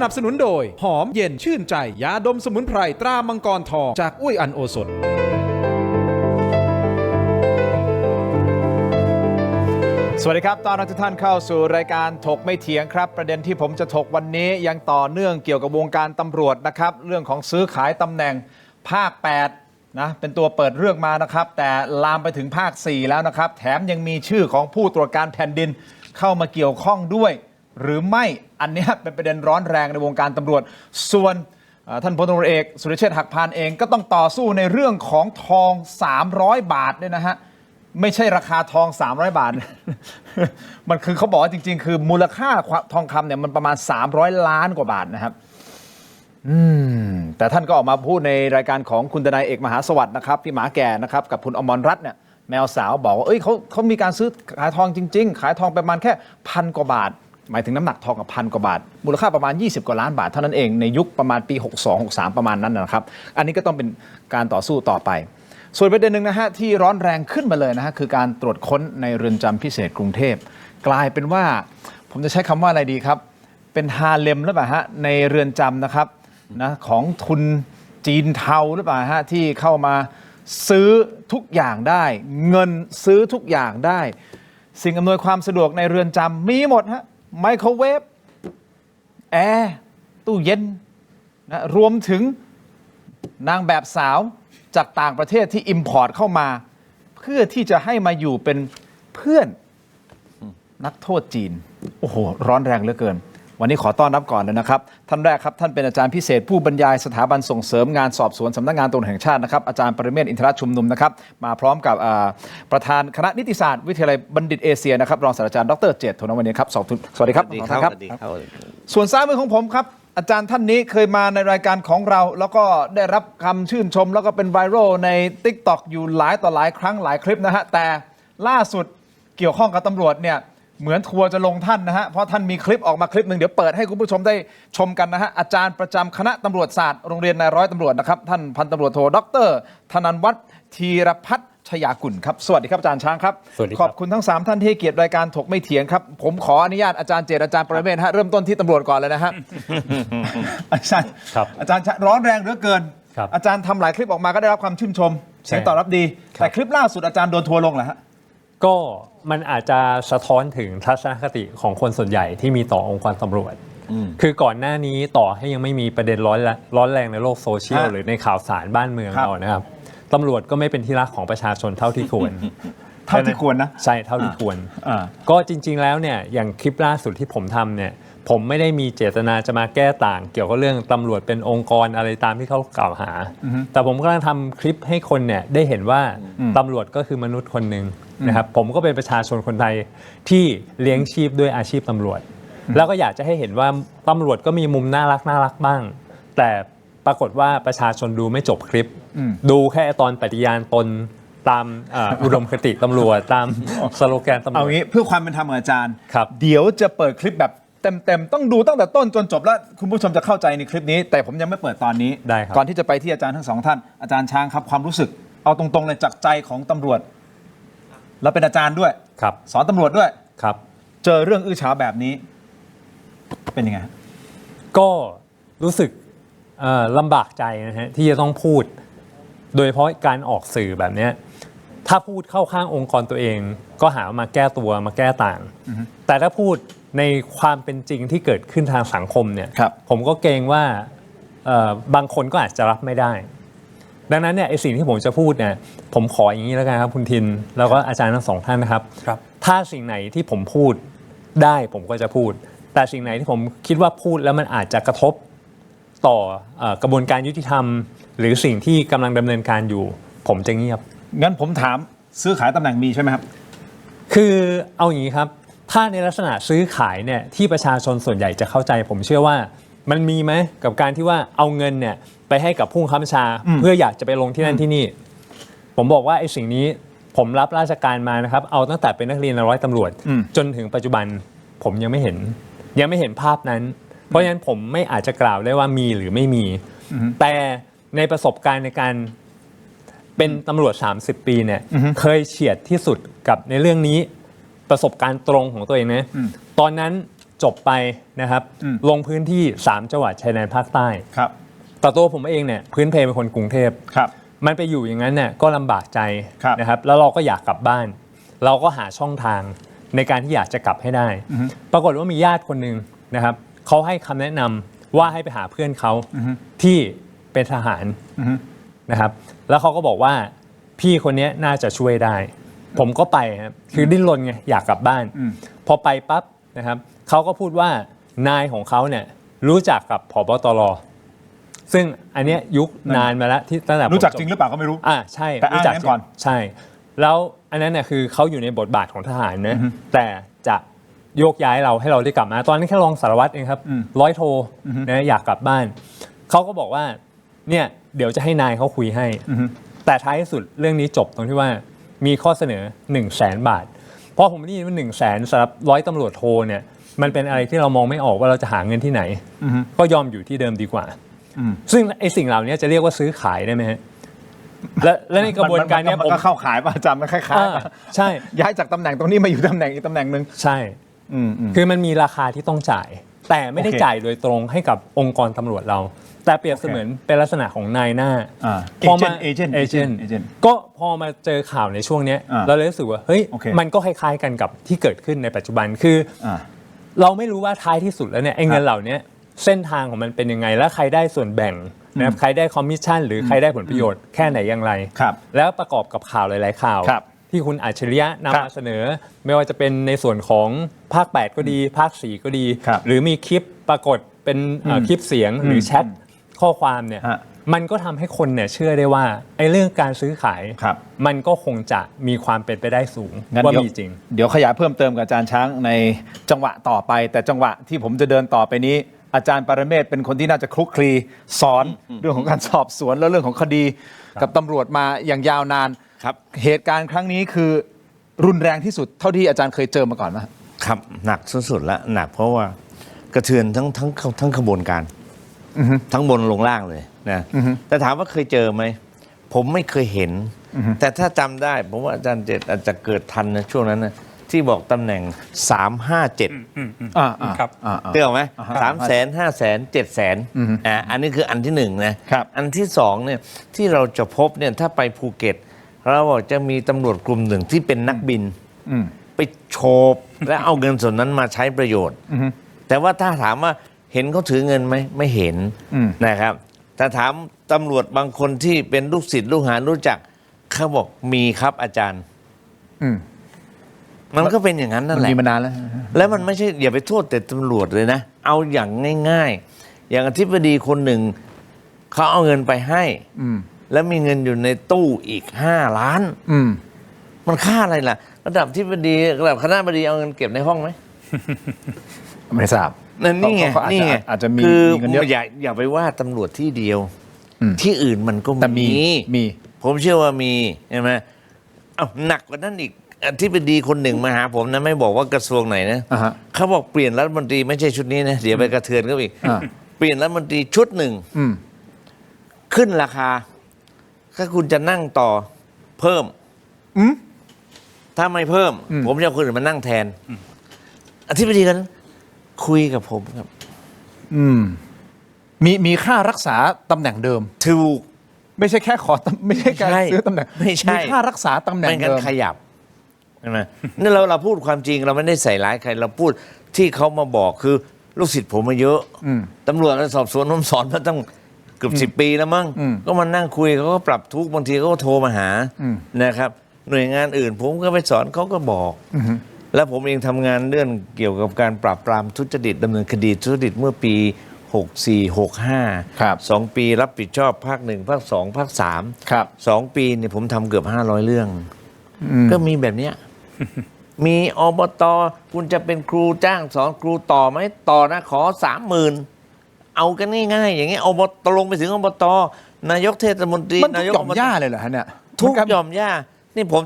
นับสนุนโดยหอมเย็นชื่นใจยาดมสมุนไพรตรามังกรทองจากอุ้ยอันโอสถสวัสดีครับต้อนรับทุกท่านเข้าสู่รายการถกไม่เถียงครับประเด็นที่ผมจะถกวันนี้ยังต่อเนื่องเกี่ยวกับวงการตำรวจนะครับเรื่องของซื้อขายตำแหน่งภาค8นะเป็นตัวเปิดเรื่องมานะครับแต่ลามไปถึงภาค4แล้วนะครับแถมยังมีชื่อของผู้ตรวจการแผ่นดินเข้ามาเกี่ยวข้องด้วยหรือไม่อันนี้เป็นประเด็นร้อนแรงในวงการตำรวจส่วนท่านพลตำรวจเอกสุรเชษฐ์หักพานเองก็ต้องต่อสู้ในเรื่องของทอง300 บาทเนี่ยนะฮะไม่ใช่ราคาทอง300 บาท มันคือเขาบอกว่าจริงๆคือมูลค่าทองคำเนี่ยมันประมาณ300 ล้านกว่าบาทนะครับแต่ท่านก็ออกมาพูดในรายการของคุณทนายเอกมหาสวัสดิ์นะครับพี่หมาแก่นะครับกับคุณอมรรัตน์เนี่ยแมวสาวบอกว่าเขามีการซื้อขายทองจริงๆขายทองประมาณแค่1,000 กว่าบาทหมายถึงน้ำหนักทองกับ1,000 กว่าบาทมูลค่าประมาณ20 กว่าล้านบาทเท่านั้นเองในยุคประมาณปี62-63ประมาณนั้นนะครับอันนี้ก็ต้องเป็นการต่อสู้ต่อไปส่วนประเด็นหนึ่งนะฮะที่ร้อนแรงขึ้นมาเลยนะฮะคือการตรวจค้นในเรือนจำพิเศษกรุงเทพกลายเป็นว่าผมจะใช้คำว่าอะไรดีครับเป็นฮาเลมหรือเปล่าฮะในเรือนจำนะครับนะของทุนจีนเทาหรือเปล่าฮะที่เข้ามาซื้อทุกอย่างได้เงินซื้อทุกอย่างได้สิ่งอำนวยความสะดวกในเรือนจำมีหมดฮะไมโครเวฟแอร์ตู้เย็นนะรวมถึงนางแบบสาวจากต่างประเทศที่อิมพอร์ตเข้ามาเพื่อที่จะให้มาอยู่เป็นเพื่อนนักโทษจีนโอ้โหร้อนแรงเหลือเกินวันนี้ขอต้อนรับก่อนเลยนะครับท่านแรกครับท่านเป็นอาจารย์พิเศษผู้บรรยายสถาบันส่งเสริมงานสอบสวนสำนักงานตำรวจแห่งชาตินะครับอาจารย์ปรเมศวร์ อินทรชุมนุมนะครับมาพร้อมกับประธานคณะนิติศาสตร์วิทยาลัยบัณฑิตเอเชียนะครับรองศาสตราจารย์ดร.เจต โทนวณินครับสวัสดีครับส่วนซ้ายมือของผมครับอาจารย์ท่านนี้เคยมาในรายการของเราแล้วก็ได้รับคำชื่นชมแล้วก็เป็นไวรัลใน TikTok อยู่หลายต่อหลายครั้งหลายคลิปนะฮะแต่ล่าสุดเกี่ยวข้องกับตำรวจเนี่ยเหมือนทัวร์จะลงท่านนะฮะเพราะท่านมีคลิปออกมาคลิปหนึ่งเดี๋ยวเปิดให้คุณผู้ชมได้ชมกันนะฮะอาจารย์ประจำคณะตำรวจศาสตร์โรงเรียนนายร้อยตำรวจนะครับท่านพันตำรวจโทดร.ธนันท์วัฒน์ธีรพัฒน์ชยากุลครับสวัสดีครับอาจารย์ช้างครับขอบคุณทั้ง3ท่านที่ให้เกียรติรายการถกไม่เถียงครับผมขออนุญาตอาจารย์เจตอาจารย์ปรเมศวร์ฮะเริ่มต้นที่ตำรวจก่อนเลยนะฮะ อาจารย์ร้อนแรงเหลือเกินอาจารย์ทำหลายคลิปออกมาก็ได้รับความชื่นชมเสียงตอบรับดีแต่คลิปล่าสุดอาจารย์โดนทัวร์ลงเหรอฮะก็มันอาจจะสะท้อนถึงทัศนคติของคนส่วนใหญ่ที่มีต่อองค์กรตำรวจคือก่อนหน้านี้ต่อให้ยังไม่มีประเด็นร้อนแรงในโลกโซเชียลหรือในข่าวสารบ้านเมืองเรานะครับตำรวจก็ไม่เป็นที่รักของประชาชนเท่าที่ควร เท่าที่ควรนะใช่เท่าที่ควรก็จริงๆแล้วเนี่ยอย่างคลิปล่าสุดที่ผมทำเนี่ยผมไม่ได้มีเจตนาจะมาแก้ต่างเกี่ยวกับเรื่องตำรวจเป็นองค์กรอะไรตามที่เขากล่าวหาแต่ผมกำลังทำคลิปให้คนเนี่ยได้เห็นว่าตำรวจก็คือมนุษย์คนหนึ่งนะครับผมก็เป็นประชาชนคนไทยที่เลี้ยงชีพด้วยอาชีพตำรวจแล้วก็อยากจะให้เห็นว่าตำรวจก็มีมุมน่ารักบ้างแต่ปรากฏว่าประชาชนดูไม่จบคลิปดูแค่ตอนปฏิญาณตนตามอุดมคติตำรวจตามสโลแกนตำรวจเอางี้เพื่อความเป็นธรรมกับอาจารย์ ครับเดี๋ยวจะเปิดคลิปแบบเต็มต้องดูตั้งแต่ต้นจนจบแล้วคุณผู้ชมจะเข้าใจในคลิปนี้แต่ผมยังไม่เปิดตอนนี้ก่อนที่จะไปที่อาจารย์ทั้งสองท่านอาจารย์ช้างครับความรู้สึกเอาตรงๆเลยจากใจของตำรวจแล้วเป็นอาจารย์ด้วยสอนตำรวจด้วยครับเจอเรื่องอื้อฉาวแบบนี้เป็นยังไงก็รู้สึกลำบากใจนะฮะที่จะต้องพูดโดยเฉพาะการออกสื่อแบบนี้ถ้าพูดเข้าข้างองค์กรตัวเองก็หามาแก้ตัวมาแก้ต่างแต่ถ้าพูดในความเป็นจริงที่เกิดขึ้นทางสังคมเนี่ยผมก็เกรงว่าบางคนก็อาจจะรับไม่ได้ดังนั้นเนี่ยไอ้สิ่งที่ผมจะพูดเนี่ยผมขออย่างนี้แล้วกันครับคุณทินแล้วก็อาจารย์ทั้งสองท่านนะครับถ้าสิ่งไหนที่ผมพูดได้ผมก็จะพูดแต่สิ่งไหนที่ผมคิดว่าพูดแล้วมันอาจจะกระทบต่อกระบวนการยุติธรรมหรือสิ่งที่กำลังดำเนินการอยู่ผมจะเงียบงั้นผมถามซื้อขายตำแหน่งมีใช่ไหมครับคือเอาอย่างนี้ครับถ้าในลักษณะซื้อขายเนี่ยที่ประชาชนส่วนใหญ่จะเข้าใจผมเชื่อว่ามันมีไหมกับการที่ว่าเอาเงินเนี่ยไปให้กับผู้บังคับบัญชาเพื่ออยากจะไปลงที่นั่นที่นี่ผมบอกว่าไอ้สิ่งนี้ผมรับราชการมานะครับเอาตั้งแต่เป็นนักเรียนร้อยตำรวจจนถึงปัจจุบันผมยังไม่เห็นภาพนั้นเพราะฉะนั้นผมไม่อาจจะกล่าวได้ว่ามีหรือไม่มีแต่ในประสบการณ์ในการเป็นตำรวจ30 ปีเนี่ยเคยเฉียดที่สุดกับในเรื่องนี้ประสบการณ์ตรงของตัวเองนะตอนนั้น จบไปนะครับลงพื้นที่3จังหวัดชายแดนภาคใต้ ครับ แต่ตัวผมเองเนี่ยพื้นเพเป็นคนกรุงเทพ ครับ มันไปอยู่อย่างนั้นเนี่ยก็ลำบากใจ ครับ นะครับแล้วเราก็อยากกลับบ้าน เราก็หาช่องทางในการที่อยากจะกลับให้ได้ ปรากฏว่ามีญาติคนหนึ่งนะครับเขาให้คำแนะนำว่าให้ไปหาเพื่อนเขาที่เป็นทหารนะครับแล้วเขาก็บอกว่าพี่คนนี้น่าจะช่วยได้ ผมก็ไปครับคือดิ้นรนไงอยากกลับบ้านพอไปปั๊บนะครับเขาก็พูดว่านายของเขาเนี่ยรู้จักกับผบตรซึ่งอันเนี้ยยุคนานมาแล้วที่ตั้งแต่ผม รู้จักจริงหรือเปล่าก็ไม่รู้ ใช่ แต่อ้าง รู้จัก งั้นก่อน ใช่ แล้วอันนั้นเนี่ยคือเขาอยู่ในบทบาทของทหารนะแต่จะโยกย้ายเราให้เราได้กลับมาตอนนี้แค่รองสารวัตรเองครับร้อยโทนะอยากกลับบ้านเขาก็บอกว่าเนี่ยเดี๋ยวจะให้นายเขาคุยให้แต่ท้ายที่สุดเรื่องนี้จบตรงที่ว่ามีข้อเสนอ 100,000 บาทเพราะผมได้ยินว่า 100,000 สำหรับร้อยตำรวจโทเนี่ยมันเป็นอะไรที่เรามองไม่ออกว่าเราจะหาเงินที่ไหนก็ยอมอยู่ที่เดิมดีกว่าซึ่งไอ้สิ่งเหล่านี้จะเรียกว่าซื้อขายได้ไหมฮะและในกระบวนการเนี้ย มัน ผม ก็เข้าขายป่ะอาจารย์มันคล้ายๆป่ะ ใช่ ย้ายจากตำแหน่งตรงนี้มาอยู่ตำแหน่งอีกตำแหน่งหนึ่ง ใช่คือมันมีราคาที่ต้องจ่าย แต่ไม่ได้ โอเค จ่ายโดยตรงให้กับองค์กรตำรวจเรา แต่เปรียบเสมือนเป็นลักษณะของนายหน้า พอมา เอเจนต์ ก็พอมาเจอข่าวในช่วงเนี้ย เราเลยรู้สึกว่าเฮ้ย โอเค มันก็คล้ายๆกันกับที่เกิดขึ้นในปัจจุบันคือเราไม่รู้ว่าท้ายที่สุดแล้วเนี่ยไอ้เงินเหล่านี้เส้นทางของมันเป็นยังไงและใครได้ส่วนแบ่งนะครับใครได้คอมมิชชั่นหรือใครได้ผลประโยชน์แค่ไหนอย่างไร ครับ แล้วประกอบกับข่าวหลายๆข่าว ครับ ที่คุณอัจฉริยะนำ ครั มา บ เสนอ ไม่ว่าจะเป็นในส่วนของภาค 8 ก็ดี ภาค 4 ก็ดี ครับ หรือมีคลิปปรากฏเป็นคลิปเสียงหรือแชทข้อความเนี่ย ฮะ มันก็ทำให้คนเนี่ยเชื่อได้ว่าไอ้เรื่องการซื้อขาย ครับ มันก็คงจะมีความเป็นไปได้สูง งั้น ว่า เดี๋ยว มีจริง เดี๋ยวขยายเพิ่มเติมกับอาจารย์ช้างในจังหวะต่อไป แต่จังหวะที่ผมจะเดินต่อไปนี้ อาจารย์ปรเมศเป็นคนที่น่าจะคลุกคลีสอนเรื่องของการสอบสวนและเรื่องของคดีกับตำรวจมาอย่างยาวนาน ครับ เหตุการณ์ครั้งนี้คือรุนแรงที่สุดเท่าที่อาจารย์เคยเจอมาก่อนไหม ครับหนักสุดๆแล้วหนักเพราะว่ากระเทือนทั้งขบวนการทั้งบนลงล่างเลยนะแต่ถามว่าเคยเจอไหมผมไม่เคยเห็น แต่ถ้าจำได้ผมว่าอาจารย์เจตอาจจะเกิดทันนะช่วงนั้นนะที่บอกตำแหน่ง 357 ครับ เตือนไหม300,000 500,000 700,000อันนี้คืออันที่หนึ่งนะครับ อันที่สองเนี่ยที่เราจะพบเนี่ยถ้าไปภูเก็ตเราบอกจะมีตำรวจกลุ่มหนึ่งที่เป็นนักบิน ไปโฉบและเอาเงินส่วนนั้นมาใช้ประโยชน์ แต่ว่าถ้าถามว่าเห็นเขาถือเงินไหมไม่เห็นนะครับแต่ถามตำรวจบางคนที่เป็นลูกศิษย์ลูกหารู้จักเขาบอกมีครับอาจารย์ มันก็เป็นอย่างนั้นนั่น มัน แหละ มีมานานแล้ว แล้วมันไม่ใช่อย่าไปโทษแต่ตำรวจเลยนะ เอาอย่างง่ายๆ อย่างอธิบดีคนหนึ่งเขาเอาเงินไปให้แล้วมีเงินอยู่ในตู้อีก5 ล้านมันค่าอะไรล่ะ ระดับอธิบดีระดับคณะบดีเอาเงินเก็บในห้องไหม ไม่ทราบ นั่นนี่ไง เขาอาจจะ นี่ไง อาจจะมี คือ เงินเยอะ อย่าไปว่าตำรวจที่เดียว ที่อื่นมันก็ แต่มี ผมเชื่อว่ามีใช่ไหมเอาหนักกว่านั้นอีกอธิบดีคนหนึ่งมาหาผมนะไม่บอกว่ากระทรวงไหนนะ อ่าฮะ เขาบอกเปลี่ยนรัฐมนตรีไม่ใช่ชุดนี้นะเดี๋ยวไปกระเทือนเขาอีก อ่า เปลี่ยนรัฐมนตรีชุดหนึ่งขึ้นราคา ถ้าคุณจะนั่งต่อเพิ่มถ้าไม่เพิ่ม ผมจะเอาคนอื่นมานั่งแทนอธิบดีกันคุยกับผมครับ มีค่ารักษาตำแหน่งเดิม ถูก ไม่ใช่แค่ไม่ใช่การ ไม่ใช่ ซื้อตำแหน่ง ไม่ใช่ มีค่ารักษาตำแหน่ง ไม่งั้น เดิม ขยับใช่ไหมนี่เราพูดความจริงเราไม่ได้ใส่ร้ายใคร เราพูดที่เขามาบอกคือลูกศิษย์ผมมาเยอะตำรวจสอบสวนผมสอนมาตั้งเกือบ10 ปีแล้วมั้งก็มานั่งคุยเขาก็ปรับทุกข์บางทีเขาก็โทรมาหานะครับ หน่วยงานอื่น ผมก็ไปสอนเขาก็บอกแล้วผมเองทำงานเรื่องเกี่ยวกับการปราบปรามทุจริตดำเนินคดีทุจริตเมื่อปี64 65 ครับ 2 ปีรับผิดชอบภาค 1 ภาค 2 ภาค 3 ครับ 2 ปีเนี่ยผมทำเกือบ500 เรื่อง ก็มีแบบเนี้ย มีอบตคุณจะเป็นครูจ้างสอนครูต่อไหมต่อนะขอ 30,000 เอากันง่ายๆ อย่างเงี้ยอบตลงไปถึงอบตนายกเทศมนตรี มันทุก นายก หย่อมหญ้าเลยเหรอฮะเนี่ย ทุก มัน หย่อมหญ้านี่ผม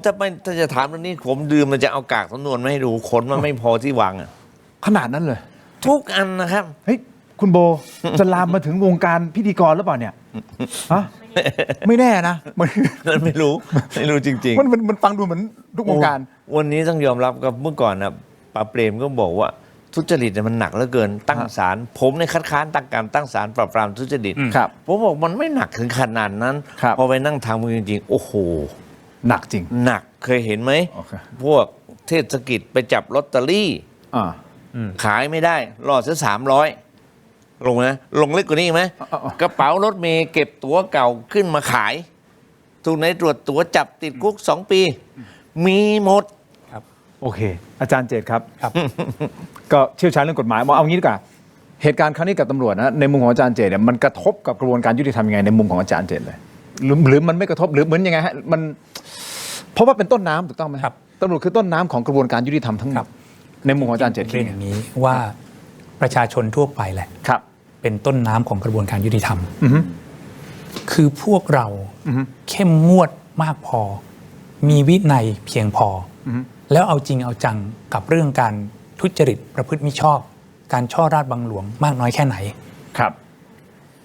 ถ้าจะถามเรื่องนี้ผมดื่มมันจะเอากากสำนวนมาให้ดูขนมันไม่พอที่วางอ่ะ ขนาดนั้นเลย ทุกอันนะครับ เฮ้ยคุณโบ จะลามมาถึงวงการพิธีกรหรือเปล่าเนี่ยฮะไม่แน่นะมัน นั่นไม่รู้จริง มันฟังดูเหมือนทุกวงการ วันนี้ต้องยอมรับกับเมื่อก่อนนะป้าเปรมก็บอกว่า ทุจริตเนี่ยมันหนักเหลือเกินตั้งศาลผมในยคัดค้านตั้งการตั้งศาลปราบปรามทุจริต ครับ ผมบอกมันไม่หนักถึงขนาดนั้น ครับ พอไปนั่งทำมือจริงๆโอ้โห หนักจริง หนักเคยเห็นไหม โอเค พวกเทศกิจไปจับลอตเตอรี่ อ่า ขายไม่ได้รอดซะ300ลงนะลงเล็กกว่านี้อีกไหม อ๋อ กระเป๋ารถเมย์เก็บตั๋วเก่าขึ้นมาขายถูกไหนตรวจตั๋วจับติดคุก2 ปี มีหมด โอเค อาจารย์เจตครับ ครับ ก็เชี่ยวชาญเรื่องกฎหมายเอางี้ดีกว่าเหตุการณ์ครั้งนี้กับตำรวจนะในมุมของอาจารย์เจตเนี่ยมันกระทบกับกระบวนการยุติธรรมยังไงในมุมของอาจารย์เจตเลยหรือมันไม่กระทบหรือเหมือนยังไงฮะมันเพราะว่าเป็นต้นน้ำถูกต้องไหม ครับ ตำรวจคือต้นน้ำของกระบวนการยุติธรรมทั้งหม ครั ด บ ในมุมของอาจารย์เจต เรียนอย่างนี้ว่าประชาชนทั่วไปแหละ ครับ เป็นต้นน้ำของกระบวนการยุติธรรม อือฮึ คือพวกเรา อือฮึ เข้มงวดมากพอ มีวินัยเพียงพออ อฮึ แล้วเอาจริงเอาจังกับเรื่องการทุจริตประพฤติมิชอบ การช่อราชบังหลวงมากน้อยแค่ไหน ครับ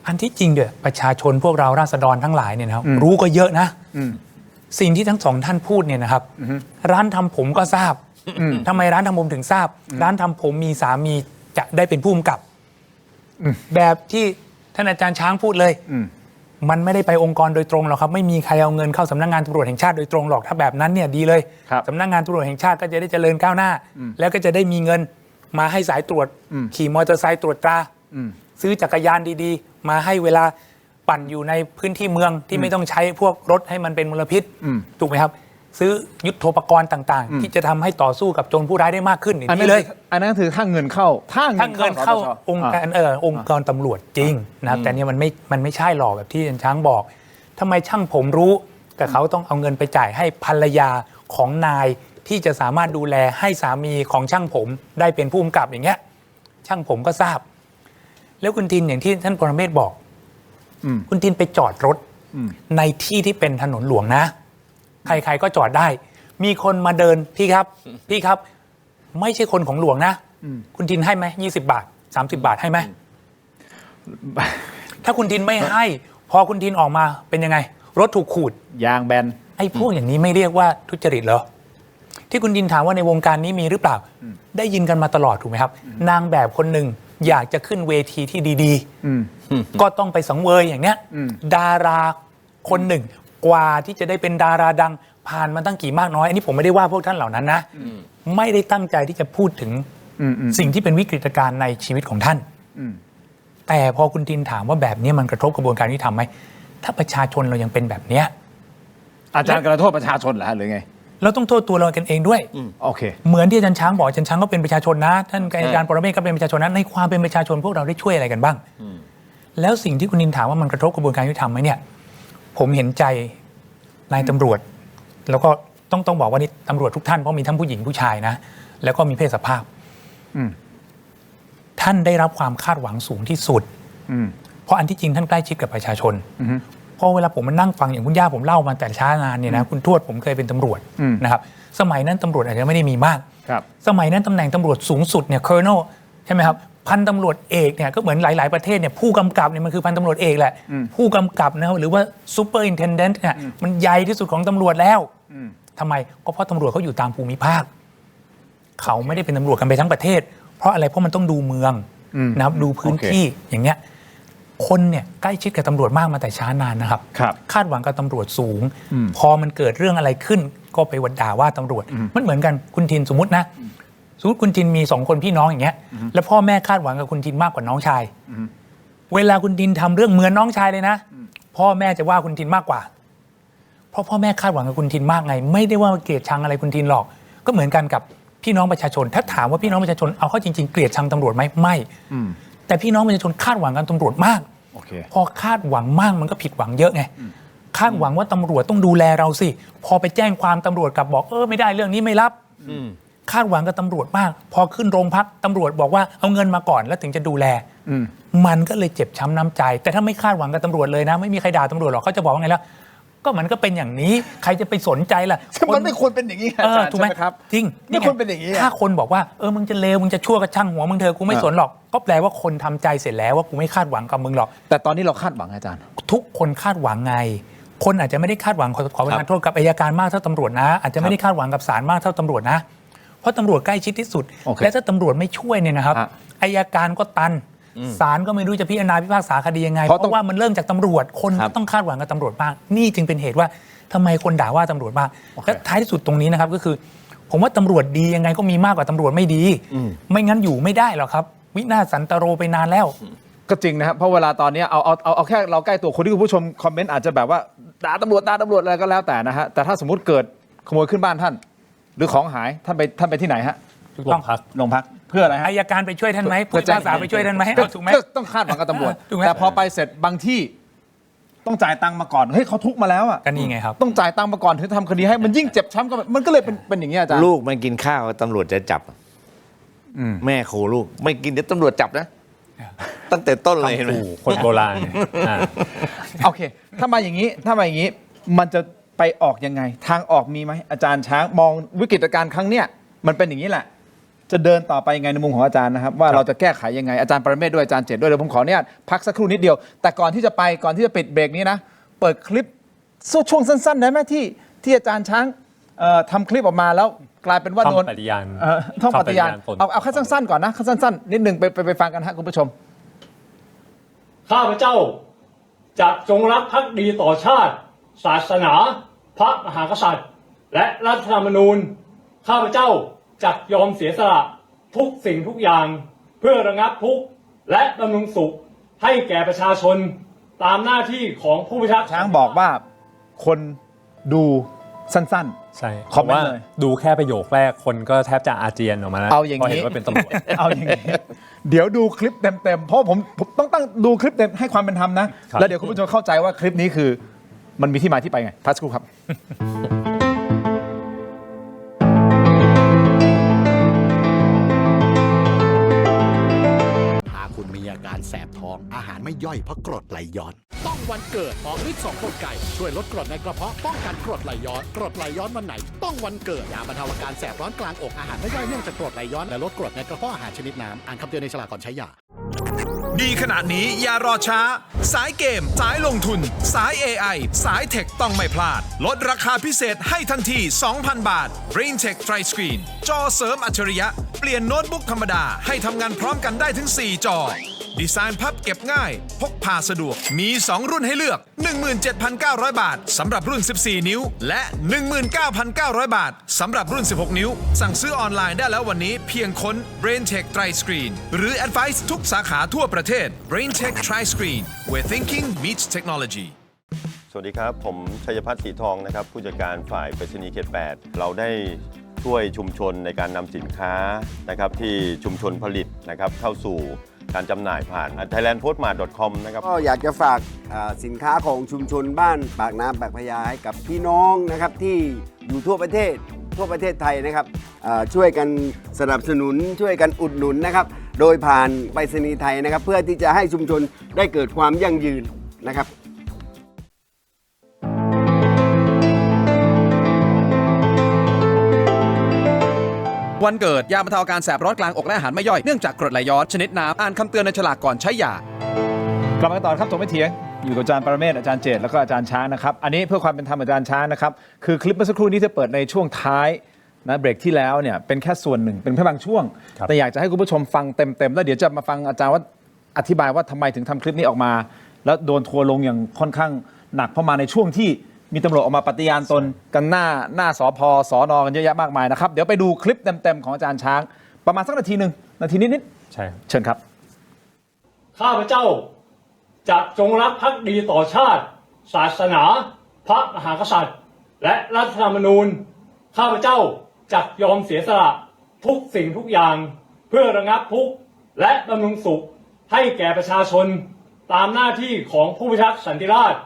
อันที่จริงเด้อประชาชนพวกเราราษฎรทั้งหลายเนี่ยนะครับ อืม รู้ก็เยอะนะ อืม สิ่งที่ทั้งสองท่านพูดเนี่ยนะครับ อือฮึ ร้านทำผมก็ทราบ อืม ทำไมร้านทำผมถึงทราบ ร้านทำผมมีสามีจะได้เป็นผู้กำกับ แบบที่ท่านอาจารย์ช้างพูดเลย อืม มันไม่ได้ไปองค์กรโดยตรงหรอกครับไม่มีใครเอาเงินเข้าสำนักงานตำรวจแห่งชาติโดยตรงหรอกถ้าแบบนั้นเนี่ยดีเลย ครับ สำนักงานตำรวจแห่งชาติก็จะได้เจริญก้าวหน้า แล้วก็จะได้มีเงินมาให้สายตรวจ ขี่มอเตอร์ไซค์ตรวจตรา อืม ซื้อจักรยานดีๆ มาให้เวลาปั่นอยู่ในพื้นที่เมืองที่ไม่ต้องใช้พวกรถให้มันเป็นมลพิษ อืม ถูกไหมครับ ซื้อยุทโธปกรณ์ต่างๆ ที่จะทำให้ต่อสู้กับโจรผู้ร้ายได้มากขึ้น อัน นี่ นี้ เล เลย ยอันนั้นคือถ้าเงินเข้า ถ้าเงินเข้า สตช องค์การองค์กรตำรวจจริงนะครับแต่เนี่ยมันไม่ใช่หรอกแบบที่อาจารย์ช้างบอกทำไมช่างผมรู้ แต่เขาต้องเอาเงินไปจ่ายให้ภรรยาของนายที่จะสามารถดูแลให้สามีของช่างผมได้เป็นผู้กำกับอย่างเงี้ยช่างผมก็ทราบ แล้วคุณทินอย่างที่ท่านปรเมศบอก อืม คุณทินไปจอดรถ อืม ในที่ที่เป็นถนนหลวงนะ ใครๆก็จอดได้ มีคนมาเดินพี่ครับ พี่ครับ ไม่ใช่คนของหลวงนะ คุณทินให้ไหม20 บาท 30 บาทให้ไหม ถ้าคุณทินไม่ให้ พอคุณทินออกมาเป็นยังไง รถถูกขูด ยางแบน ไอ้พวกอย่างนี้ไม่เรียกว่าทุจริตเหรอ ที่คุณทินถามว่าในวงการนี้มีหรือเปล่า ได้ยินกันมาตลอดถูกไหมครับ นางแบบคนหนึ่งอยากจะขึ้นเวทีที่ดี อืม ๆ ก็ต้องไปสังเวยอย่างเนี้ย อืม ดาราคนหนึ่งกว่าที่จะได้เป็นดาราดังผ่านมาตั้งกี่มากน้อย อันนี้ผมไม่ได้ว่าพวกท่านเหล่านั้นนะ ไม่ได้ตั้งใจที่จะพูดถึง อืม สิ่งที่เป็นวิกฤตการณ์ในชีวิตของท่าน อืม แต่พอคุณทินถามว่าแบบนี้มันกระทบกระบวนการยุติธรรมไหม ถ้าประชาชนเรายังเป็นแบบเนี้ย อาจารย์กระโทษประชาชนเหรอฮะหรือไง เราต้องโทษตัวเรากันเองด้วย โอเค เหมือนที่อาจารย์ช้างบอกอาจารย์ช้างก็เป็นประชาชนนะ ท่านอาจารย์ปรเมศก็เป็นประชาชนนะในความเป็นประชาชนพวกเราได้ช่วยอะไรกันบ้าง แล้วสิ่งที่คุณนินถามว่ามันกระทบกระบวนการยุติธรรมไหมเนี่ย ผมเห็นใจนายตำรวจ แล้วก็ต้องบอกว่านี่ตำรวจทุกท่านเพราะมีทั้งผู้หญิงผู้ชายนะ แล้วก็มีเพศสภาพ อืม ท่านได้รับความคาดหวังสูงที่สุด อืม เพราะอันที่จริงท่านใกล้ชิดกับประชาชน อือฮึ พอเวลาผมมานั่งฟังอย่างคุณย่าผมเล่ามาแต่ช้านานเนี่ยนะคุณทวดผมเคยเป็นตำรวจ อืม นะครับสมัยนั้นตำรวจอาจจะไม่ได้มีมาก ครับ สมัยนั้นตำแหน่งตำรวจสูงสุดเนี่ย colonel ใช่ไหมครับพันตำรวจเอกเนี่ยก็เหมือนหลาย ๆ ประเทศเนี่ยผู้กำกับเนี่ยมันคือพันตำรวจเอกแหละ ผู้กำกับนะครับหรือว่า superintendent เนี่ยมันใหญ่ที่สุดของตำรวจแล้วทำไมก็เพราะตำรวจเขาอยู่ตามภูมิภาค เขาไม่ได้เป็นตำรวจกันไปทั้งประเทศ เพราะอะไรเพราะมันต้องดูเมืองนะครับดูพื้นที่อย่างเงี้ยคนเนี่ยใกล้ชิดกับตำรวจมากมาแต่ช้านานนะครับ ครับ คาดหวังกับตำรวจสูง พอมันเกิดเรื่องอะไรขึ้น ก็ไปด่าว่าตำรวจ มันเหมือนกันคุณทินสมมตินะสมมติคุณทินมี2 คนพี่น้องอย่างเงี้ยแล้วพ่อแม่คาดหวังกับคุณทินมากกว่าน้องชาย เวลาคุณทินทำเรื่องเหมือนน้องชายเลยนะพ่อแม่จะว่าคุณทินมากกว่า เพราะพ่อแม่คาดหวังกับคุณทินมากไง ไม่ได้ว่าเกลียดชังอะไรคุณทินหรอก ก็เหมือนกันกับพี่น้องประชาชน ถ้าถามว่าพี่น้องประชาชนเอาเข้าจริงๆเกลียดชังตำรวจไหมไม่แต่พี่น้องประชาชนคาดหวังกับตำรวจมาก โอเค พอคาดหวังมากมันก็ผิดหวังเยอะไง คาดหวังว่าตำรวจต้องดูแลเราสิ พอไปแจ้งความตำรวจกลับบอกไม่ได้เรื่องนี้ไม่รับ คาดหวังกับตำรวจมาก พอขึ้นโรงพักตำรวจบอกว่าเอาเงินมาก่อนแล้วถึงจะดูแล มันก็เลยเจ็บช้ำน้ำใจ แต่ถ้าไม่คาดหวังกับตำรวจเลยนะ ไม่มีใครด่าตำรวจหรอกเขาจะบอกว่าไงแล้ว ก็มันก็เป็นอย่างนี้ ใครจะไปสนใจล่ะ มันไม่ควรเป็นอย่างนี้อาจารย์ ถูกไหม ใช่ไหมครับ จริง ไม่ควรเป็นอย่างนี้ ถ้าคนบอกว่ามึงจะเลวมึงจะชั่วกับช่างหัวมึงเธอะกูไม่สนหรอก ก็แปลว่าคนทำใจเสร็จแล้วว่ากูไม่คาดหวังกับมึงหรอก แต่ตอนนี้เราคาดหวังอาจารย์ ทุกคนคาดหวังไง คนอาจจะไม่ได้คาดหวังขอประทานโทษกับอัยการมากเท่าตำรวจนะ อาจจะไม่ได้คาดหวังกับศาลมากเท่าตำรวจนะ เพราะตำรวจใกล้ชิดที่สุด โอเค และถ้าตำรวจไม่ช่วยเนี่ยนะครับ ฮะ อัยการก็ตันศาลก็ไม่รู้จะพิจารณาพิพากษาคดียังไง เพราะ เพราะว่ามันเริ่มจากตำรวจคน ครั ก็ บ ต้องคาดหวังกับตำรวจมากนี่จึงเป็นเหตุว่าทำไมคนด่าว่าตำรวจมากและท้ายที่สุดตรงนี้นะครับก็คือ ผมว่าตำรวจดียังไงก็มีมากกว่าตำรวจไม่ดี ไม่งั้นอยู่ไม่ได้หรอกครับ วินาศสันตโรไปนานแล้ว ก็จริงนะครับเพราะเวลาตอนนี้เอาแค่เราใกล้ตัวคนที่คุณผู้ชมคอมเมนต์อาจจะแบบว่าด่าตำรวจอะไรก็แล้วแต่นะฮะแต่ถ้าสมมุติเกิดขโมยขึ้นบ้านท่าน หรือของหายท่านไปที่ไหนฮะ ถูก โร ต้อง งพัก โรงพักเพื่ออะไรฮะ อัยการไปช่วยท่านไหมผู้พิพากษาไปช่วยท่านไหมเอาถูกไหม ก็ต้องคาดหวังกับตำรวจ ถูกไหม แต่พอไปเสร็จบางที่ต้องจ่ายตังค์มาก่อนเฮ้ยเขาทุกข์มาแล้วอ่ะ ก็นี่ไงครับ ต้องจ่ายตังค์มาก่อนถึงทำคดีให้มันยิ่งเจ็บช้ำก็มันก็เลยเป็นอย่างนี้ยอาจารย์ ลูกมันกินข้าวตำรวจจะจับ แม่ขู่ลูกไม่กินเดี๋ยวตำรวจจับนะ ตั้งแต่ต้นเลยเห็นไหม คำขู่คนโบราณเนี่ยอ่า โอเคถ้ามาอย่างนี้มันจะไปออกยังไงทางออกมีไหมอาจารย์ช้างมองวิกฤตการณ์ครั้งเนี้ยมันเป็นอย่างนี้แหละ จะเดินต่อไปยังไงในมุมของอาจารย์นะครับว่าเราจะแก้ไขยังไงอาจารย์ปรเมศด้วยอาจารย์เจตด้วยเดี๋ยวผมขออนุญาตพักสักครู่นิดเดียวแต่ก่อนที่จะปิดเบรกนี้นะเปิดคลิปช่วงสั้นๆได้ไหมที่อาจารย์ช้างทำคลิปออกมาแล้วกลายเป็นว่าโดน ท่องปฏิญาณ ท่องปฏิญาณ ตน เอาแค่สั้นๆก่อนนะแค่สั้นๆนิดหนึ่งไปฟังกันฮะคุณผู้ชม ข้าพเจ้าจะจงรักภักดีต่อชาติ ศาสนา พระมหากษัตริย์ และรัฐธรรมนูญ ข้าพเจ้าจะยอมเสียสละทุกสิ่งทุกอย่าง เพื่อระงับทุกข์และดำรงสุขให้แก่ประชาชนตามหน้าที่ของผู้พิทักษ์ ช้างบอกว่าคนดูสั้น ใช่ คอมเมนต์ พราะว่า เลย ดูแค่ประโยคแรกคนก็แทบจะอาเจียนออกมาแล้ว เอาอย่างนี้ พอเห็นว่าเป็นตำรวจ ๆ เอาอย่างนี้ เดี๋ยวดูคลิปเต็มๆเพราะผมต้องตั้งดูคลิปเต็มให้ความเป็นธรรมนะ ครับ แล้วเดี๋ยวคุณผู้ชมเข้าใจว่าคลิปนี้คือมันมีที่มาที่ไปไงพักสักครู่ครับ ถ้าคุณมีอาการแสบท้องอาหารไม่ย่อยเพราะกรดไหลย้อน ต้องวันเกิดออกฤทธิ์2กลไกช่วยลดกรดในกระเพาะป้องกันกรดไหลย้อนกรดไหลย้อนวันไหน ต้องวันเกิดยาบรรเทาอาการแสบร้อนกลางอกอาหารไม่ย่อยเนื่องจากกรดไหลย้อนและลดกรดในกระเพาะอาหารชนิดน้ำอ่านคำเตือนในฉลากก่อนใช้ยา ดีขนาดนี้อย่ารอช้า สายเกม สายลงทุน สาย AI สายเทคต้องไม่พลาด ลดราคาพิเศษให้ทันที 2,000 บาท Brain Tech Tri Screen จอเสริมอัจฉริยะ เปลี่ยนโน้ตบุ๊กธรรมดาให้ทำงานพร้อมกันได้ถึง 4 จอ ดีไซน์พับเก็บง่าย พกพาสะดวก มี 2 รุ่นให้เลือก 17,900 บาทสำหรับรุ่น 14 นิ้ว และ 19,900 บาทสำหรับรุ่น 16 นิ้ว สั่งซื้อออนไลน์ได้แล้ววันนี้เพียงค้น Brain Tech Tri Screen หรือ Advice ทุกสาขาทั่วประเทศ Brain Tech Tri Screen where thinking meets technology สวัสดีครับ ผมชัยพัฒน์สีทองนะครับผู้จัดการฝ่ายไปรษณีย์เขต 8 เราได้ช่วยชุมชนในการนำสินค้านะครับที่ชุมชนผลิตนะครับเข้าสู่การจำหน่ายผ่าน thailandpostmart.com นะครับ ก็อยากจะฝากสินค้าของชุมชนบ้านปากน้ำปากพญาให้กับพี่น้องนะครับที่อยู่ทั่วประเทศไทยนะครับช่วยกันสนับสนุนช่วยกันอุดหนุนนะครับโดยผ่านไปรษณีย์ไทยนะครับเพื่อที่จะให้ชุมชนได้เกิดความยั่งยืนนะครับ วันเกิดยาบรรเทาอาการแสบร้อนกลางอกและอาหารไม่ย่อยเนื่องจากกรดไหลย้อนชนิดน้ำอ่านคำเตือนในฉลากก่อนใช้ยา กลับมากันต่อครับถกไม่เถียงอยู่กับอาจารย์ปรเมศอาจารย์เจตแล้วก็อาจารย์ช้างนะครับอันนี้เพื่อความเป็นธรรมอาจารย์ช้างนะครับคือคลิปเมื่อสักครู่นี้ที่เปิดในช่วงท้ายนะเบรกที่แล้วเนี่ยเป็นแค่ส่วนหนึ่งเป็นแค่บางช่วง ครับ แต่อยากจะให้คุณผู้ชมฟังเต็มๆแล้วเดี๋ยวจะมาฟังอาจารย์ว่าอธิบายว่าทำไมถึงทำคลิปนี้ออกมา แล้วโดนทัวร์ลงอย่างค่อนข้างหนักเพราะมาในช่วงที่มีตำรวจออกมาปฏิญาณตนกันหน้าสพสนกันเยอะแยะมากมายนะครับเดี๋ยวไปดูคลิปเต็มๆของอาจารย์ช้างประมาณสักนาทีนิด ใช่ครับ ๆเชิญครับ ข้าพเจ้าจะจงรักภักดีต่อชาติ ศาสนา พระมหากษัตริย์ และรัฐธรรมนูญ ข้าพเจ้าจะยอมเสียสละทุกสิ่งทุกอย่าง เพื่อระงับทุกข์และดำรงสุขให้แก่ประชาชนตามหน้าที่ของผู้พิทักษ์สันติราษฎร์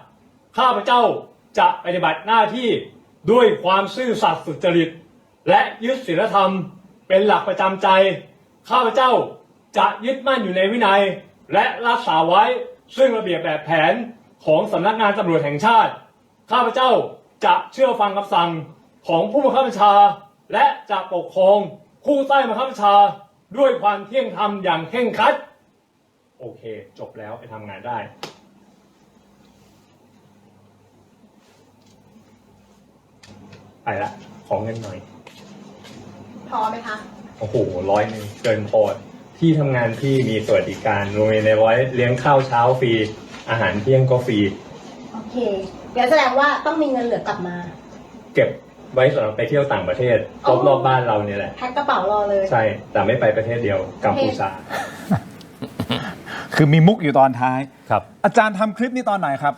ข้าพเจ้าจะปฏิบัติหน้าที่ด้วยความซื่อสัตย์สุจริตและยึดศีลธรรมเป็นหลักประจำใจข้าพเจ้าจะยึดมั่นอยู่ในวินัยและรักษาไว้ซึ่งระเบียบแบบแผนของสำนักงานตำรวจแห่งชาติข้าพเจ้าจะเชื่อฟังคำสั่งของผู้บังคับบัญชาและจะปกครองผู้ใต้บังคับบัญชาด้วยความเที่ยงธรรมอย่างเคร่งครัดโอเคจบแล้วไปทำงานได้ไปละขอเงินหน่อย พอไหมคะโอ้โห100เกินพอที่ทำงานพี่มีสวัสดิการโรงเรียนในร้อยเลี้ยงข้าวเช้าฟรีอาหารเที่ยงก็ฟรีโอเคงั้นแสดงว่าต้องมีเงินเหลือกลับมาเก็บไว้สำหรับไปเที่ยวต่างประเทศรอบบ้านเราเนี่ยแหละแพ็คกระเป๋ารอเลยใช่แต่ไม่ไปประเทศเดียวกัมพูชาคือมีมุกอยู่ตอนท้ายครับอาจารย์ทำคลิปนี้ตอนไหนครับ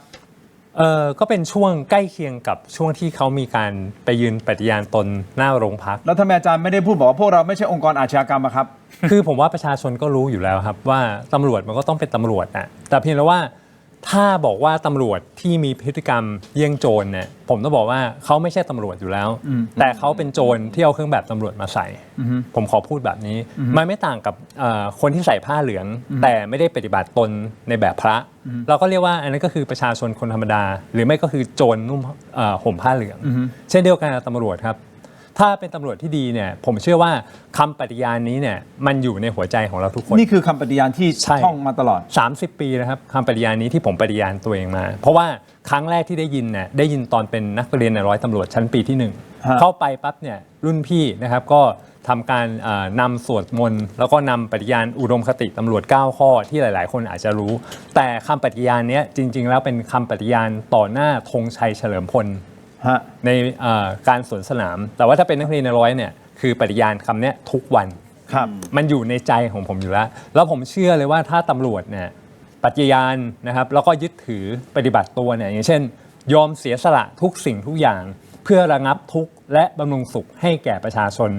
ก็เป็นช่วงใกล้เคียงกับช่วงที่เขามีการไปยืนปฏิญาณตนหน้าโรงพักแล้วทำไมอาจารย์ไม่ได้พูดบอกว่าพวกเราไม่ใช่องค์กรอาชญากรรมอะครับ คือผมว่าประชาชนก็รู้อยู่แล้วครับว่าตำรวจมันก็ต้องเป็นตำรวจนะแต่เพียงแต่ว่าถ้าบอกว่าตำรวจที่มีพฤติกรรมเยี่ยงโจรเนี่ยผมต้องบอกว่าเขาไม่ใช่ตำรวจอยู่แล้วแต่เขาเป็นโจรที่เอาเครื่องแบบตำรวจมาใส่ผมขอพูดแบบนี้มันไม่ต่างกับคนที่ใส่ผ้าเหลืองแต่ไม่ได้ปฏิบัติตนในแบบพระเราก็เรียกว่าอันนั้นก็คือประชาชนคนธรรมดาหรือไม่ก็คือโจรนุ่มห่มผ้าเหลืองเช่นเดียวกันกับตำรวจครับถ้าเป็นตำรวจที่ดีเนี่ยผมเชื่อว่าคำปฏิญาณนี้เนี่ยมันอยู่ในหัวใจของเราทุกคนนี่คือคำปฏิญาณที่ท่องมาตลอด30 ปีนะครับคำปฏิญาณนี้ที่ผมปฏิญาณตัวเองมาเพราะว่าครั้งแรกที่ได้ยินเนี่ยได้ยินตอนเป็นนักเรียนในร้อยตำรวจชั้นปีที่1เข้าไปปั๊บเนี่ยรุ่นพี่นะครับก็ทำการนำสวดมนต์แล้วก็นำปฏิญาณอุดมคติตำรวจ9ข้อที่หลายๆคนอาจจะรู้แต่คำปฏิญาณนี้จริงๆแล้วเป็นคำปฏิญาณต่อหน้าธงชัยเฉลิมพลในการสวนสนามแต่ว่าถ้าเป็นนักเรียนในร้อยเนี่ยคือปฏิญาณคำนี้ทุกวันมันอยู่ในใจของผมอยู่แล้วผมเชื่อเลยว่าถ้าตำรวจเนี่ยปฏิญาณนะครับแล้วก็ยึดถือปฏิบัติตัวเนี่ยอย่างเช่นยอมเสียสละทุกสิ่งทุกอย่างเพื่อระงับทุกข์และบำรุงสุขให้แก่ประชาชน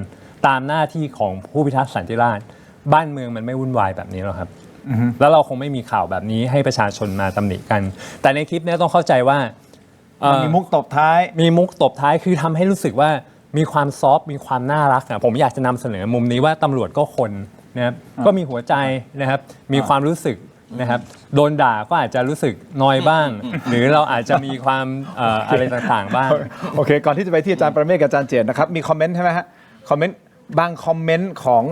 ตามหน้าที่ของผู้พิทักษ์สันติราษฎร์บ้านเมืองมันไม่วุ่นวายแบบนี้หรอกครับแล้วเราคงไม่มีข่าวแบบนี้ให้ประชาชนมาตำหนิกันแต่ในคลิปนี้ต้องเข้าใจว่ามีมุกตบท้ายคือทำให้รู้สึกว่ามีความซอฟต์มีความน่ารักผมอยากจะนำเสนอมุมนี้ว่าตำรวจก็คนนะครับก็มีหัวใจนะครับมีความรู้สึกนะครับโดนด่าก็อาจจะรู้สึกนอยบ้างหรือเราอาจจะมีความอะไรต่างๆบ้างโอเคก่อนที่จะไปที่อาจารย์ประเมศกับอาจารย์เจตนะครับมีคอมเมนต์ใช่ไหมฮะคอมเมนต์บางคอมเมนต์ของ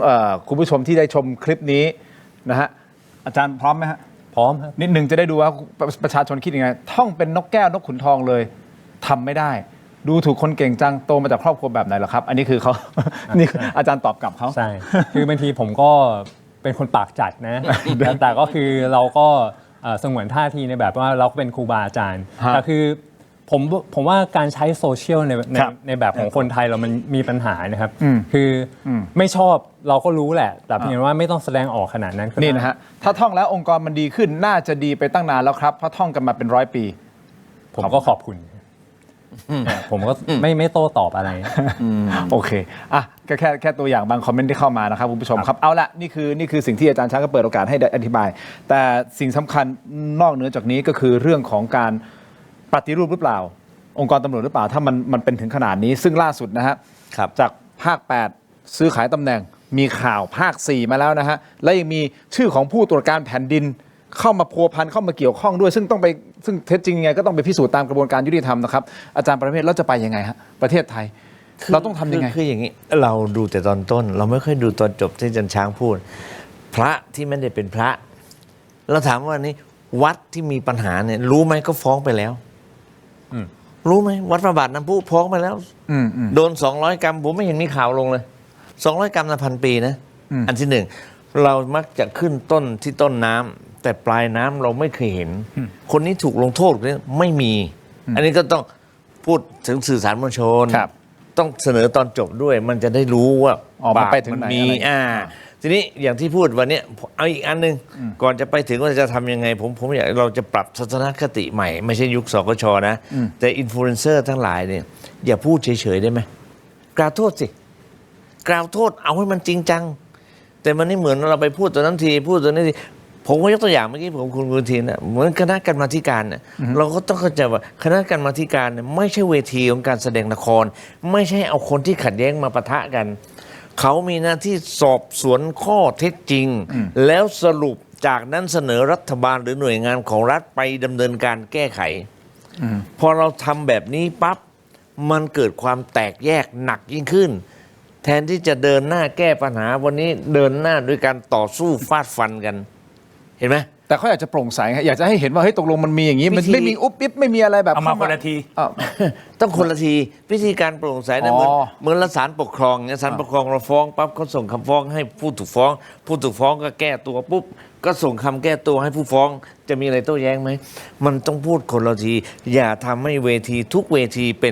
คุณผู้ชมที่ได้ชมคลิปนี้นะฮะอาจารย์พร้อมไหมฮะพร้อมครับนิดหนึ่งจะได้ดูว่าประชาชนคิดยังไงท่องเป็นนกแก้วนกขุนทองเลยทำไม่ได้ดูถูกคนเก่งจังโตมาจากครอบครัวแบบไหนเหรอครับอันนี้คือเขานี่อาจารย์ตอบกลับเขาใช่คือบางทีผมก็เป็นคนปากจัดนะแต่ก็คือเราก็สงวนท่าทีในแบบว่าเราเป็นครูบาอาจารย์แต่คือผมว่าการใช้โซเชียลในแบบของคนไทยเรามันมีปัญหานะครับคือไม่ชอบเราก็รู้แหละแต่เพียงว่าไม่ต้องแสดงออกขนาดนั้นนี่นะฮะถ้าท่องแล้วองค์กรมันดีขึ้นน่าจะดีไปตั้งนานแล้วครับเพราะท่องกันมาเป็น100 ปีผมก็ขอบคุณผมก็ไม่โต้ตอบอะไรโอเคอ่ะก็แค่ตัวอย่างบางคอมเมนต์ที่เข้ามานะครับคุณผู้ชมครับเอาละนี่คือสิ่งที่อาจารย์ช้างก็เปิดโอกาสให้อธิบายแต่สิ่งสำคัญนอกเหนือจากนี้ก็คือเรื่องของการปฏิรูปหรือเปล่าองค์กรตำรวจหรือเปล่าถ้ามันเป็นถึงขนาดนี้ซึ่งล่าสุดนะฮะจากภาค8ซื้อขายตำแหน่งมีข่าวภาค4มาแล้วนะฮะและยังมีชื่อของผู้ตรวจการแผ่นดินเข้ามาพัวพันเข้ามาเกี่ยวข้องด้วยซึ่งเท็จจริงยังไงก็ต้องไปพิสูจน์ตามกระบวนการยุติธรรมนะครับอาจารย์ประเมศเราจะไปยังไงฮะประเทศไทยเราต้องทำยังไงคืออย่างนี้เราดูแต่ตอนต้นเราไม่ค่อยดูตอนจบที่อาจารย์ช้างพูดพระที่ไม่ได้เป็นพระเราถามว่านี้วัดที่มีปัญหาเนี่ยรู้ไหมก็ฟ้องไปแล้วรู้ไหมวัดพระบาทน้ำพุฟ้องไปแล้วโดน200 กรัมผมไม่เห็นมีข่าวลงเลย200 กรัมนะ1,000 ปีนะอันที่หนึ่งเรามักจะขึ้นต้นที่ต้นน้ำแต่ปลายน้ำเราไม่เคยเห็นคนนี้ถูกลงโทษเนี่ยไม่มีอันนี้ก็ต้องพูดถึงสื่อสารมวลชนต้องเสนอตอนจบด้วยมันจะได้รู้ว่าไปถึงไหนทีนี้อย่างที่พูดวันนี้เอาอีกอันนึงก่อนจะไปถึงว่าจะทำยังไงผมอยากเราจะปรับทัศนคติใหม่ไม่ใช่ยุคสกช.นะแต่อินฟลูเอนเซอร์ทั้งหลายเนี่ยอย่าพูดเฉยๆได้ไหมกล่าวโทษสิกล่าวโทษเอาให้มันจริงจังแต่มันนี่เหมือนเราไปพูดตัวนั้นทีพูดตัวนี้ทีผมก็ยกตัวอย่างเมื่อกี้ผมคุณทีนะเหมือนคณะกรรมาธิการเนี่ยเราก็ต้องเข้าใจว่าคณะกรรมาธิการเนี่ยไม่ใช่เวทีของการแสดงละครไม่ใช่เอาคนที่ขัดแย้งมาปะทะกันเขามีหน้าที่สอบสวนข้อเท็จจริงแล้วสรุปจากนั้นเสนอรัฐบาลหรือหน่วยงานของรัฐไปดำเนินการแก้ไขพอเราทำแบบนี้ปั๊บมันเกิดความแตกแยกหนักยิ่งขึ้นแทนที่จะเดินหน้าแก้ปัญหาวันนี้เดินหน้าด้วยการต่อสู้ฟาดฟันกันเห็นไหม แต่เขาอยากจะโปร่งใสฮะอยากจะให้เห็นว่าเฮ้ยตกลงมันมีอย่างนี้มัน วิธี ไม่มีอุ๊บอิ๊บไม่มีอะไรแบบ เอามาคนละที อ้าว ต้องคนละทีวิธีการโปร่งใสนะ อ๋อ เหมือนศาลปกครองเนี่ยศาลปกครองเราฟ้องปั๊บเขาส่งคำฟ้องให้ผู้ถูกฟ้อง ผู้ถูกฟ้องก็แก้ตัวปุ๊บก็ส่งคำแก้ตัวให้ผู้ฟ้องจะมีอะไรโต้แย้งไหมมันต้องพูดคนละทีอย่าทำให้เวทีทุกเวทีเ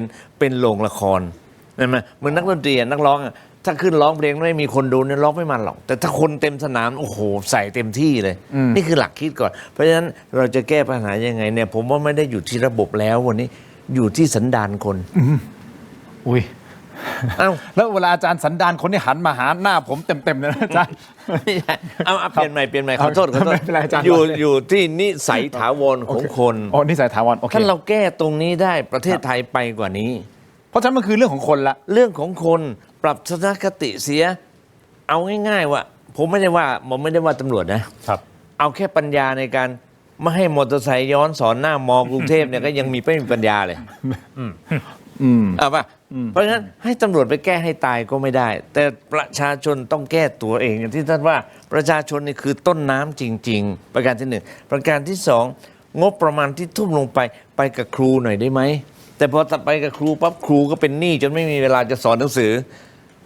ป็นโรงละครเห็นไหมเหมือนนักดนตรีนักร้องอะถ้าขึ้นร้องเพลงไม่มีคนดูเนี่ยร้องไม่มันหรอกแต่ถ้าคนเต็มสนามโอ้โหใส่เต็มที่เลย นี่คือหลักคิดก่อน เพราะฉะนั้นเราจะแก้ปัญหายังไงเนี่ยผมว่าไม่ได้อยู่ที่ระบบแล้ววันนี้อยู่ที่สันดานคน อุ้ย เอ้า แล้วเวลาอาจารย์สันดานคนที่หันมาหาหน้าผมเต็มๆเลยนะอาจารย์ ไม่ใช่เอาเปลี่ยนใหม่ขอโทษ ไม่เป็นไรอาจารย์ อยู่ที่นิสัยถาวรของคน อ๋อนี่สายถาวรโอเค ถ้าเราแก้ตรงนี้ได้ประเทศไทยไปกว่านี้ เพราะฉะนั้นมันคือเรื่องของคนละ เรื่องของคนปรับทัศนคติเสีย เอาง่ายๆว่าผมไม่ได้ว่าตำรวจนะครับ เอาแค่ปัญญาในการไม่ให้มอเตอร์ไซค์ย้อนสอนหน้ามอกรุงเทพเนี่ยก็ยังไม่มีปัญญาเลยเอาป่ะเพราะฉะนั้นให้ตำรวจไปแก้ให้ตายก็ไม่ได้ แต่ประชาชนต้องแก้ตัวเองอย่างที่ท่านว่าประชาชนนี่คือต้นน้ำจริง ๆ ประการที่หนึ่งประการที่สองงบประมาณที่ทุ่มลงไปกับครูหน่อยได้ไหมแต่พอตัดไปกับครูปั๊บครูก็เป็นหนี้จนไม่มีเวลาจะสอนหนังสือ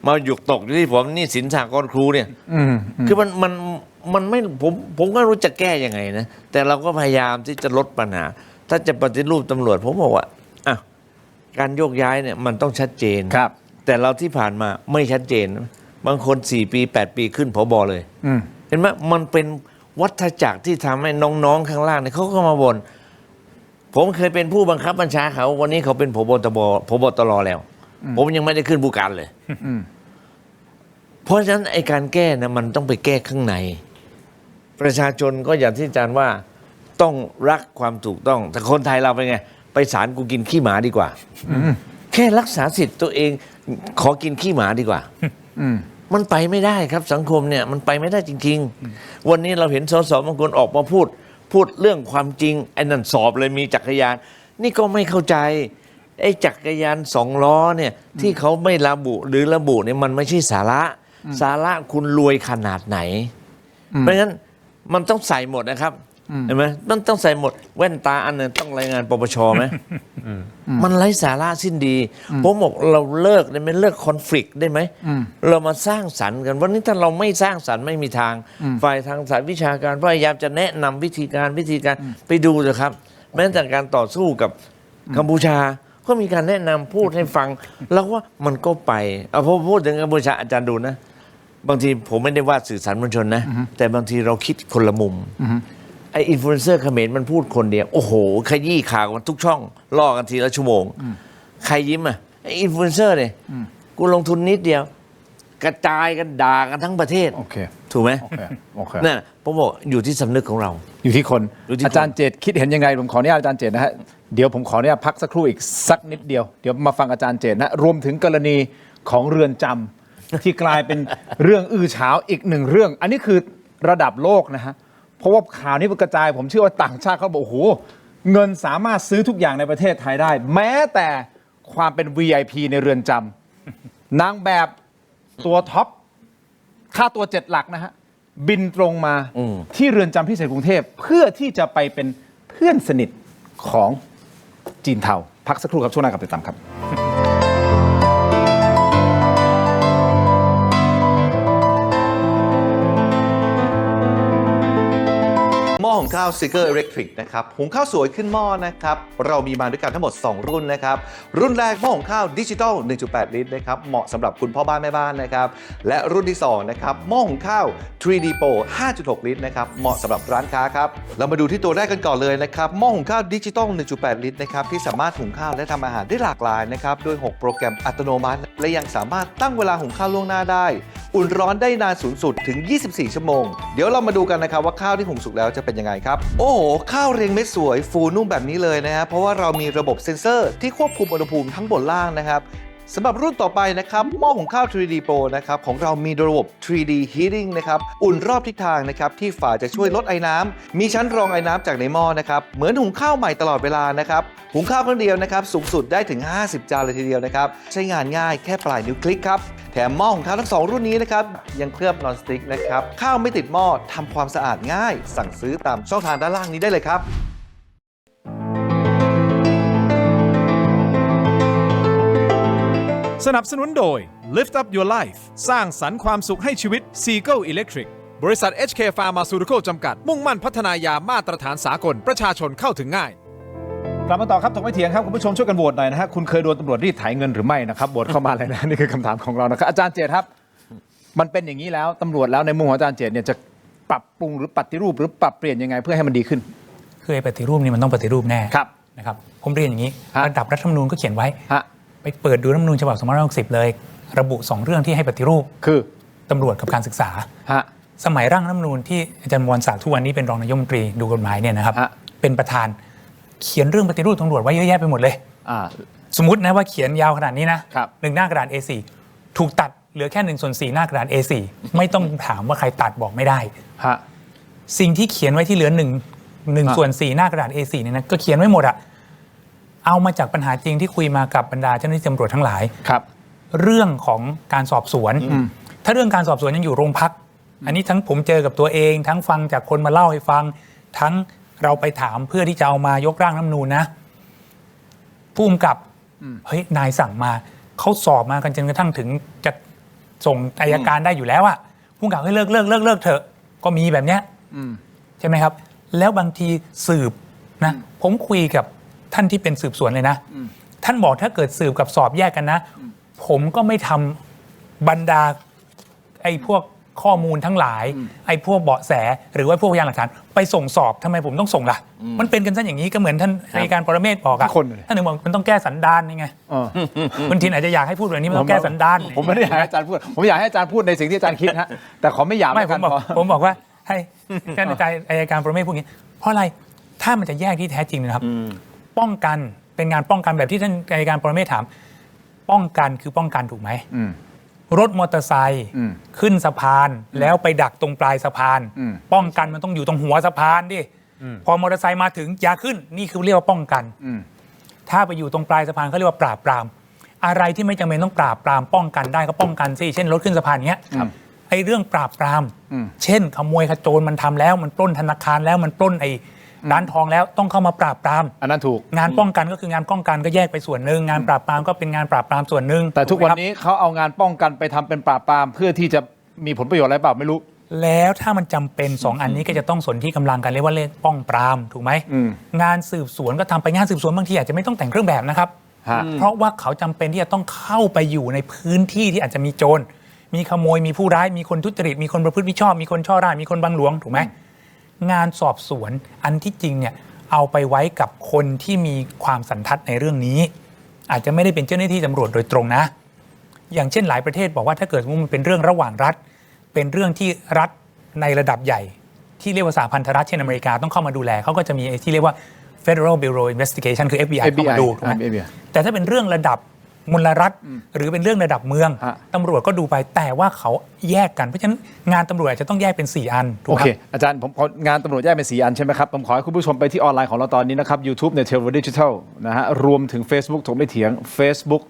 มาหยุกตกอยู่ที่ผมหนี้สินสหกรณ์ครูเนี่ยคือมันไม่ผมก็รู้จะแก้ยังไงนะแต่เราก็พยายามที่จะลดปัญหาถ้าจะปฏิรูปตำรวจผมบอกว่าอ่ะการโยกย้ายเนี่ยมันต้องชัดเจนครับแต่เราที่ผ่านมาไม่ชัดเจนบางคน4 ปี 8 ปีขึ้นผบเลยเห็นไหมมันเป็นวัฏจักรที่ทำให้น้องๆข้างล่างเนี่ยเขาก็มาบ่นผมเคยเป็นผู้บังคับบัญชาเขาวันนี้เขาเป็นผบตรแล้วผมยังไม่ได้ขึ้นผู้การเลยเพราะฉะนั้นไอ้การแก้นะมันต้องไปแก้ข้างในประชาชนก็อย่างที่อาจารย์ว่าต้องรักความถูกต้องแต่คนไทยเราเป็นไงไปศาลกูกินขี้หมาดีกว่าแค่รักษาสิทธิ์ตัวเองขอกินขี้หมาดีกว่ามันไปไม่ได้ครับสังคมเนี่ยมันไปไม่ได้จริงๆวันนี้เราเห็นสสบางคนออกมาพูดเรื่องความจริงไอ้นั่นสอบเลยมีจักรยานนี่ก็ไม่เข้าใจไอ้จักรยาน2 ล้อเนี่ยที่เขาไม่ระบุหรือระบุเนี่ยมันไม่ใช่สาระคุณรวยขนาดไหนเพราะฉะนั้นมันต้องใส่หมดนะครับเห็นไหมมันต้องใส่หมดแว่นตาอันนึงต้องรายงานปปชไหมมันไร้สาระสิ้นดีผมบอกเราเลิกได้ไหมเลิกคอนฟ lict ได้ไหมเรามาสร้างสรรค์กันวันนี้ถ้าเราไม่สร้างสรรค์ไม่มีทางฝ่ายทางสายวิชาการพยายามจะแนะนำวิธีการไปดูเถอะครับแม้แต่การต่อสู้กับกัมพูชาก็มีการแนะนำพูดให้ฟังแล้วว่ามันก็ไปเอาพอพูดถึงกัมพูชาอาจารย์ดูนะบางทีผมไม่ได้ว่าสื่อสารมวลชนนะแต่บางทีเราคิดคนละมุมไอ้อินฟลูเอนเซอร์เขมรมันพูดคนเดียวโอ้โหขยี้ข่าวกันทุกช่องล่อกันทีละชั่วโมงใครยิ้มอ่ะไอ้อินฟลูเอนเซอร์เนี่ยกูลงทุนนิดเดียวกระจายกันด่ากันทั้งประเทศถูกไหมนั่นผมบอกอยู่ที่สำนึกของเราอยู่ที่คนอาจารย์เจตคิดเห็นยังไงผมขออนุญาตอาจารย์เจตนะฮะเดี๋ยวผมขออนุญาตพักสักครู่อีกสักนิดเดียวเดี๋ยวมาฟังอาจารย์เจตนะรวมถึงกรณีของเรือนจำที่กลายเป็นเรื่องอื้อฉาวอีกหนึ่งเรื่องอันนี้คือระดับโลกนะฮะเพราะว่าข่าวนี้มันกระจายผมเชื่อว่าต่างชาติเขาบอกโอ้โหเงินสามารถซื้อทุกอย่างในประเทศไทยได้แม้แต่ความเป็น VIP ในเรือนจำนางแบบตัวท็อปค่าตัว7 หลักนะฮะบินตรงมาที่เรือนจำพิเศษกรุงเทพเพื่อที่จะไปเป็นเพื่อนสนิทของจีนเทาพักสักครู่ครับช่วงหน้ากลับติดตามครับหม้อหุงข้าวซิกเกอร์อิเล็กทริกนะครับหุงข้าวสวยขึ้นหม้อนะครับเรามีมาด้วยกันทั้งหมด2 รุ่นนะครับรุ่นแรกหม้อหุงข้าวดิจิตอล 1.8 ลิตรนะครับเหมาะสำหรับคุณพ่อบ้านแม่บ้านนะครับและรุ่นที่2นะครับหม้อหุงข้าว 3D Pro 5.6 ลิตรนะครับเหมาะสำหรับร้านค้าครับเรามาดูที่ตัวแรกกันก่อนเลยนะครับหม้อหุงข้าวดิจิตอล 1.8 ลิตรนะครับที่สามารถหุงข้าวและทำอาหารได้หลากหลายนะครับด้วย6 โปรแกรมอัตโนมัติและยังสามารถตั้งเวลาหุงข้าวล่วงหน้าได้อุ่นร้อนได้นานสูงสุดถึง24 ชั่วโมงเดี๋ยวเรามาดูกันนะครับว่าข้าวที่หุงสุกแล้วจะเป็นยังไงครับโอ้โหข้าวเรียงเม็ดสวยฟูนุ่มแบบนี้เลยนะฮะเพราะว่าเรามีระบบเซ็นเซอร์ที่ควบคุมอุณหภูมิทั้งบนล่างนะครับ สำหรับรุ่นต่อไปนะครับหม้อหุงข้าว 3D Pro นะครับของเรามีระบบ 3D Heating นะครับอุ่นรอบทิศทางนะครับที่ฝาจะช่วยลดไอน้ำมีชั้นรองไอน้ำจากในหม้อนะครับเหมือนหุงข้าวใหม่ตลอดเวลานะครับหุงข้าวครั้งเดียวนะครับสูงสุดได้ถึง50 จานเลยทีเดียวนะครับใช้งานง่ายแค่ปลายนิ้วคลิกครับแถมหม้อหุงข้าวทั้ง2รุ่นนี้นะครับยังเคลือบนอนสติ๊กนะครับข้าวไม่ติดหม้อทำความสะอาดง่ายสั่งซื้อตามช่องทางด้านล่างนี้ได้เลยครับ สนับสนุนโดย Lift Up Your Life สร้างสรรค์ความสุขให้ชีวิต Seagull Electric บริษัท HK Pharmaceutical จำกัดมุ่งมั่นพัฒนายามาตรฐานสากลประชาชนเข้าถึงง่ายกลับมาต่อครับถกไม่เถียงครับคุณผู้ชมช่วยกันโหวตหน่อยนะฮะคุณเคยโดนตำรวจรีดไถเงินหรือไม่นะครับโหวตเข้ามาเลยนะ นี่คือคำถามของเรานะครับอาจารย์เจตครับมันเป็นอย่างนี้แล้วตำรวจแล้วในมุมของอาจารย์เจตเนี่ยจะปรับปรุงหรือปฏิรูปหรือปรับเปลี่ยนยังไงเพื่อให้มันดีขึ้นคือไอ้ปฏิรูปนี่มันต้องปฏิรูปแน่ ครับ นะครับผมเรียนอย่างนี้ระดับรัฐธรรมนูญก็เขียนไว้ ฮะ ไปเปิดดูรัฐธรรมนูญฉบับ2560เลยระบุ 2 เรื่องที่ให้ปฏิรูป คือ ตำรวจกับการศึกษา ฮะ สมัยร่างรัฐธรรมนูญที่อาจารย์มวลศักดิ์ทุกวันนี้เป็นรองนายกรัฐมนตรีดูกฎหมายเนี่ยนะครับ ฮะ เป็นประธานเขียนเรื่องปฏิรูปตำรวจไว้เยอะแยะไปหมดเลย อ่า สมมตินะว่าเขียนยาวขนาดนี้นะครับ หนึ่งหน้ากระดาษ A4 ถูกตัดเหลือแค่1/4หน้ากระดาษ A4 ไม่ต้องถามว่าใครตัดบอกไม่ได้ ฮะ สิ่งที่เขียนไว้ที่เหลือ1/4หน้ากระดาษ A4 เนี่ยนะก็เขียนไว้หมดอะเอามาจากปัญหาจริงที่คุยมากับบรรดาเจ้าหน้าที่ตำรวจทั้งหลาย ครับ เรื่องของการสอบสวน ถ้าเรื่องการสอบสวนยังอยู่โรงพัก อันนี้ทั้งผมเจอกับตัวเอง ทั้งฟังจากคนมาเล่าให้ฟัง ทั้งเราไปถามเพื่อที่จะเอามายกร่างรัฐธรรมนูญนะผู้กำกับเฮ้ยนายสั่งมาเขาสอบมากันจนกระทั่งถึงจะส่งอัยการได้อยู่แล้วอะผู้กำกับให้เลิกเถอะก็มีแบบเนี้ยใช่ไหมครับ แล้วบางทีสืบนะผมคุยกับท่านที่เป็นสืบสวนเลยนะท่านบอกถ้าเกิดสืบกับสอบแยกกันนะผมก็ไม่ทำบรรดาไอ้พวกข้อมูลทั้งหลายไอ้พวกเบาะแสหรือว่าพวกพยานหลักฐานไปส่งสอบทำไมผมต้องส่งล่ะมันเป็นกันซะอย่างนี้ก็เหมือนท่านอัยการปรเมศบอกอะท่านหนึ่งบอกมันต้องแก้สันดานนี่ไงคุณทินอาจจะอยากให้พูดแบบนี้มันต้องแก้สันดานผมไม่ได้อยากให้อาจารย์พูดผมอยากให้อาจารย์พูดในสิ่งที่อาจารย์คิดฮะแต่ขอไม่อยาก ไม่ผมบอกว่าให้ท่านอัยการปรเมศพูดอย่างนี้เพราะอะไรถ้ามันจะแยกที่แท้จริงนะครับป้องกันเป็นงานป้องกันแบบที่ท่านอัยการปรเมศถามป้องกันคือป้องกันถูกไหมรถมอเตอร์ไซค์ขึ้นสะพานแล้วไปดักตรงปลายสะพานป้องกันมันต้องอยู่ตรงหัวสะพานดิพอมอเตอร์ไซค์มาถึงอย่าขึ้นนี่คือเรียกว่าป้องกันถ้าไปอยู่ตรงปลายสะพานเขาเรียกว่าปราบปรามอะไรที่ไม่จำเป็นต้องปราบปรามป้องกันได้ก็ป้องกันสิเช่นรถขึ้นสะพานเงี้ยไอ้เรื่องปราบปรามเช่นขโมยขโจรมันทำแล้วมันปล้นธนาคารแล้วมันปล้นไอ้ร้านทองแล้วต้องเข้ามาปราบปรามอันนั้นถูกงานป้องกันก็คืองานป้องกันก็แยกไปส่วนหนึ่งงานปราบปรามก็เป็นงานปราบปรามส่วนหนึ่งแต่ทุกวันนี้เขาเอางานป้องกันไปทำเป็นปราบปรามเพื่อที่จะมีผลประโยชน์อะไรเปล่าไม่รู้แล้วถ้ามันจำเป็น2อันนี้ก็จะต้องสนที่กำลังกันเรียกว่าเลขป้องปรามถูกไหมงานสืบสวนก็ทำไปงานสืบสวนบางทีอาจจะไม่ต้องแต่งเครื่องแบบนะครับเพราะว่าเขาจำเป็นที่จะต้องเข้าไปอยู่ในพื้นที่ที่อาจจะมีโจรมีขโมยมีผู้ร้ายมีคนทุจริตมีคนประพฤติมิชอบมีคนช่อราชมีคนบังหลวงถูกไหมงานสอบสวนอันที่จริงเนี่ยเอาไปไว้กับคนที่มีความสันทัดในเรื่องนี้อาจจะไม่ได้เป็นเจ้าหน้าที่ตำรวจโดยตรงนะอย่างเช่นหลายประเทศบอกว่าถ้าเกิดมันเป็นเรื่องระหว่างรัฐเป็นเรื่องที่รัฐในระดับใหญ่ที่เรียกว่าสหพันธรัฐเช่นอเมริกาต้องเข้ามาดูแลเขาก็จะมีที่เรียกว่า Federal Bureau Investigation คือ FBI เข้ามาดูถูกไหมแต่ถ้าเป็นเรื่องระดับมลรัฐหรือเป็นเรื่องระดับเมืองตำรวจก็ดูไปแต่ว่าเขาแยกกันเพราะฉะนั้นงานตำรวจจะต้องแยกเป็น4อันถูกไหมโอเคอาจารย์ผมงานตำรวจแยกเป็น4อันใช่ไหมครับผมขอให้คุณผู้ชมไปที่ออนไลน์ของเราตอนนี้นะครับ YouTube ใน Tel Digital นะฮะรวมถึง Facebook ถกไม่เถียง Facebook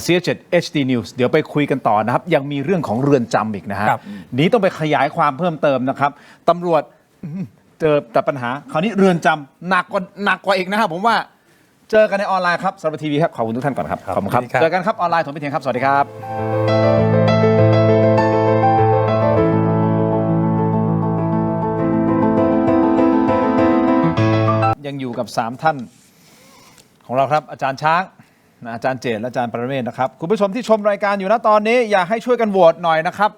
CS7 HD News เดี๋ยวไปคุยกันต่อนะครับยังมีเรื่องของเรือนจำอีกนะฮะนี้ต้องไปขยายความเพิ่มเติมนะครับตำรวจเจอแต่ปัญหาคราวนี้เรือนจำหนักกว่าอีกนะครับผมว่าเจอกันในออนไลน์ครับสำหรับทีวีครับขอบคุณทุกท่านก่อนครับขอบคุณครับเจอกันครับออนไลน์ถกไม่เถียงครับสวัสดีครับยังอยู่กับ3ท่านของเราครับอาจารย์ช้างอาจารย์เจตและอาจารย์ปรเมศนะครับคุณผู้ชมที่ชมรายการอยู่นะตอนนี้อยากให้ช่วยกันโหวตหน่อยนะครับ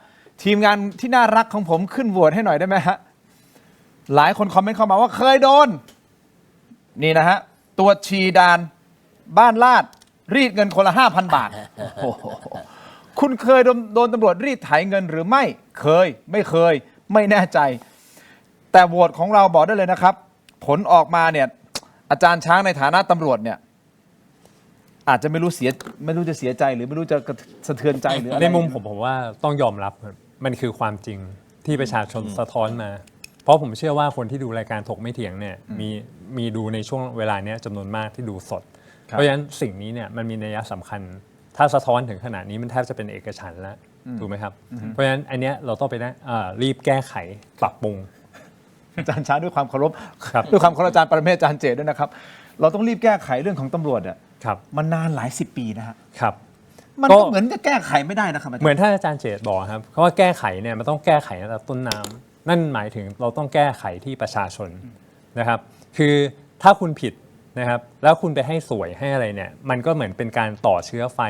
ทีมงานที่น่ารักของผมขึ้นโหวตให้หน่อยได้ไหมฮะหลายคนคอมเมนต์เข้ามาว่าเคยโดนนี่นะฮะตัวชีดานบ้านลาดรีดเงินคนละ 5,000 บาท คุณเคยโดนตำรวจรีดไถเงินหรือไม่เคยไม่เคยไม่แน่ใจแต่โหวตของเราบอกได้เลยนะครับผลออกมาเนี่ยอาจารย์ช้างในฐานะตำรวจเนี่ย อาจจะไม่รู้จะเสียใจหรือไม่รู้จะสะเทือนใจหรืออะไร ในมุมผมว่าต้องยอมรับครับมันคือความจริงที่ประชาชนสะท้อนมา เพราะผมเชื่อว่าคนที่ดูรายการถกไม่เถียงเนี่ยมีดูในช่วงเวลานี้จำนวนมากที่ดูสด เพราะฉะนั้นสิ่งนี้เนี่ยมันมีนัยสำคัญ ถ้าสะท้อนถึงขนาดนี้มันแทบจะเป็นเอกฉันท์แล้วถูกไหมครับเพราะฉะนั้นอันเนี้ยเราต้องไปรีบแก้ไขปรับปรุง อาจารย์ช้าด้วยความเคารพด้วยความเคารพอาจารย์ปรเมศอาจารย์เจตด้วยนะครับเราต้องรีบแก้ไขเรื่องของตำรวจอ่ะมันนานหลาย10 ปีนะฮะ ครับ มันก็เหมือนจะแก้ไขไม่ได้นะครับ เหมือนท่านอาจารย์เจตบอกครับเพราะว่าแก้ไขเนี่ยมันต้องแก้ไขตั้งแต่ต้นน้ำนั่นหมายถึงเราต้องแก้ไขที่ประชาชนนะครับคือถ้าคุณผิดนะครับแล้วคุณไปให้สวยให้อะไรเนี่ยมันก็เหมือนเป็นการต่อเชื้อไฟ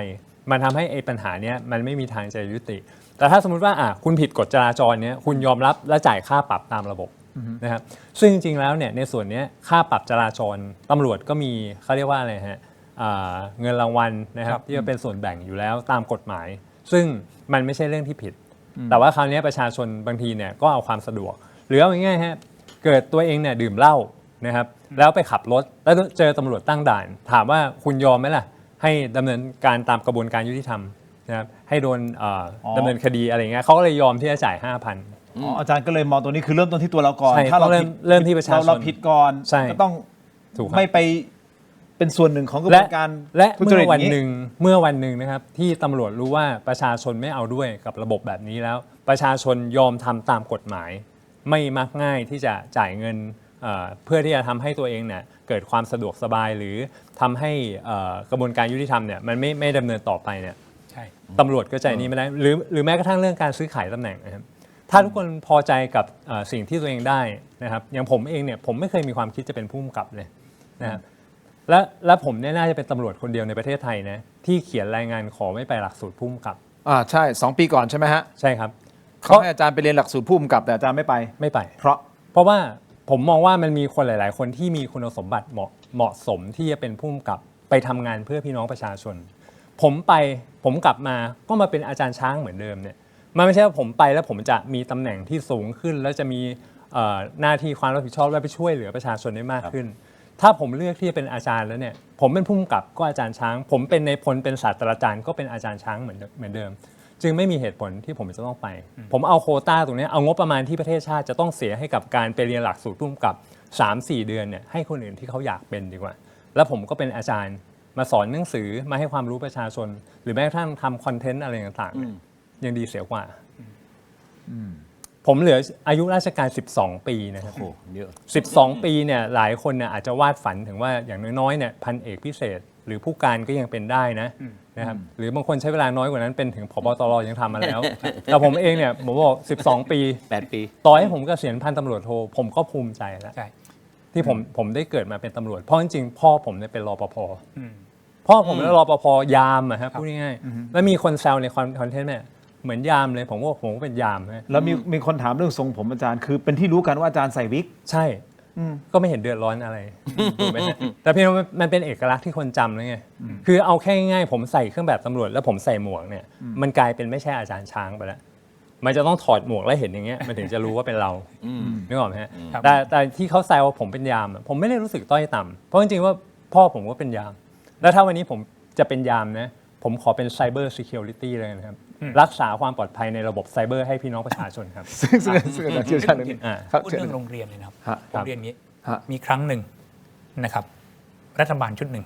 มันทำให้ไอ้ปัญหาเนี้ยมันไม่มีทางจะยุติแต่ถ้าสมมุติว่าคุณผิดกฎจราจรเนี้ยคุณยอมรับและจ่ายค่าปรับตามระบบนะครับซึ่งจริงๆแล้วเนี่ยในส่วนนี้ค่าปรับจราจรตำรวจก็มีเขาเรียกว่าอะไรฮะเงินรางวัลนะครับที่จะเป็นส่วนแบ่งอยู่แล้วตามกฎหมายซึ่งมันไม่ใช่เรื่องที่ผิดแต่ว่าคราวนี้ประชาชนบางทีเนี่ยก็เอาความสะดวกหรือเอาง่ายๆฮะเกิดตัวเองเนี่ยดื่มเหล้านะครับแล้วไปขับรถแล้วเจอตำรวจตั้งด่านถามว่าคุณยอมไหมล่ะให้ดำเนินการตามกระบวนการยุติธรรมนะครับให้โดนดำเนินคดีอะไรเงี้ยเขาก็เลยยอมที่จะจ่าย 5,000อาจารย์ก็เลยมองตัวนี้คือเริ่มต้นที่ตัวเราก่อนถ้าเราเริ่มที่ประชาชนเราผิดก่อนก็ต้องไม่ไปเป็นส่วนหนึ่งของกระบวนการและเมื่อวันหนึ่งนะครับที่ตำรวจรู้ว่าประชาชนไม่เอาด้วยกับระบบแบบนี้แล้วประชาชนยอมทำตามกฎหมายไม่มักง่ายที่จะจ่ายเงินเพื่อที่จะทำให้ตัวเองเนี่ยเกิดความสะดวกสบายหรือทำให้กระบวนการยุติธรรมเนี่ยมันไม่ดำเนินต่อไปเนี่ยตำรวจก็ใจนี้ไม่ได้หรือแม้กระทั่งเรื่องการซื้อขายตำแหน่งนะครับถ้าทุกคนพอใจกับสิ่งที่ตัวเองได้นะครับอย่างผมเองเนี่ยผมไม่เคยมีความคิดจะเป็นผู้กำกับเลยนะครับและผมเนี่ยน่าจะเป็นตำรวจคนเดียวในประเทศไทยนะที่เขียนรายงานขอไม่ไปหลักสูตรผู้กำกับใช่2 ปีก่อนใช่ไหมฮะใช่ครับเขาให้อาจารย์ไปเรียนหลักสูตรผู้กำกับแต่อาจารย์ไม่ไปเพราะว่าผมมองว่ามันมีคนหลายๆคนที่มีคุณสมบัติเหมาะสมที่จะเป็นผู้กำกับไปทำงานเพื่อพี่น้องประชาชนผมกลับมาก็มาเป็นอาจารย์ช้างเหมือนเดิมเนี่ยมันไม่ใช่ว่าผมไปแล้วผมจะมีตำแหน่งที่สูงขึ้นแล้วจะมีหน้าที่ความรับผิดชอบและไปช่วยเหลือประชาชนได้มากขึ้นถ้าผมเลือกที่จะเป็นอาจารย์แล้วเนี่ยผมเป็นผู้กำกับก็อาจารย์ช้างผมเป็นในพลเป็นศาสตราจารย์ก็เป็นอาจารย์ช้างเหมือนเดิมจึงไม่มีเหตุผลที่ผมจะต้องไปผมเอาโควต้าตรงนี้เอางบประมาณที่ประเทศชาติจะต้องเสียให้กับการไปเรียนหลักสูตรผู้กำกับ 3-4 เดือนเนี่ยให้คนอื่นที่เขาอยากเป็นดีกว่าแล้วผมก็เป็นอาจารย์มาสอนหนังสือมาให้ความรู้ประชาชนหรือแม้กระทั่งทำคอนเทนต์อะไรต่างๆยังดีเสียกว่าผมเหลืออายุราชการ12 ปีนะครับ12 ปีเนี่ยหลายคนเนี่ยอาจจะวาดฝันถึงว่าอย่างน้อยๆเนี่ยพันเอกพิเศษหรือผู้การก็ยังเป็นได้นะครับหรือบางคนใช้เวลาน้อยกว่านั้นเป็นถึงผบตรยังทำมาแล้วแต่ผมเองเนี่ยผมบอก12 ปี8 ปีต่อให้ผมเกษียณพันตำรวจโทผมก็ภูมิใจแล้วที่ผมได้เกิดมาเป็นตำรวจเพราะจริงๆพ่อผมเนี่ยเป็นรปภพ่อผมเป็นรปภยามอะครับพูดง่ายๆแล้วมีคนแซวในคอนเทนต์เนี่ยเหมือนยามเลยผมก็เป็นยามแล้วมีคนถามเรื่องทรงผมอาจารย์คือเป็นที่รู้กันว่าอาจารย์ใส่วิกใช่ก็ไม่เห็นเดือดร้อนอะไรถูกไหมแต่เพียงมันเป็นเอกลักษณ์ที่คนจำเลยไงคือเอาแค่ง่ายๆผมใส่เครื่องแบบตำรวจแล้วผมใส่หมวกเนี่ยมันกลายเป็นไม่ใช่อาจารย์ช้างไปแล้วมันจะต้องถอดหมวกแล้วเห็นอย่างเงี้ยมันถึงจะรู้ว่าเป็นเรานึกออกไหมฮะแต่ที่เขาแซวว่าผมเป็นยามผมไม่ได้รู้สึกต้อยต่ำเพราะจริงๆว่าพ่อผมก็เป็นยามแล้วถ้าวันนี้ผมจะเป็นยามนะผมขอเป็น Cyber Security เลยนะครับรักษาความปลอดภัยในระบบไซเบอร์ให้พี่น้องประชาชนครับซึ่งอาจารย์เชี่ยวชาญเรื่องนี้พูดเรื่องโรงเรียนเลยนะครับโรงเรียนนี้มีครั้งหนึ่งนะครับรัฐบาลชุดหนึ่ง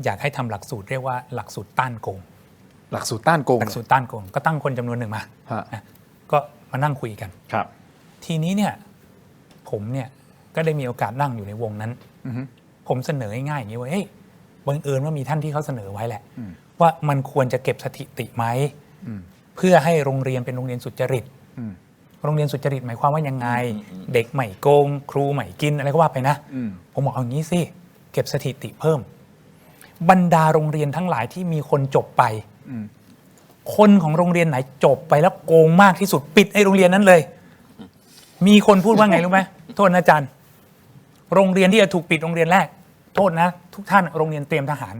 อยากให้ทำหลักสูตรเรียกว่าหลักสูตรต้านโกงหลักสูตรต้านโกงก็ตั้งคนจำนวนหนึ่งมาก็มานั่งคุยกันทีนี้เนี่ยผมเนี่ยก็ได้มีโอกาสนั่งอยู่ในวงนั้นผมเสนอง่ายๆอย่างนี้ว่าเฮ้ยบังเอิญว่ามีท่านที่เขาเสนอไว้แหละว่ามันควรจะเก็บสถิติไหมเพื่อให้โรงเรียนเป็นโรงเรียนสุจริตโรงเรียนสุจริตหมายความว่ายังไงเด็กไม่โกงครูไม่กินอะไรก็ว่าไปนะผมบอกเอางี้สิเก็บสถิติเพิ่มบรรดาโรงเรียนทั้งหลายที่มีคนจบไปคนของโรงเรียนไหนจบไปแล้วโกงมากที่สุดปิดไอ้โรงเรียนนั้นเลยมีคนพูดว่าไงรู้ไหมโทษนะอาจารย์โรงเรียนที่จะถูกปิดโรงเรียนแรกโทษนะทุกท่านโรงเรียนเตรียมทหาร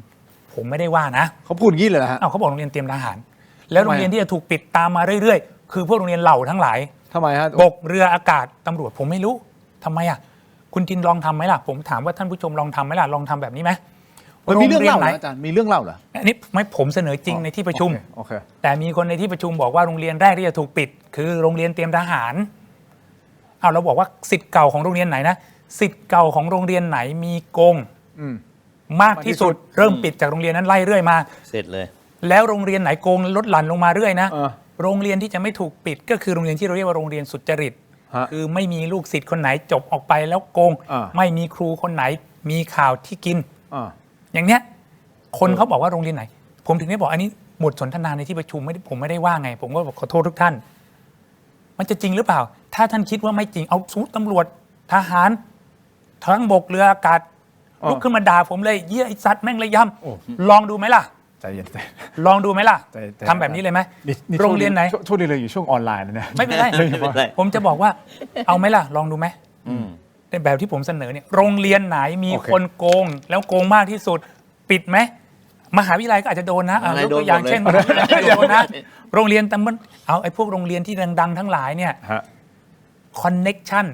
ผมไม่ได้ว่านะเขาพูดงี้เลยฮะเขาบอกโรงเรียนเตรียมทหารแล้วโรงเรียนที่จะถูกปิดตามมาเรื่อยๆคือพวกโรงเรียนเหล่าทั้งหลายทำไมฮะบกเรืออากาศตำรวจผมไม่รู้ทำไมอ่ะคุณจินลองทำไหมล่ะผมถามว่าท่านผู้ชมลองทำไหมล่ะลองทำแบบนี้ไหม มันมีเรื่องเล่าเหรออาจารย์มีเรื่องเล่าเหรอ อันนี้ไม่ผมเสนอจริงในที่ประชุม โอเค แต่มีคนในที่ประชุมบอกว่าโรงเรียนแรกที่จะถูกปิด คือโรงเรียนเตรียมทหารเอาเราบอกว่าสิทธิ์เก่าของโรงเรียนไหนนะสิทธิ์เก่าของโรงเรียนไหนมีโกงมากที่สุดเริ่มปิดจากโรงเรียนนั้นไล่เรื่อยมา เสร็จเลย แล้วโรงเรียนไหนโกงลดหลั่นลงมาเรื่อยนะโรงเรียนที่จะไม่ถูกปิดก็คือโรงเรียนที่เราเรียกว่าโรงเรียนสุจริตคือไม่มีลูกศิษย์คนไหนจบออกไปแล้วโกงไม่มีครูคนไหนมีข่าวที่กินอย่างเนี้ยคนเขาบอกว่าโรงเรียนไหนผมถึงได้บอกอันนี้บทสนทนาในที่ประชุมผมไม่ได้ว่าไงผมก็บอกขอโทษทุกท่านมันจะจริงหรือเปล่าถ้าท่านคิดว่าไม่จริงเอาสู้ตำรวจทหารทั้งบกเรืออากาศลุกขึ้นมาด่าผมเลยเยี่ยไอสัตว์แม่งเลยย่ำลองดูไหมล่ะใจเย็นลองดูไหมล่ะ ใจ ทำแบบนี้เลยไหมโรงเรียนไหนช่วงนี้เลยอยู่ช่วงออนไลน์นะเนี่ยไม่เป็นไรผมจะบอกว่าเอาไหมล่ะลองดูไหมในแบบที่ผมเสนอเนี่ยโรงเรียนไหนมีคนโกงแล้วโกงมากที่สุดปิดไหมมหาวิทยาลัยก็อาจจะโดนนะยกตัวอย่างเช่นโดนนะโรงเรียนแต่มันเอาไอ้พวกโรงเรียนที่ดังๆทั้งหลายเนี่ยคอนเน็กชัน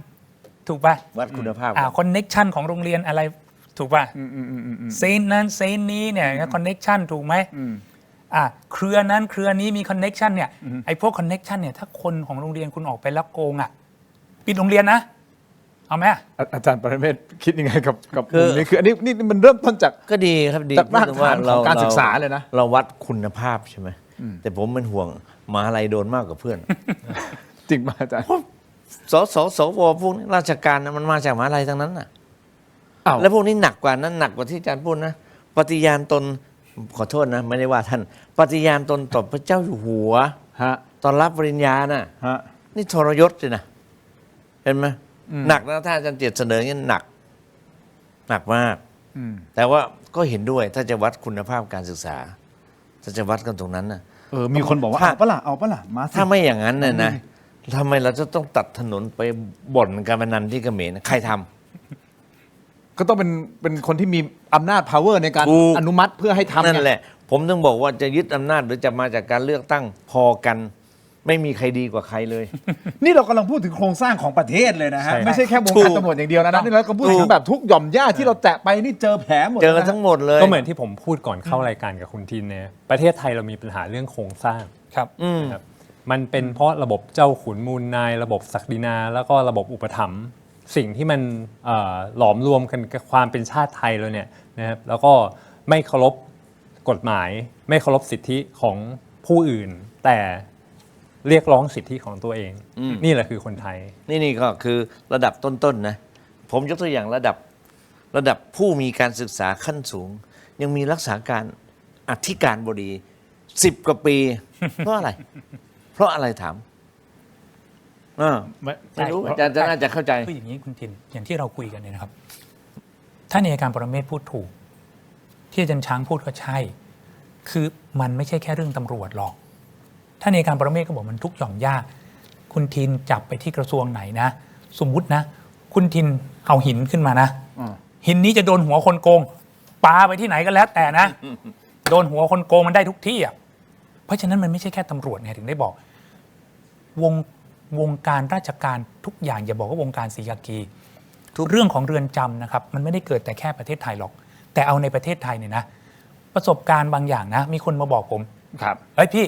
ถูกป่ะวัดคุณภาพคอนเน็กชันของโรงเรียนอะไรถูกป่ะเซนนั้นเซนนี้เนี่ยคอนเน็กชันถูกไหมเครือนั้นเครือนี้มีคอนเน็กชันเนี่ยไอ้พวกคอนเน็กชันเนี่ยถ้าคนของโรงเรียนคุณออกไปแล้วโกงปิดโรงเรียนนะเอาไหมอาจารย์ปรเมศคิดยังไงกับนี้คืออันนี้นี่มันเริ่มต้นจากก็ดีครับดีจากรากฐานของการศึกษาเลยนะเราวัดคุณภาพใช่ไหมแต่ผมเป็นห่วงมหาลัยโดนมากกว่าเพื่อนจริงไหมอาจารย์สวพวกราชการมันมาจากมหาลัยทั้งนั้นน่ะแล้วพวกนี้หนักกว่านั้นหนักกว่าที่อาจารย์พูดนะปฏิญาณตนขอโทษนะไม่ได้ว่าท่านปฏิญาณตนต่อพระเจ้าอยู่หัวตอนรับปริญญาน่ะนี่ทรยศเลยนะเห็นไหมหนักนะถ้าอาจารย์เจตเสนอเนี่ยหนักมากแต่ว่าก็เห็นด้วยถ้าจะวัดคุณภาพการศึกษาถ้าจะวัดกันตรงนั้นนะมีคนบอกว่าเอาปะล่ะมาถ้าไม่อย่างนั้นเนี่ยนะทำไมเราจะต้องตัดถนนไปบ่นการพนันที่เขมรใครทำก็ต้องเป็นคนที่มีอำนาจ power ในการอนุมัติเพื่อให้ทำนั่นแหละผมต้องบอกว่าจะยึดอำนาจหรือจะมาจากการเลือกตั้งพอกันไม่มีใครดีกว่าใครเลย นี่เรากำลังพูดถึงโครงสร้างของประเทศเลยนะฮะไม่ใช่แค่วงการตำรวจอย่างเดียวนะนี่เราก็พูดถึงแบบทุกหย่อมย่าที่เราแตะไปนี่เจอแผลหมดเจอทั้งหมดเลยก็เหมือนที่ผมพูดก่อนเข้ารายการกับคุณทินเนี่ยประเทศไทยเรามีปัญหาเรื่องโครงสร้างครับมันเป็นเพราะระบบเจ้าขุนมูลนายระบบศักดินาแล้วก็ระบบอุปถัมภ์สิ่งที่มันหลอมรวมกันกับความเป็นชาติไทยเราเนี่ยนะครับแล้วก็ไม่เคารพกฎหมายไม่เคารพสิทธิของผู้อื่นแต่เรียกร้องสิทธิของตัวเองนี่แหละคือคนไทยนี่ก็คือระดับต้นๆนะผมยกตัวอย่างระดับผู้มีการศึกษาขั้นสูงยังมีรักษาการอธิการบดี10 กว่าปี เพราะอะไรถามไม่รู้อาจารย์น่าจะเข้าใจคืออย่างนี้คุณทินอย่างที่เราคุยกันเนี่ยนะครับถ้าในการปรเมศพูดถูกที่อาจารย์ช้างพูดก็ใช่คือมันไม่ใช่แค่เรื่องตำรวจหรอกถ้าในการปรเมศก็บอกมันทุกหย่อมย่าคุณทินจับไปที่กระทรวงไหนนะสมมุตินะคุณทินเอาหินขึ้นมานะหินนี้จะโดนหัวคนโกงปาไปที่ไหนก็แล้วแต่นะโดนหัวคนโกงมันได้ทุกที่อ่ะเพราะฉะนั้นมันไม่ใช่แค่ตำรวจไงถึงได้บอกวงการราชการทุกอย่างอย่าบอกว่าวงการศรีกากีทุกเรื่องของเรือนจำนะครับมันไม่ได้เกิดแต่แค่ประเทศไทยหรอกแต่เอาในประเทศไทยเนี่ยนะประสบการณ์บางอย่างนะมีคนมาบอกผมครับเฮ้ยพี่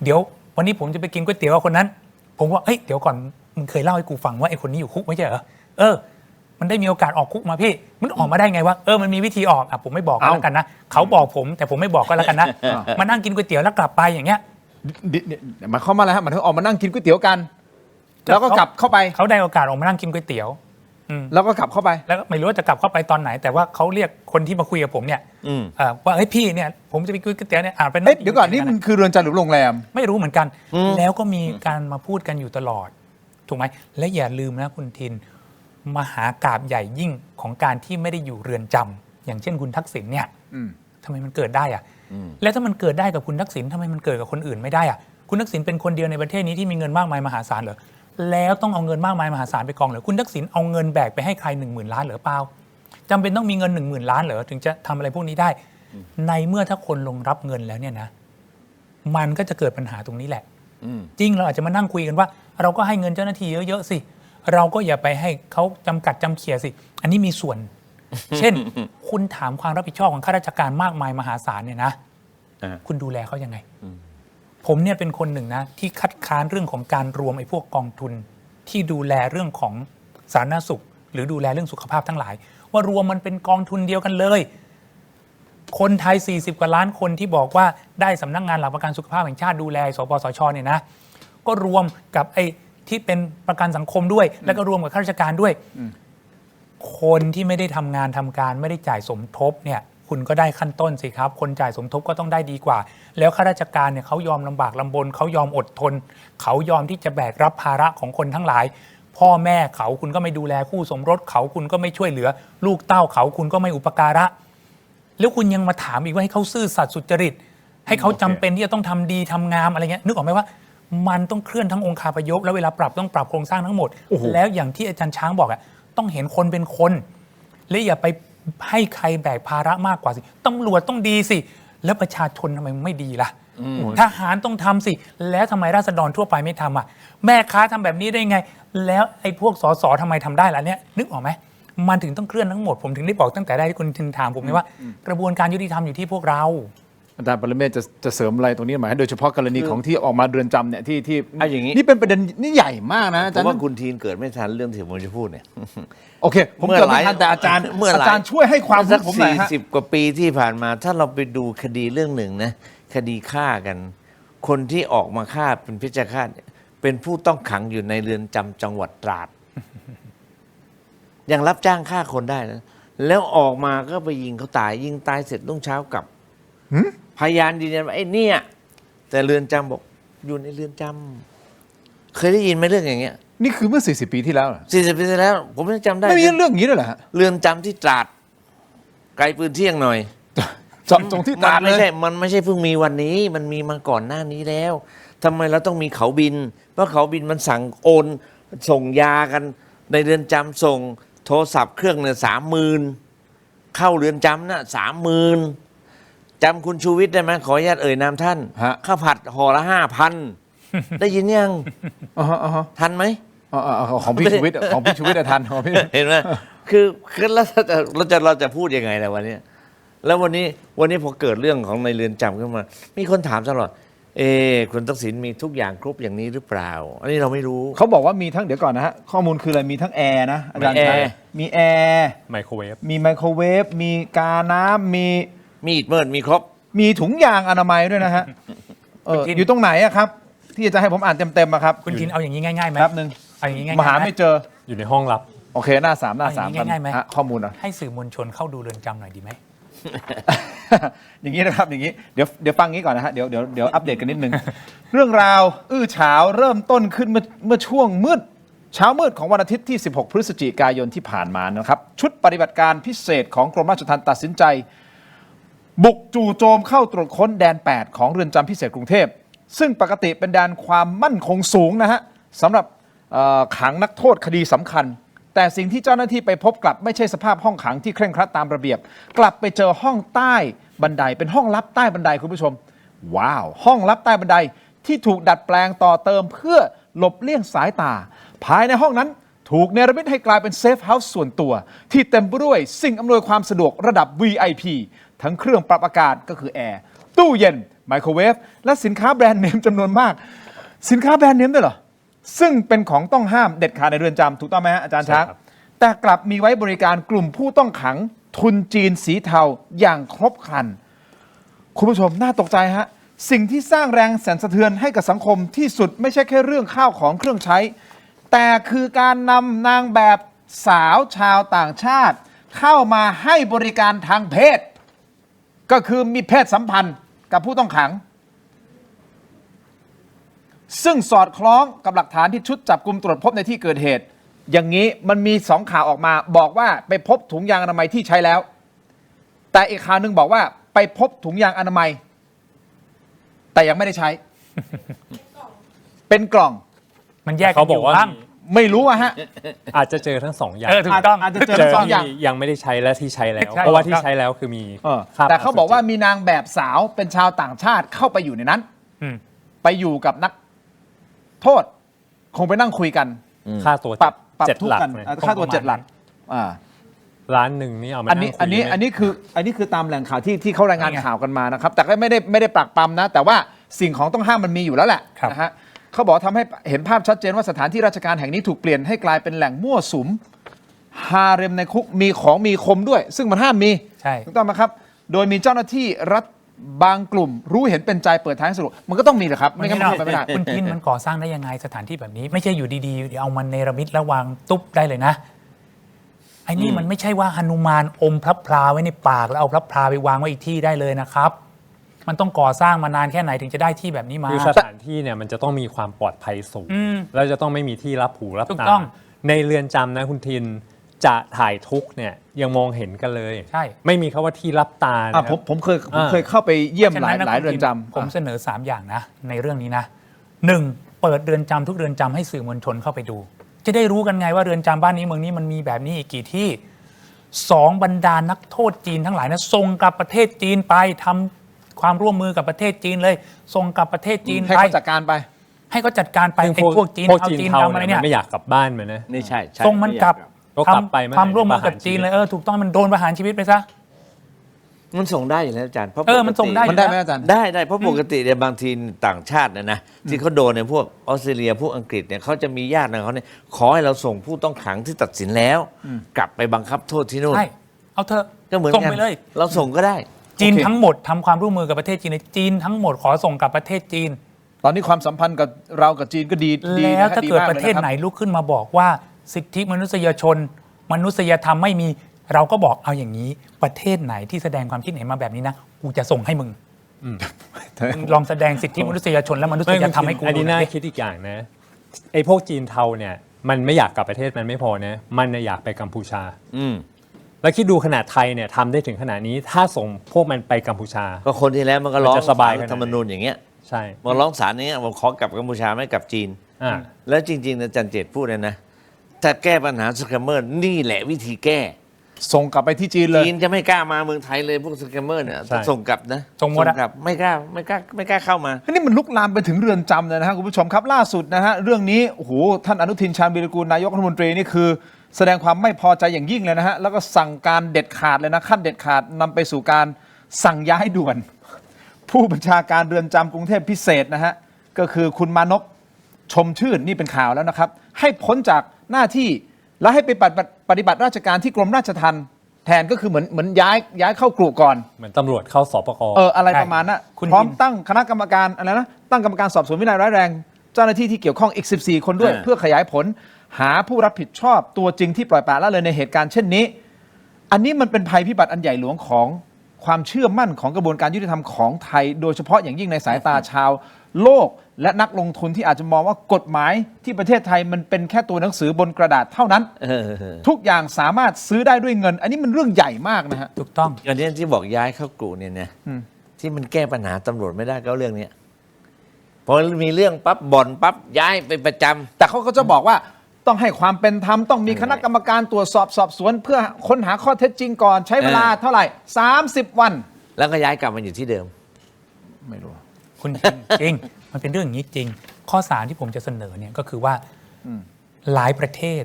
เดี๋ยววันนี้ผมจะไปกินก๋วยเตี๋ยวกับคนนั้นผมว่าเฮ้ยเดี๋ยวก่อนมึงเคยเล่าให้กูฟังว่าไอ้คนนี้อยู่คุกไม่ใช่เหรอมันได้มีโอกาสออกคุกมาพี่มันออกมาได้ไงวะมันมีวิธีออกผมไม่บอกก็แล้วกันนะเขาบอกผมแต่ผมไม่บอกก็แล้วกันนะมานั่งกินก๋วยเตี๋ยวแล้วกลับไปอย่างเงี้ยมาเข้ามาแล้วฮะมันถึงออกมานั่งกินก๋วยเตี๋ยวกันแล้วก็กลับเข้าไปเขาได้โอกาสออกมานั่งกินก๋วยเตี๋ยวแล้วก็กลับเข้าไปแล้วไม่รู้ว่าจะกลับเข้าไปตอนไหนแต่ว่าเขาเรียกคนที่มาคุยกับผมเนี่ยว่าเฮ้ยพี่เนี่ยผมจะไปกินก๋วยเตี๋ยวเนี่ยเป็นเดี๋ยวก่อนนี่มันคือเรือนจำหรือโรงแรมไม่รู้เหมือนกันแล้วก็มีการมาพูดกันอยู่ตลอดถูกไหมและอย่าลืมนะคุณทินมหากาพย์ใหญ่ยิ่งของการที่ไม่ได้อยู่เรือนจำอย่างเช่นคุณทักษิณเนี่ยทำไมมันเกิดได้อะแล้วถ้ามันเกิดได้กับคุณทักษิณทำไมมันเกิดกับคนอื่นไม่ได้อะคุณทักษิณเป็นคนเดียวในประเทศนี้ที่มีเงินมากมายมหาศาลเหรอแล้วต้องเอาเงินมากมายมหาศาลไปกองเหรอคุณทักษิณเอาเงินแบกไปให้ใคร 10,000 ล้านเหรอเปล่าจำเป็นต้องมีเงิน 10,000 ล้านเหรอถึงจะทำอะไรพวกนี้ได้ในเมื่อถ้าคนลงรับเงินแล้วเนี่ยนะมันก็จะเกิดปัญหาตรงนี้แหละจริงเราอาจจะมานั่งคุยกันว่าเราก็ให้เงินเจ้าหน้าที่เยอะๆสิเราก็อย่าไปให้เขาจำกัดจำเขี่ยสิอันนี้มีส่วน เช่น คุณถามความรับผิดชอบของข้าราชการมากมายมหาศาลเนี่ยนะ คุณดูแลเขายังไง ผมเนี่ยเป็นคนหนึ่งนะที่คัดค้านเรื่องของการรวมไอ้พวกกองทุนที่ดูแลเรื่องของสาธารณสุข หรือดูแลเรื่องสุขภาพทั้งหลาย ว่ารวมมันเป็นกองทุนเดียวกันเลย คนไทย40กว่าล้านคนที่บอกว่าได้สำนักงานหลักประกันสุขภาพแห่งชาติดูแลสปสชเนี่ยนะก็รวมกับไอ้ที่เป็นประกันสังคมด้วย แล้วก็รวมกับข้าราชการด้วย คนที่ไม่ได้ทำงานทำการไม่ได้จ่ายสมทบเนี่ยคุณก็ได้ขั้นต้นสิครับคนจ่ายสมทบก็ต้องได้ดีกว่า แล้วข้าราชการเนี่ยเขายอมลำบากลำบนเขายอมอดทนเขายอมที่จะแบกรับภาระของคนทั้งหลาย พ่อแม่เขาคุณก็ไม่ดูแลคู่สมรสเขาคุณก็ไม่ช่วยเหลือ ลูกเต้าเขาคุณก็ไม่อุปการะแล้วคุณยังมาถามอีกว่าให้เขาซื่อสัตย์สุจริตให้เขาจำเป็นที่จะต้องทำดีทำงามอะไรเงี้ยนึกออกไหมว่ามันต้องเคลื่อนทั้งองค์คาพยพแล้วเวลาปรับต้องปรับโครงสร้างทั้งหมดแล้วอย่างที่อาจารย์ช้างบอกอะต้องเห็นคนเป็นคนและอย่าไปให้ใครแบกภาระมากกว่าสิตำรวจต้องดีสิแล้วประชาชนทำไมไม่ดีล่ะทหารต้องทำสิแล้วทำไมราษฎรทั่วไปไม่ทำอ่ะแม่ค้าทำแบบนี้ได้ไงแล้วไอ้พวกสสทำไมทำได้ล่ะเนี่ยนึกออกไหมมันถึงต้องเคลื่อนทั้งหมดผมถึงได้บอกตั้งแต่แรกที่คุณถึงถามผมไงว่ากระบวนการยุติธรรมอยู่ที่พวกเราอาจารย์ปรเมศว์จะเสริมอะไรตรงนี้หมายโดยเฉพาะกรณีของที่ออกมาเรือนจำเนี่ยที่ เอาอย่างนี้ นี่เป็นประเด็นนี่ใหญ่มากนะอา ผ จาร ม ย์ ว่าคุณทีนเกิดไม่ทันเรื่องที่ผมจะพูดเนี่ย โอเคผมเกิดไม่ทันแต่อาจารย์ช่วยให้ความรู้ผมหน่อยฮะ 40 กว่าปีที่ผ่านมาถ้าเราไปดูคดีเรื่องหนึ่งนะคดีฆ่ากัน คนที่ออกมาฆ่าเป็นเพชฌฆาตเป็นผู้ต้องขังอยู่ในเรือนจำจังหวัดตราด ยังรับจ้างฆ่าคนได้นะแล้วออกมาก็ไปยิงเขาตายยิงตายเสร็จรุ่งเช้ากลับพยานยืนยันว่าไอ้เนี่ยแต่เรือนจำบอกอยู่ในเรือนจำเคยได้ยินไหมเรื่องอย่างเงี้ยนี่คือเมื่อ40 ปีที่แล้ว40 ปีที่แล้วผมยังจำได้ไม่มีเรื่องอย่างนี้ด้วยเหรอฮะเรือนจำที่ตราดไกลปืนเที่ยงหน่อยตรงที่ตราดเลยมันไม่ใช่เพิ่งมีวันนี้มันมีมาก่อนหน้านี้แล้วทำไมเราต้องมีเขาบินเพราะเขาบินมันสั่งโอนส่งยากันในเรือนจำส่งโทรศัพท์เครื่องเนี่ย30,000เข้าเรือนจำนะ30,000จำคุณชูวิทย์ได้ไหมขออนุญาตเอ่ยนามท่านข้าวผัดห่อละ5,000ได้ยินยังทันไหมของพี่ชูวิทย์ทันเห็นไหมคือเราจะพูดยังไงล่ะวันนี้แล้ววันนี้พอเกิดเรื่องของในเรือนจำขึ้นมามีคนถามตลอดคุณทักษิณมีทุกอย่างครบอย่างนี้หรือเปล่าอันนี้เราไม่รู้เขาบอกว่ามีทั้งเดี๋ยวก่อนนะฮะข้อมูลคืออะไรมีทั้งแอร์นะอาจารย์มีแอร์ไมโครเวฟมีไมโครเวฟมีกาน้ำมีดเมิดมีครบมีถุงยางอนามัยด้วยนะฮะอยู่ตรงไหนอะครับที่จะให้ผมอ่านเต็มๆครับคุณทินเอาอย่างนี้ง่ายๆไหมครับนึงเอาอย่างนี้ง่ายๆมหาไม่เจออยู่ในห้องลับโอเคหน้า3ง่ายๆไหมข้อมูลนะให้สื่อมวลชนเข้าดูเรือนจำหน่อยดีไหม อย่างนี้นะครับอย่างนี้เดี๋ยวฟังงี้ก่อนนะฮะเดี๋ยวอัปเดตกันนิดนึง เรื่องราวอื้อฉาวเริ่มต้นขึ้นเมื่อช่วงเช้ามืดของวันอาทิตย์ที่16 พฤศจิกายนที่ผ่านมานะครับชุดปฏิบัติการพิเศษของกรมราชทัณฑ์ตัดสินใจบุกจู่โจมเข้าตรวจค้นแดน8ของเรือนจำพิเศษกรุงเทพซึ่งปกติเป็นแดนความมั่นคงสูงนะฮะสำหรับขังนักโทษคดีสำคัญแต่สิ่งที่เจ้าหน้าที่ไปพบกลับไม่ใช่สภาพห้องขังที่เคร่งครัดตามระเบียบกลับไปเจอห้องใต้บันไดเป็นห้องลับใต้บันไดคุณผู้ชมว้าวห้องลับใต้บันไดที่ถูกดัดแปลงต่อเติมเพื่อหลบเลี่ยงสายตาภายในห้องนั้นถูกเนรมิตให้กลายเป็นเซฟเฮาส์ส่วนตัวที่เต็มไปด้วยสิ่งอำนวยความสะดวกระดับ VIP ทั้งเครื่องปรับอากาศก็คือแอร์ตู้เย็นไมโครเวฟและสินค้าแบรนด์เนมจำนวนมากสินค้าแบรนด์เนมด้วยเหรอซึ่งเป็นของต้องห้ามเด็ดขาดในเรือนจำถูกต้องไหมฮะอาจารย์ช้างแต่กลับมีไว้บริการกลุ่มผู้ต้องขังทุนจีนสีเทาอย่างครบครันคุณผู้ชมน่าตกใจฮะสิ่งที่สร้างแรงสั่นสะเทือนให้กับสังคมที่สุดไม่ใช่แค่เรื่องข้าวของเครื่องใช้แต่คือการนำนางแบบสาวชาวต่างชาติเข้ามาให้บริการทางเพศก็คือมีเพศสัมพันธ์กับผู้ต้องขังซึ่งสอดคล้องกับหลักฐานที่ชุดจับกุมตรวจพบในที่เกิดเหตุอย่างนี้มันมี2ข่าวออกมาบอกว่าไปพบถุงยางอนามัยที่ใช้แล้วแต่อีกข่าวนึงบอกว่าไปพบถุงยางอนามัยแต่ยังไม่ได้ใช้ เป็นกล่องมันแยกกันอยู่บ้างไม่รู้อะฮะอาจจะเจอทั้ง2อย่างถูกต้องอาจจะเจอทั้ง2อย่างยังไม่ได้ใช้และที่ใช้แล้วเพราะว่าที่ใช้แล้วคือมีแต่เขาบอกว่ามีนางแบบสาวเป็นชาวต่างชาติเข้าไปอยู่ในนั้นไปอยู่กับนักโทษคงไปนั่งคุยกันค่าตัวปรับทุกกันค่าตัว7 หลัก ล้านหนึ่งนี่เอามา อันนี้ นั่งคุยไหม อันนี้คือตามแหล่งข่าวที่เขารายงานข่าวกันมานะครับ แต่ก็ไม่ได้ปรักปรำนะ แต่ว่าสิ่งของต้องห้ามมันมีอยู่แล้วแหละนะฮะเขาบอกทำให้เห็นภาพชัดเจนว่าสถานที่ราชการแห่งนี้ถูกเปลี่ยนให้กลายเป็นแหล่งมั่วสุมฮาเร็มในคุกมีของมีคมด้วย ซึ่งมันห้ามมี ใช่ ถูกต้องไหมครับโดยมีเจ้าหน้าที่รัฐบางกลุ่มรู้เห็นเป็นใจเปิดทางให้สรุปมันก็ต้องมีแหละครับไม่งั้นมันทำไปไม่ได้ คุณทินมันก่อสร้างได้ยังไงสถานที่แบบนี้ ไม่ใช่อยู่ดีๆเดี๋ยวเอามันเนรมิตแล้ววางตุ๊บได้เลยนะไอ้นี่มันไม่ใช่ว่าหนุมานอมพระพลาไว้ในปากแล้วเอาพระพลาไปวางไว้อีกที่ได้เลยนะครับ มันต้องก่อสร้างมานานแค่ไหนถึงจะได้ที่แบบนี้มา คือสถานที่เนี่ยมันจะต้องมีความปลอดภัยสูง แล้วจะต้องไม่มีที่รับหูรับ ถูก ตา ต้อง ในเรือนจำนะคุณทินจะถ่ายทุกข์เนี่ยยังมองเห็นกันเลย ใช่ ไม่มีคำว่าที่รับตานะค อ่ะ รับ ผมเคยเข้าไปเยี่ยมหลาย ฉะนั้นนะ หลาย คุณ เรือนจำ ผมเสนอ 3 อย่างนะ ในเรื่องนี้นะ1เปิดเรือนจำทุกเรือนจำให้สื่อมวลชนเข้าไปดู จะได้รู้กันไงว่าเรือนจำบ้านนี้เมืองนี้มันมีแบบนี้อีกกี่ที่ 2บรรดานักโทษจีนทั้งหลายนะส่งกลับประเทศจีนไปทำความร่วมมือกับประเทศจีนเลยส่งกลับประเทศจีน ให้ ไป เขาจัดการไป ให้เขาจัดการไปไอ้พวกจีน พวก เอา จีน จีน เทา ทำอะไร เนี่ย เนี่ย มันไม่อยากกลับบ้านมันนะ นี่ใช่ใช่ ส่งมันกลับ ก็กลับไปเมื่อไหร่ ความร่วมมือกับ ประหาร จีน ชีวิต เลยถูกต้องมันโดนประหารชีวิตไปซะ มันส่งได้อยู่แล้วอาจารย์เพราะ มันส่งได้อยู่ มันได้ไหมอาจารย์ ได้เพราะปกติเนี่ยบางทีต่างชาติเนี่ยนะที่เขาโดนเนี่ยพวกออสเตรเลียพวกอังกฤษเนี่ยเขาจะมีญาติของเขาเนี่ยขอให้เราส่งผู้ต้องขังที่ตัดสินแล้ว กลับไปบังคับโทษที่นู่น ใช่เอาเถอะ ก็เหมือน ส่ง กัน ไปเลย เราส่งก็ได้ จีน โอเค ทั้งหมดทำความร่วมมือกับประเทศจีนเลยจีนทั้งหมดขอส่งกลับประเทศจีน ตอนนี้ความสัมพันธ์กับเรากับจีนก็ดี แล้ว นะฮะ ถ้าเกิด ม ประเทศ ลยคบ ไหนลุกขึ้นมาบอกว่าสิทธิมนุษยชน มนุษยธรรมไม่มีเราก็บอกเอาอย่างนี้ ประเทศไหนที่แสดงความคิดเห็นมาแบบนี้นะกูจะส่งให้มึงมึงลองแสดงสิทธิมนุษยชนและมนุษยธรรมให้กู อันนี้น่า ดูดิ คิดอีกอย่างนะไอ้พวกจีนเทาเนี่ยมันไม่อยากกลับประเทศมันไม่พอนะมันน่ะอยากไปกัมพูชา อืม แล้วคิดดูขนาดไทยเนี่ยทำได้ถึงขนาดนี้ถ้าส่งพวกมันไปกัมพูชา ก็คนที่แล้วมันก็ร้อง มันจะสบาย ศลรัฐธรรมนูญอย่างเงี้ย ใช่ มาร้องศาลอย่างเงี้ยบอกขอกลับกัมพูชาไม่กลับจีน อ่า แล้วจริงๆนะอาจารย์เจตพูดเลยนะถ้าแก้ปัญหาสแกมเมอร์นี่แหละวิธีแก้ ส่งกลับไปที่จีนเลย จีนจะไม่กล้ามาเมืองไทยเลยพวกสแกมเมอร์เนี่ย ใช่ ส่งกลับนะ ส่งหมดอะ กลับไม่กล้าเข้ามา นี่มันลุกลามไปถึงเรือนจำเลยนะฮะคุณผู้ชมครับล่าสุดนะฮะเรื่องนี้โอ้โหท่านอนุทินชาญวีรกูลนายกรัฐมนตรีนี่คือ แสดงความไม่พอใจอย่างยิ่งเลยนะฮะแล้วก็สั่งการเด็ดขาดเลยนะขั้นเด็ดขาดนำไปสู่การสั่งย้ายด่วน ผู้บัญชาการเรือนจำกรุงเทพพิเศษนะฮะก็คือคุณมานพชมชื่นนี่เป็นข่าวแล้วนะครับให้พ้นจากหน้าที่และให้ไปปฏิบัติราชการที่กรมราชทัณฑ์แทนก็คือเหมือนย้ายเข้ากรุก่อน เหมือนตำรวจเข้าสปก อะไรประมาณนั้น คุณ พร้อม ทิน ตั้งคณะกรรมการอะไรนะตั้งกรรมการสอบสวนวินัยร้ายแรงเจ้าหน้าที่ที่เกี่ยวข้องอีก 14 คนด้วย เพื่อขยายผลหาผู้รับผิดชอบตัวจริงที่ปล่อยปละละเลยในเหตุการณ์เช่นนี้ อันนี้มันเป็นภัยพิบัติอันใหญ่หลวงของความเชื่อมั่นของกระบวนการยุติธรรมของไทย โดยเฉพาะอย่างยิ่งในสายตาชาวโลก และนักลงทุนที่อาจจะมองว่ากฎหมายที่ประเทศไทยมันเป็นแค่ตัวหนังสือบนกระดาษเท่านั้น ทุกอย่างสามารถซื้อได้ด้วยเงิน อันนี้มันเรื่องใหญ่มากนะฮะ ถูกต้อง อันนี้ที่บอกย้ายเข้ากรุเนี่ยนะที่มันแก้ปัญหาตำรวจไม่ได้ก็เรื่องเนี้ยพอมีเรื่องปั๊บบ่อนปั๊บย้ายไปประจำ แต่เขาก็จะบอกว่าต้องให้ความเป็นธรรมต้องมีคณะกรรมการตรวจสอบสอบสวน เพื่อค้นหาข้อเท็จจริงก่อนใช้เวลาเท่าไหร่ 30 วัน แล้วก็ย้ายกลับมาอยู่ที่เดิม ไม่รู้ คุณจริง มันเป็นเรื่องอย่างนี้จริง ข้อ3ที่ผมจะเสนอเนี่ยก็คือว่าหลายประเทศ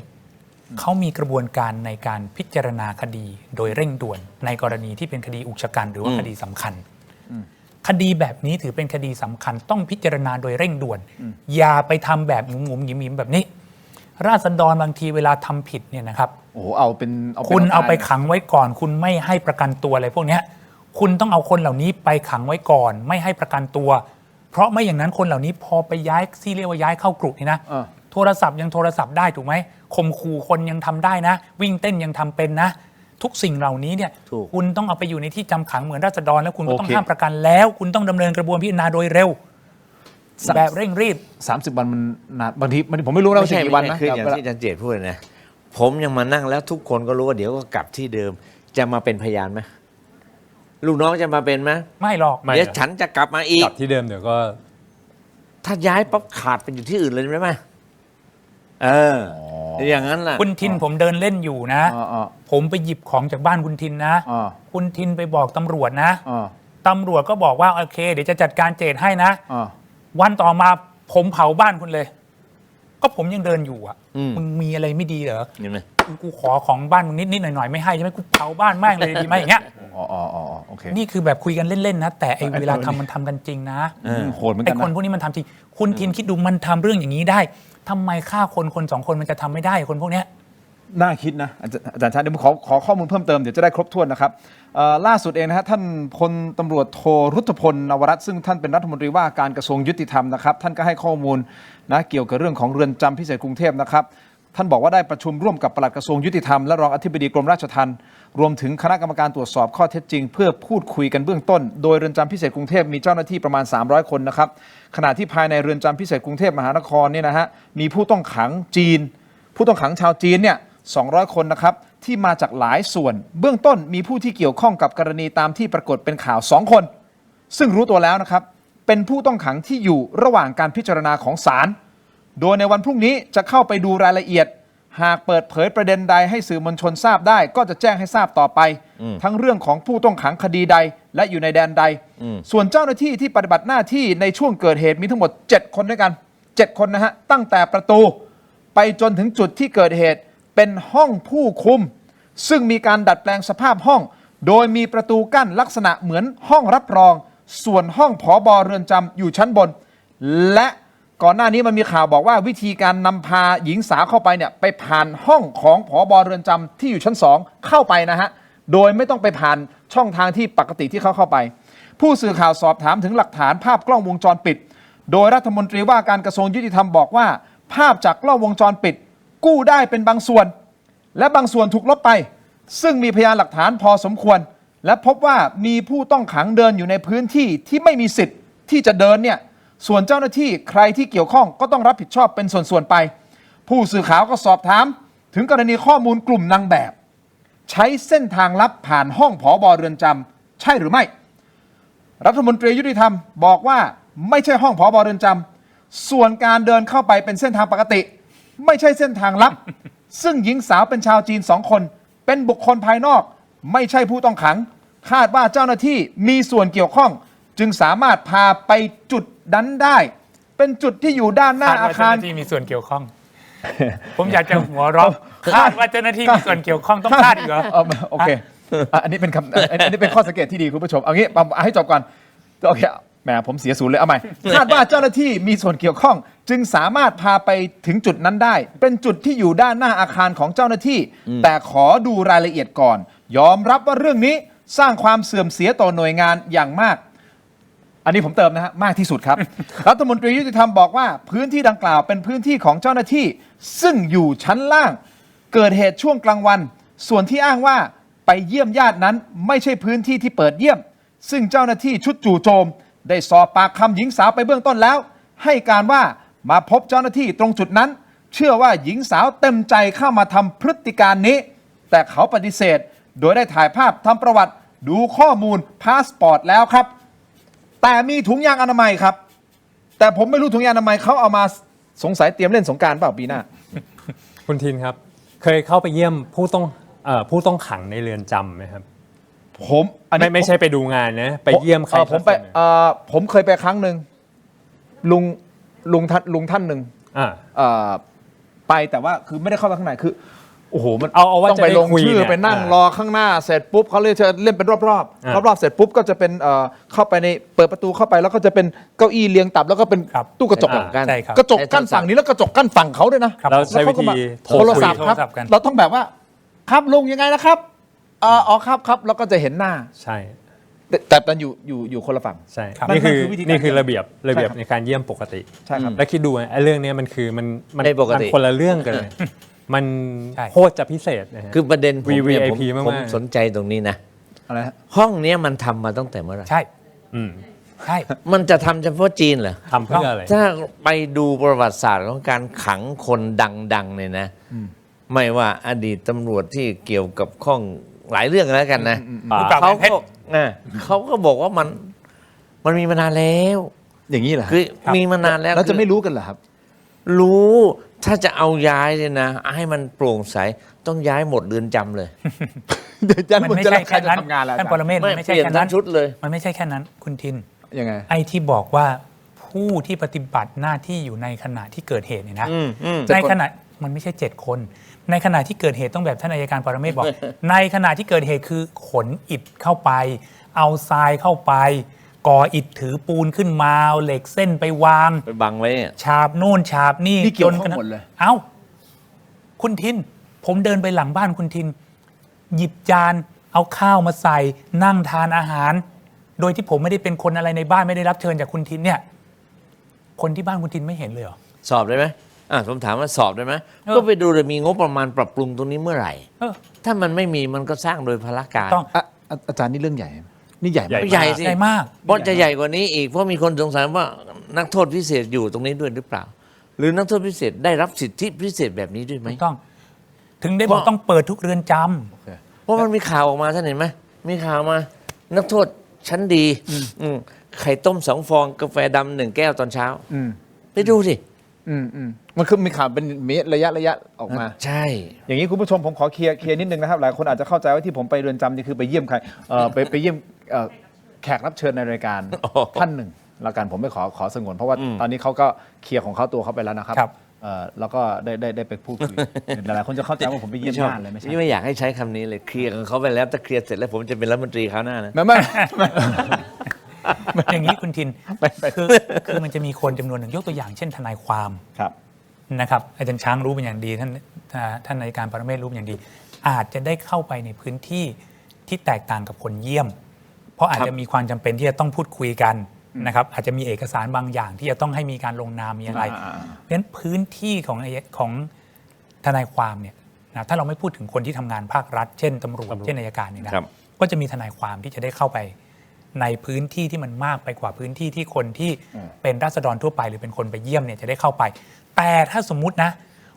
เขามีกระบวนการในการพิจารณาคดีโดยเร่งด่วนในกรณีที่เป็นคดีอุกชะกันหรือว่าคดีสำคัญ คดีแบบนี้ถือเป็นคดีสำคัญต้องพิจารณาโดยเร่งด่วน อย่าไปทำแบบงุ่มๆหยิมๆแบบนี้ ราษฎรบางทีเวลาทำผิดเนี่ยนะครับ โอ้โหเอาเป็น คุณเอาไปขังไว้ก่อน คุณไม่ให้ประกันตัวอะไรพวกเนี้ยคุณต้องเอาคนเหล่านี้ไปขังไว้ก่อน ไม่ให้ประกันตัว เพราะไม่อย่างนั้นคนเหล่านี้พอไปย้ายที่เรียกว่าย้ายเข้ากรุนี่นะโทรศัพท์ยังโทรศัพท์ได้ถูกไหมข่มขู่คนยังทำได้นะ วิ่งเต้นยังทำเป็นนะ ทุกสิ่งเหล่านี้เนี่ย ถูก คุณต้องเอาไปอยู่ในที่จำขังเหมือนราษฎรแล้วคุณก็ต้องห้ามประกันแล้ว คุณต้องดำเนินกระบวนพิจารณาโดยเร็ว แบบเร่งรีบ 30 วันมันนานบางทีผมไม่รู้นะว่าจะกี่วันนะ คืออย่างที่อาจารย์เจตพูดเลยนะผมยังมานั่งแล้วทุกคนก็รู้ว่าเดี๋ยวก็กลับที่เดิม จะมาเป็นพยานไหมลูกน้องจะมาเป็นไหม ไม่หรอก ไม่ เดี๋ยวฉันจะกลับมาอีก กลับที่เดิมเดี๋ยวก็ ถ้าย้ายปั๊บขาดไปอยู่ที่อื่นเลยได้ไหมอย่างนั้นล่ะ คุณทินผมเดินเล่นอยู่นะ ผมไปหยิบของจากบ้านคุณทินนะ คุณทินไปบอกตำรวจนะตำรวจก็บอกว่าโอเคเดี๋ยวจะจัดการเจตให้นะวันต่อมาผมเผาบ้านคุณเลย ก็ผมยังเดินอยู่อ่ะมึงมีอะไรไม่ดีเหรอ เห็นไหม กูขอของบ้านมึงนิดๆหน่อยๆไม่ให้ใช่ไหมกูเผาบ้านแม่งเลยดีไหมอย่างเงี้ย อ๋อโอเค นี่คือแบบคุยกันเล่นๆนะแต่ไอ้เวลาทำมันทำกันจริงนะ โหดเหมือนกั ไอ้ น คน นะ พวกนี้มันทำจริงคุณทินคิดดูมันทำเรื่องอย่างนี้ได้ทำไมฆ่าคนสองคนมันจะทำไม่ได้คนพวกเนี้ย น่าคิดนะอาจารย์ชาติเดี๋ยวผมขอข้อมูลเพิ่มเติมเดี๋ยวจะได้ครบถ้วนนะครับล่าสุดเองนะฮะท่านพลตำรวจโทรุตพลนวรัตน์ซึ่งท่านเป็นรัฐมนตรีว่าการกระทรวงยุติธรรมนะครับท่านก็ให้ข้อมูลนะเกี่ยวกับเรื่องของเรือนจำพิเศษกรุงเทพนะครับท่านบอกว่าได้ประชุมร่วมกับปลัดกระทรวงยุติธรรมและรองอธิบดีกรมราชทัณฑ์รวมถึงคณะกรรมการตรวจสอบข้อเท็จจริงเพื่อพูดคุยกันเบื้องต้นโดยเรือนจำพิเศษกรุงเทพมีเจ้าหน้าที่ประมาณ300คนนะครับขณะที่ภายในเรือนจำพิเศษกรุงเทพมหานครเนี่ยนะฮะมีผู้ต้องขังจีนผู้ต้องขังชาวจีนเนี่ย200 คนนะครับที่มาจากหลายส่วนเบื้องต้นมีผู้ที่เกี่ยวข้องกับกรณีตามที่ปรากฏเป็นข่าว2 คนซึ่งรู้ตัวแล้วนะครับเป็นผู้ต้องขังที่อยู่ระหว่างการพิจารณาของศาลโดยในวันพรุ่งนี้จะเข้าไปดูรายละเอียดหากเปิดเผยประเด็นใดให้สื่อมวลชนทราบได้ก็จะแจ้งให้ทราบต่อไปทั้งเรื่องของผู้ต้องขังคดีใดและอยู่ในแดนใดส่วนเจ้าหน้าที่ที่ปฏิบัติหน้าที่ในช่วงเกิดเหตุมีทั้งหมด7 คนด้วยกัน7 คนนะฮะตั้งแต่ประตูไปจนถึงจุดที่เกิดเหตุเป็นห้องผู้คุมซึ่งมีการดัดแปลงสภาพห้องโดยมีประตูกั้นลักษณะเหมือนห้องรับรองส่วนห้องผบ.เรือนจำอยู่ชั้นบนและก่อนหน้านี้มันมีข่าวบอกว่าวิธีการนำพาหญิงสาวเข้าไปเนี่ยไปผ่านห้องของผบ.เรือนจำที่อยู่ชั้น2เข้าไปนะฮะโดยไม่ต้องไปผ่านช่องทางที่ปกติที่เขาเข้าไปผู้สื่อข่าวสอบถามถึงหลักฐานภาพกล้องวงจรปิดโดยรัฐมนตรีว่าการกระทรวงยุติธรรมบอกว่าภาพจากกล้องวงจรปิดกู้ได้เป็นบางส่วนและบางส่วนถูกลบไปซึ่งมีพยานหลักฐานพอสมควรและพบว่ามีผู้ต้องขังเดินอยู่ในพื้นที่ที่ไม่มีสิทธิ์ที่จะเดินเนี่ยส่วนเจ้าหน้าที่ใครที่เกี่ยวข้องก็ต้องรับผิดชอบเป็นส่วนๆไปผู้สื่อข่าวก็สอบถามถึงกรณีข้อมูลกลุ่มนางแบบใช้เส้นทางลับผ่านห้องผบ.เรือนจำใช่หรือไม่รัฐมนตรียุติธรรมบอกว่าไม่ใช่ห้องผบ.เรือนจำส่วนการเดินเข้าไปเป็นเส้นทางปกติไม่ใช่เส้นทางลับ ซึ่งหญิงสาวเป็นชาวจีน2 คนเป็นบุคคลภายนอกไม่ใช่ผู้ต้องขังคาดว่าเจ้าหน้าที่มีส่วนเกี่ยวข้องจึงสามารถพาไปจุดนั้นได้เป็นจุดที่อยู่ด้านหน้าอาคาร เจ้าหน้าที่มีส่วนเกี่ยวข้อง ผมอยากจะหัวเราะคาดว่าเจ้าหน้าที่มีส่วนเกี่ยวข้องต้องคาดอีกเหรอ โอเคอันนี้เป็นคำอันนี้เป็นข้อสังเกตที่ดีคุณผู้ชมเอางี้เอาให้จบก่อนโอเคแหมผมเสียศูนย์เลยเอาใหม่คาดว่าเจ้าหน้าที่มีส่วนเกี่ยวข้องจึงสามารถพาไปถึงจุดนั้นได้เป็นจุดที่อยู่ด้านหน้าอาคารของเจ้าหน้าที่แต่ขอดูรายละเอียดก่อนยอมรับว่าเรื่องนี้สร้างความเสื่อมเสียต่อหน่วยงานอย่างมากอันนี้ผมเติมนะฮะมากที่สุดครับ รัฐมนตรียุติธรรมบอกว่าพื้นที่ดังกล่าวเป็นพื้นที่ของเจ้าหน้าที่ซึ่งอยู่ชั้นล่างเกิดเหตุช่วงกลางวันส่วนที่อ้างว่าไปเยี่ยมญาตินั้นไม่ใช่พื้นที่ที่เปิดเยี่ยมซึ่งเจ้าหน้าที่ชุดจู่โจมได้สอบปากคำหญิงสาวไปเบื้องต้นแล้วให้การว่ามาพบเจ้าหน้าที่ตรงจุดนั้นเชื่อว่าหญิงสาวเต็มใจเข้ามาทำพฤติการนี้แต่เขาปฏิเสธโดยได้ถ่ายภาพทำประวัติดูข้อมูลพาสปอร์ตแล้วครับแต่มีถุงยางอนามัยครับแต่ผมไม่รู้ถุงยางอนามัยเขาเอามาสงสัยเตรียมเล่นสงกรานต์เปล่าปีหน้า คุณทินครับเคยเข้าไปเยี่ยมผู้ต้องขังในเรือนจำไหมครับผมอันนี้ ไม่ใช่ไปดูงานนะไปเยี่ยมใคร ผมไปผมเคยไปครั้งหนึ่งลุงท่านหนึ่งไปแต่ว่าคือไม่ได้เข้าไปข้างในคือโอ้โหมัน เอาว่า ต้องไปลงชื่อ จะได้คุย ไปนั่งรอข้างหน้าเสร็จปุ๊บเขาเลยจะเล่นเป็นรอบๆเสร็จปุ๊บก็จะเป็นเข้าไปในเปิดประตูเข้าไปแล้วก็จะเป็นเก้าอี้เรียงตับแล้วก็เป็นตู้กระจก ใช่ครับ กระจกกั้นฝั่งนี้แล้วกระจกกั้นฝั่งเขาด้วยนะ เราใช้วิธี โทรศัพท์ครับ กัน เราต้องแบบว่าครับลุงยังไงนะครับอ๋อครับแล้วก็จะเห็นหน้า ใช่ แต่มันอยู่คนละฝั่ง ใช่ ครับ นี่คือ นั่นคือวิธีการ นี่คือระเบียบ ใช่ครับ ในการเยี่ยมปกติ ใช่ครับ แล้วคิดดูไอ้เรื่องนี้มันคือมัน ไม่ปกติ คนละเรื่องกันเลยมัน ใช่ โคตรจะพิเศษนะฮะ คือประเด็นผมเนี่ย VVIP มากๆ ผมสนใจตรงนี้นะ อะไรฮะ ห้องเนี้ยมันทำมาตั้งแต่เมื่อไหร่ ใช่ อืม ใช่ มันจะทำเฉพาะจีนเหรอ ทำเพื่ออะไร ถ้าไปดูประวัติศาสตร์ของการขังคนดังๆเนี่ยนะ ไม่ว่าอดีตตำรวจที่เกี่ยวกับข้องหลายเรื่องแล้วกันนะ เขาก็เขาก็บอกว่ามันมีมานานแล้ว อย่างนี้เหรอ คือมีมานานแล้ว แล้วจะไม่รู้กันเหรอครับ รู้ถ้าจะเอาย้ายเนี่ยนะให้มันโปร่งใสต้องย้ายหมดเรือนจำเลย เดี๋ยวจัน มัน มัน ไม่ จะ ใช่ ใคร แค่ จะ นั้น ทำงานแล้ว ท่านปรเมศ ไม่ มันไม่ เป ใช่ ลี่ยน แค่ ทั้ นั้น งชุดเลย มันไม่ใช่แค่นั้นคุณทิน ยังไง ไอ้ที่บอกว่าผู้ที่ปฏิบัติหน้าที่อยู่ในขณะที่เกิดเหตุเนี่ยนะในขณะ มันไม่ใช่7 คน ในขณะที่เกิดเหตุต้องแบบท่านอัยการปรเมศบอก ในขณะที่เกิดเหตุคือขนอิฐเข้าไป เอาทรายเข้าไปก่ออิฐถือปูนขึ้นมาเอาเหล็กเส้นไปวาง ไปบังไว้อะ ฉาบโน่นฉาบนี่ นี่เกี่ยวข้อง จนระทั่ หมดเลย เอ้า คุณทิน ผมเดินไปหลังบ้านคุณทิน หยิบจานเอาข้าวมาใส่นั่งทานอาหาร โดยที่ผมไม่ได้เป็นคนอะไรในบ้านไม่ได้รับเชิญจากคุณทินเนี่ย คนที่บ้านคุณทินไม่เห็นเลยเหรอ สอบได้ไหมผมถามว่าสอบได้ไหม เออ ก็ไปดูเลยมีงบประมาณปรับปรุงตรงนี้เมื่อไหร่ เออ ถ้ามันไม่มีมันก็สร้างโดยพละการ ต้อง อาจารย์นี่เรื่องใหญ่ไหมนี่ใหญ่ไหม ใหญ่ ใหญ่สิ ใหญ่มาก เพราะจะใหญ่กว่านี้อีกเพราะมีคนสงสัยว่านักโทษพิเศษอยู่ตรงนี้ด้วยหรือเปล่า หรือนักโทษพิเศษได้รับสิทธิพิเศษแบบนี้ด้วยไหม ถูกต้อง ถึงได้บอกต้องเปิดทุกเรือนจำ เพราะมันมีข่าวออกมาท่านเห็นไหมมีข่าวมา นักโทษชั้นดีไข่ต้ม2 ฟองกาแฟดำ1 แก้วตอนเช้า ไปดูสิ มันคือมีข่าวเป็นระยะออกมา ใช่ อย่างนี้คุณผู้ชมผมขอเคลียร์นิดนึงนะครับหลายคนอาจจะเข้าใจว่าที่ผมไปเรือนจำนี่คือไปเยี่ยมใครไปเยี่ยมแขกรับเชิญในรายการท่านหนึ่งแล้วกันผมไม่ขอสงวนเพราะว่าตอนนี้เขาก็เคลียร์ของเขาตัวเขาไปแล้วนะครับ ครับ แล้วก็ได้ไปพูดคุยหลายคนจะเข้าใจว่าผมไปเยี่ยมญาติเลยไม่ใช่ ไม่อยากให้ใช้คำนี้เลยเคลียร์กับเขาไปแล้วแต่เคลียร์เสร็จแล้วผมจะเป็นรัฐมนตรีคราวหน้านะ ไม่ อย่างนี้คุณทินคือมันจะมีคนจำนวนหนึ่งยกตัวอย่างเช่นทนายความ ครับ นะครับอาจารย์ช้างรู้เป็นอย่างดีท่านอัยการปรเมศรู้เป็นอย่างดี อาจจะได้เข้าไปในพื้นที่ที่แตกต่างกับคนเยี่ยม เพราะอาจจะมีความจำเป็นที่จะต้องพูดคุยกันนะครับอาจจะมีเอกสารบางอย่างที่จะต้องให้มีการลงนามมีอะไรเพราะฉะนั้นพื้นที่ของทนายความเนี่ยนะถ้าเราไม่พูดถึงคนที่ทำงานภาครัฐ เช่นตำรวจเช่นอัยการเนี่ยนะครับ ก็จะมีทนายความที่จะได้เข้าไปในพื้นที่ที่มันมากไปกว่าพื้นที่ที่คนที่เป็นราษฎรทั่วไปหรือเป็นคนไปเยี่ยมเนี่ยจะได้เข้าไป แต่ถ้าสมมุตินะ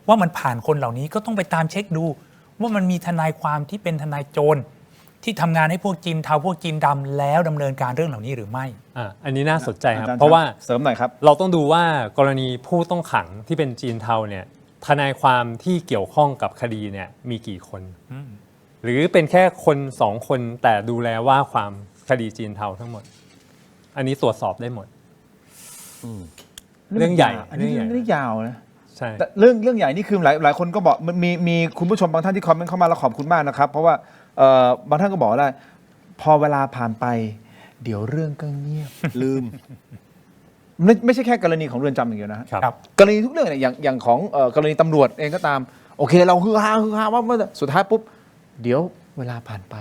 ว่ามันผ่านคนเหล่านี้ก็ต้องไปตามเช็คดูว่ามันมีทนายความที่เป็นทนายโจรที่ทำงานให้พวกจีนเทาพวกจีนดำแล้วดำเนินการเรื่องเหล่านี้หรือไม่ อันนี้น่าสนใจครับ อาจารย์ เพราะว่า เสริมหน่อยครับ เราต้องดูว่ากรณีผู้ต้องขังที่เป็นจีนเทาเนี่ยทนายความที่เกี่ยวข้องกับคดีเนี่ยมีกี่คน หรือเป็นแค่คน2 คนแต่ดูแลว่าความคดีจีนเทาทั้งหมด อันนี้ตรวจสอบได้หมดเรื่องใหญ่ อันนี้เรื่องยาวนะ ใช่ แต่เรื่องใหญ่นี่คือหลายคนก็บอกมันมีคุณผู้ชมบางท่านที่คอมเมนต์เข้ามาแล้วขอบคุณมากนะครับ เพราะว่าบางท่านก็บอกว่าพอเวลาผ่านไป เดี๋ยวเรื่องก็เงียบ ลืมไม่ใช่แค่กรณีของเรือนจำอย่างเดียวนะครับ กรณีทุกเรื่องเนี่ยอย่างของกรณีตำรวจเองก็ตาม โอเค เราฮือฮาว่าสุดท้ายปุ๊บเดี๋ยวเวลาผ่านไป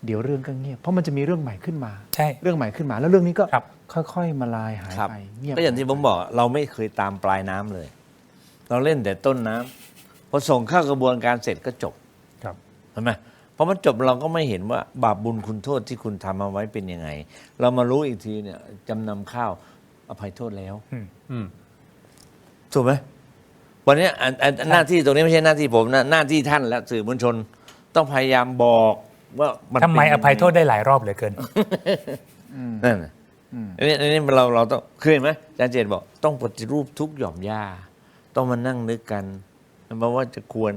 เดี๋ยวเรื่องก็เงียบเพราะมันจะมีเรื่องใหม่ขึ้นมา ใช่ เรื่องใหม่ขึ้นมา แล้วเรื่องนี้ก็ ครับ ค่อยๆมาลายหาย ครับ ไปเงียบ ก็อย่างที่ผมบอกเราไม่เคยตามปลายน้ำเลย เราเล่นแต่ต้นน้ำพอส่งเข้ากระบวนการเสร็จก็จบ ครับ เห็นไหมพอมันจบเราก็ไม่เห็นว่าบาปบุญคุณโทษที่คุณทำเอาไว้เป็นยังไง เรามารู้อีกทีเนี่ยจำนำข้าวอภัยโทษแล้ว ถูกไหมวันนี้หน้าที่ตรงนี้ไม่ใช่หน้าที่ผมนะหน้าที่ท่านและสื่อมวลชน ต้องพยายามบอกว่ามัน ทำไม เป็น อ ยังง ภัยโทษได้หลายรอบเหลือเกิน นั่นน่ะอันนี้เราต้องเคยเห็นไหมอาจารย์เจตบอกต้องปฏิรูปทุกหย่อมหญ้าต้องมานั่งนึกกันว่าจะควร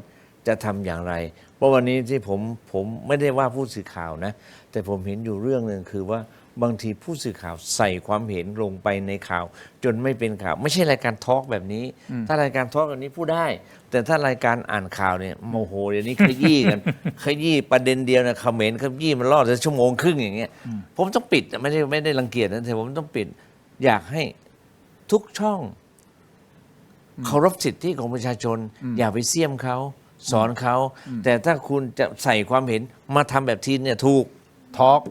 จะทำอย่างไร เพราะวันนี้ที่ผมไม่ได้ว่าผู้สื่อข่าวนะ แต่ผมเห็นอยู่เรื่องหนึ่งคือว่าบางทีผู้สื่อข่าวใส่ความเห็นลงไปในข่าว จนไม่เป็นข่าว ไม่ใช่รายการทอล์กแบบนี้ ถ้ารายการทอล์กแบบนี้พูดได้ แต่ถ้ารายการอ่านข่าวเนี่ยโมโหเดี๋ยวนี้ขยี้กัน ขยี้ประเด็นเดียวนะคอมเมนต์ขยี้มันรอดจะชั่วโมงครึ่งอย่างเงี้ยผมต้องปิดไม่ได้รังเกียจนะแต่ผมต้องปิด อยากให้ทุกช่องเคารพสิทธิของประชาชน อย่าไปเสี่ยมเขาสอนเขาแต่ถ้าคุณจะใส่ความเห็นมาทำแบบทีเนี่ยถูก ทอล์ก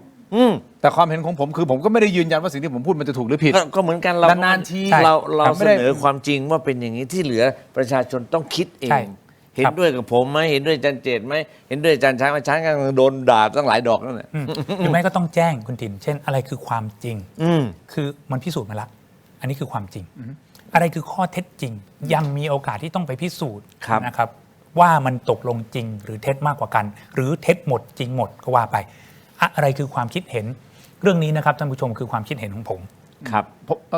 แต่ความเห็นของผมคือผมก็ไม่ได้ยืนยันว่าสิ่งที่ผมพูดมันจะถูกหรือผิด ก็เหมือนกันเรา นานๆที เรา ไม่ เส ได้ นอความจริงว่าเป็นอย่างนี้ที่เหลือประชาชนต้องคิดเอ ใช่ ง เห็นด้วยกับผมไหมเห็นด้วยอาจารย์เจตไหมเห็นด้วยอาจารย์ช้างอาจารย์กำลังโดนด่าตั้งหลายดอกนั่นแหละ หรือไม่ก็ต้องแจ้งคุณทิน เช่น อะไรคือความจริง อืม คือมันพิสูจน์มาแล้ว อันนี้คือความจริง อะไรคือข้อเท็จจริง ยังมีโอกาสที่ต้องไปพิสูจน์ ครับ นะครับ ว่ามันตกลงจริงหรือเท็จมากกว่ากัน หรือเท็จหมดจริงหมดก็ว่าไป อะไรคือความคิดเห็น เรื่องนี้นะครับท่านผู้ชมคือความคิดเห็นของผม ครับ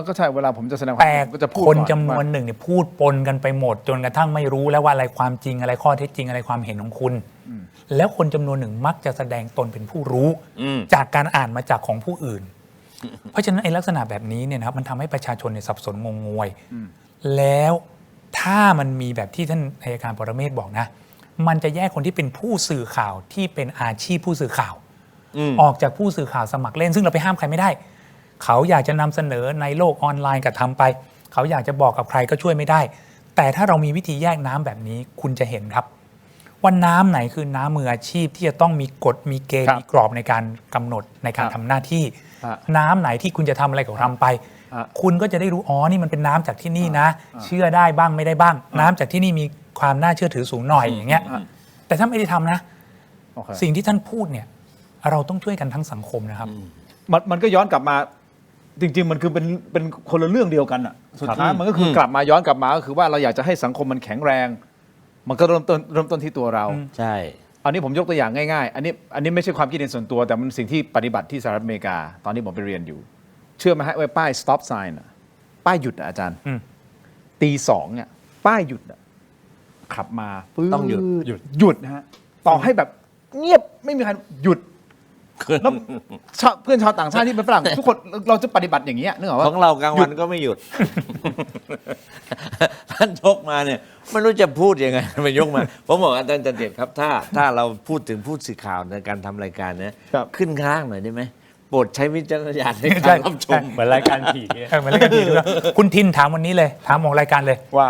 ก็ใช่เวลาผมจะแสดงความ แต่ เห็นก็จะพูด คน ก่อ จำนวนหนึ่งเนี่ยพูดปนกันไปหมด จนกระทั่งไม่รู้แล้วว่าอะไรความจริงอะไรข้อเท็จจริงอะไรความเห็นของคุณ แล้วคนจำนวนหนึ่งมักจะแสดงตนเป็นผู้รู้ จากการอ่านมาจากของผู้อื่น เพราะฉะนั้นไอ้ลักษณะแบบนี้เนี่ยนะครับมันทำให้ประชาชนเนี่ยสับสนงงงวยแล้ว ถ้ามันมีแบบที่ท่านอัยการปรเมศบอกนะมันจะแยกคนที่เป็นผู้สื่อข่าวที่เป็นอาชีพผู้สื่อข่าวออกจากผู้สื่อข่าวสมัครเล่นซึ่งเราไปห้ามใครไม่ได้เขาอยากจะนำเสนอในโลกออนไลน์ก็ทำไปเขาอยากจะบอกกับใครก็ช่วยไม่ได้แต่ถ้าเรามีวิธีแยกน้ำแบบนี้คุณจะเห็นครับว่าน้ำไหนคือน้ำมืออาชีพที่จะต้องมีกฎมีเกณฑ์มีกรอบในการกำหนดในการทำหน้าที่น้ำไหนที่คุณจะทำอะไรก็ทำไปคุณก็จะได้รู้อ๋อนี่มันเป็นน้ำจากที่นี่นะเชื่อได้บ้างไม่ได้บ้างน้ำจากที่นี่มีความน่าเชื่อถือสูงหน่อยอย่างเงี้ยแต่ถ้าไม่ได้ทำนะสิ่งที่ท่านพูดเนี่ยเราต้องช่วยกันทั้งสังคมนะครับมันก็ย้อนกลับมาจริงๆมันคือเป็นคนละเรื่องเดียวกันอ่ะสุดท้ายมันก็คือกลับมาย้อนกลับมาก็คือว่าเราอยากจะให้สังคมมันแข็งแรงมันก็เริ่มต้นที่ตัวเราใช่อันนี้ผมยกตัวอย่างง่ายๆอันนี้ไม่ใช่ความคิดเห็นส่วนตัวแต่มันสิ่งที่ปฏิบัติที่สหรัฐอเมริกาตอนนี้ผมไปเรียนอยู่เชื่อไหมฮะว่าป้าย stop sign ป้ายหยุดอาจารย์ตีสองเนี่ยป้ายหยุดขับมาต้องหยุดนะฮะต่อให้แบบเงียบไม่มีใครหยุดแล้วเพื่อนชาวต่างชาติที่เป็นฝรั่งทุกคนเราจะปฏิบัติอย่างนี้นึกออกว่าของเรากลางวันก็ไม่หยุดท่านยกมาเนี่ยไม่รู้จะพูดยังไงมันยกมาผมบอกอาจารย์จันเดชครับถ้าเราพูดถึงผู้สื่อข่าวในการทำรายการเนี่ยขึ้นข้างหน่อยได้ไหมโปรดใช้วิจารณญาณในการรับชมเหมือนรายการผีเหมือนรายการผีคุณทินถามวันนี้เลยถามของรายการเลยว่า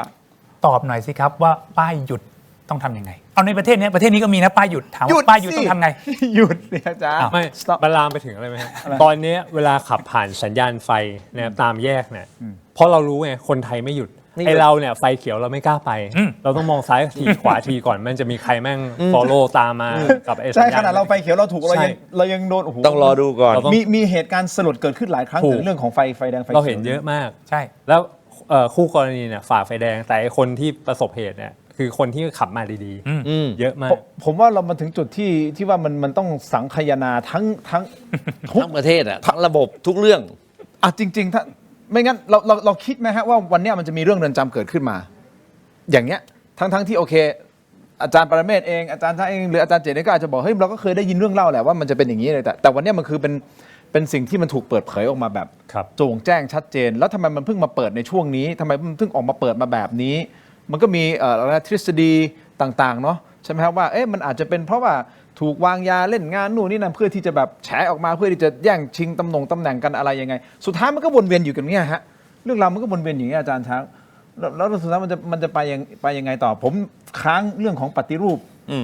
ตอบหน่อยสิครับว่าป้ายหยุดต้องทำยังไงเอาในประเทศนี้ก็มีนะป้ายหยุดถามว่าป้ายหยุดต้องทำไงหยุดเนี่ยอาจารย์ไม่บรรลามไปถึงอะไรไหมครับตอนนี้เวลาขับผ่านสัญญาณไฟเนี่ยตามแยกเนี่ยเพราะเรารู้ไงคนไทยไม่หยุดไอเราเนี่ยไฟเขียวเราไม่กล้าไปเราต้องมองซ้ายทีขวาทีก่อนมันจะมีใครแม่ง follow ตามมากับไอ้สัญญาณใช่ขนาดเราไฟเขียวเราถูกเรายังโดนโอ้โหต้องรอดูก่อนมีเหตุการณ์สลดเกิดขึ้นหลายครั้งถึงเรื่องของไฟแดงไฟเขียวเราเห็นเยอะมากใช่แล้วคู่กรณีเนี่ยฝ่าไฟแดงแต่คนที่ประสบเหตุเนี่ยคือคนที่ขับมาดีๆเยอะมากผมว่าเรามาถึงจุดที่ว่ามันต้องสังคายนาทั้งประเทศอะทั้งระบบทุกเรื่องจริงๆถ้าไม่งั้นเราคิดไหมฮะว่าวันนี้มันจะมีเรื่องเรือนจำเกิดขึ้นมาอย่างเงี้ยทั้งที่โอเคอาจารย์ปรเมศเองอาจารย์ท่านเองหรืออาจารย์เจตก็อาจจะบอกเฮ้ยเราก็เคยได้ยินเรื่องเล่าแหละว่ามันจะเป็นอย่างนี้เลยแต่วันนี้มันคือเป็นสิ่งที่มันถูกเปิดเผยออกมาแบบโจ่งแจ้งชัดเจนแล้วทำไมมันเพิ่งมาเปิดในช่วงนี้ทำไมมันเพิ่งออกมาเปิดมาแบบนี้มันก็มีทฤษฎีต่างๆเนาะใช่ไหมครับว่ามันอาจจะเป็นเพราะว่าถูกวางยาเล่นงานนู่นนี่นั่นเพื่อที่จะแบบแฉออกมาเพื่อที่จะแย่งชิงตำแหน่งกันอะไรยังไงสุดท้ายมันก็วนเวียนอยู่กันเนี่ยฮะเรื่องราวมันก็วนเวียนอย่างนี้อาจารย์ช้างแล้วสุดท้ายมันจะไปยังไงต่อผมค้างเรื่องของปฏิรูป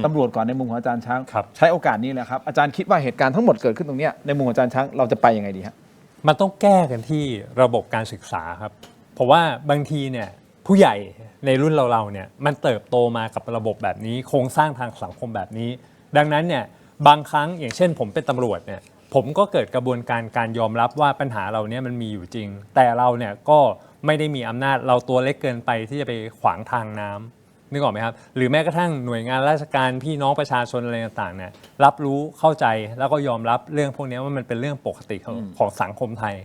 ตำรวจก่อนในมุมของอาจารย์ช้างใช้โอกาสนี้แหละครับอาจารย์คิดว่าเหตุการณ์ทั้งหมดเกิดขึ้นตรงนี้ในมุมของอาจารย์ช้างเราจะไปยังไงดีฮะมันต้องแก้กันที่ระบบการศึกษาครับเพราะว่าบางทีเนี่ยผู้ใหญ่ในรุ่นเราเนี่ยมันเติบโตมากับระบบแบบนี้โครงสร้างทางสังคมแบบนี้ดังนั้นเนี่ยบางครั้งอย่างเช่นผมเป็นตำรวจเนี่ยผมก็เกิดกระบวนการยอมรับว่าปัญหาเราเนี่ยมันมีอยู่จริงแต่เราเนี่ยก็ไม่ได้มีอำนาจเราตัวเล็กเกินไปที่จะไปขวางทางน้ำนึกออกไหมครับหรือแม้กระทั่งหน่วยงานราชการพี่น้องประชาชนอะไรต่างๆเนี่ยรับรู้เข้าใจแล้วก็ยอมรับเรื่องพวกนี้ว่ามันเป็นเรื่องปกติของสังคมไทย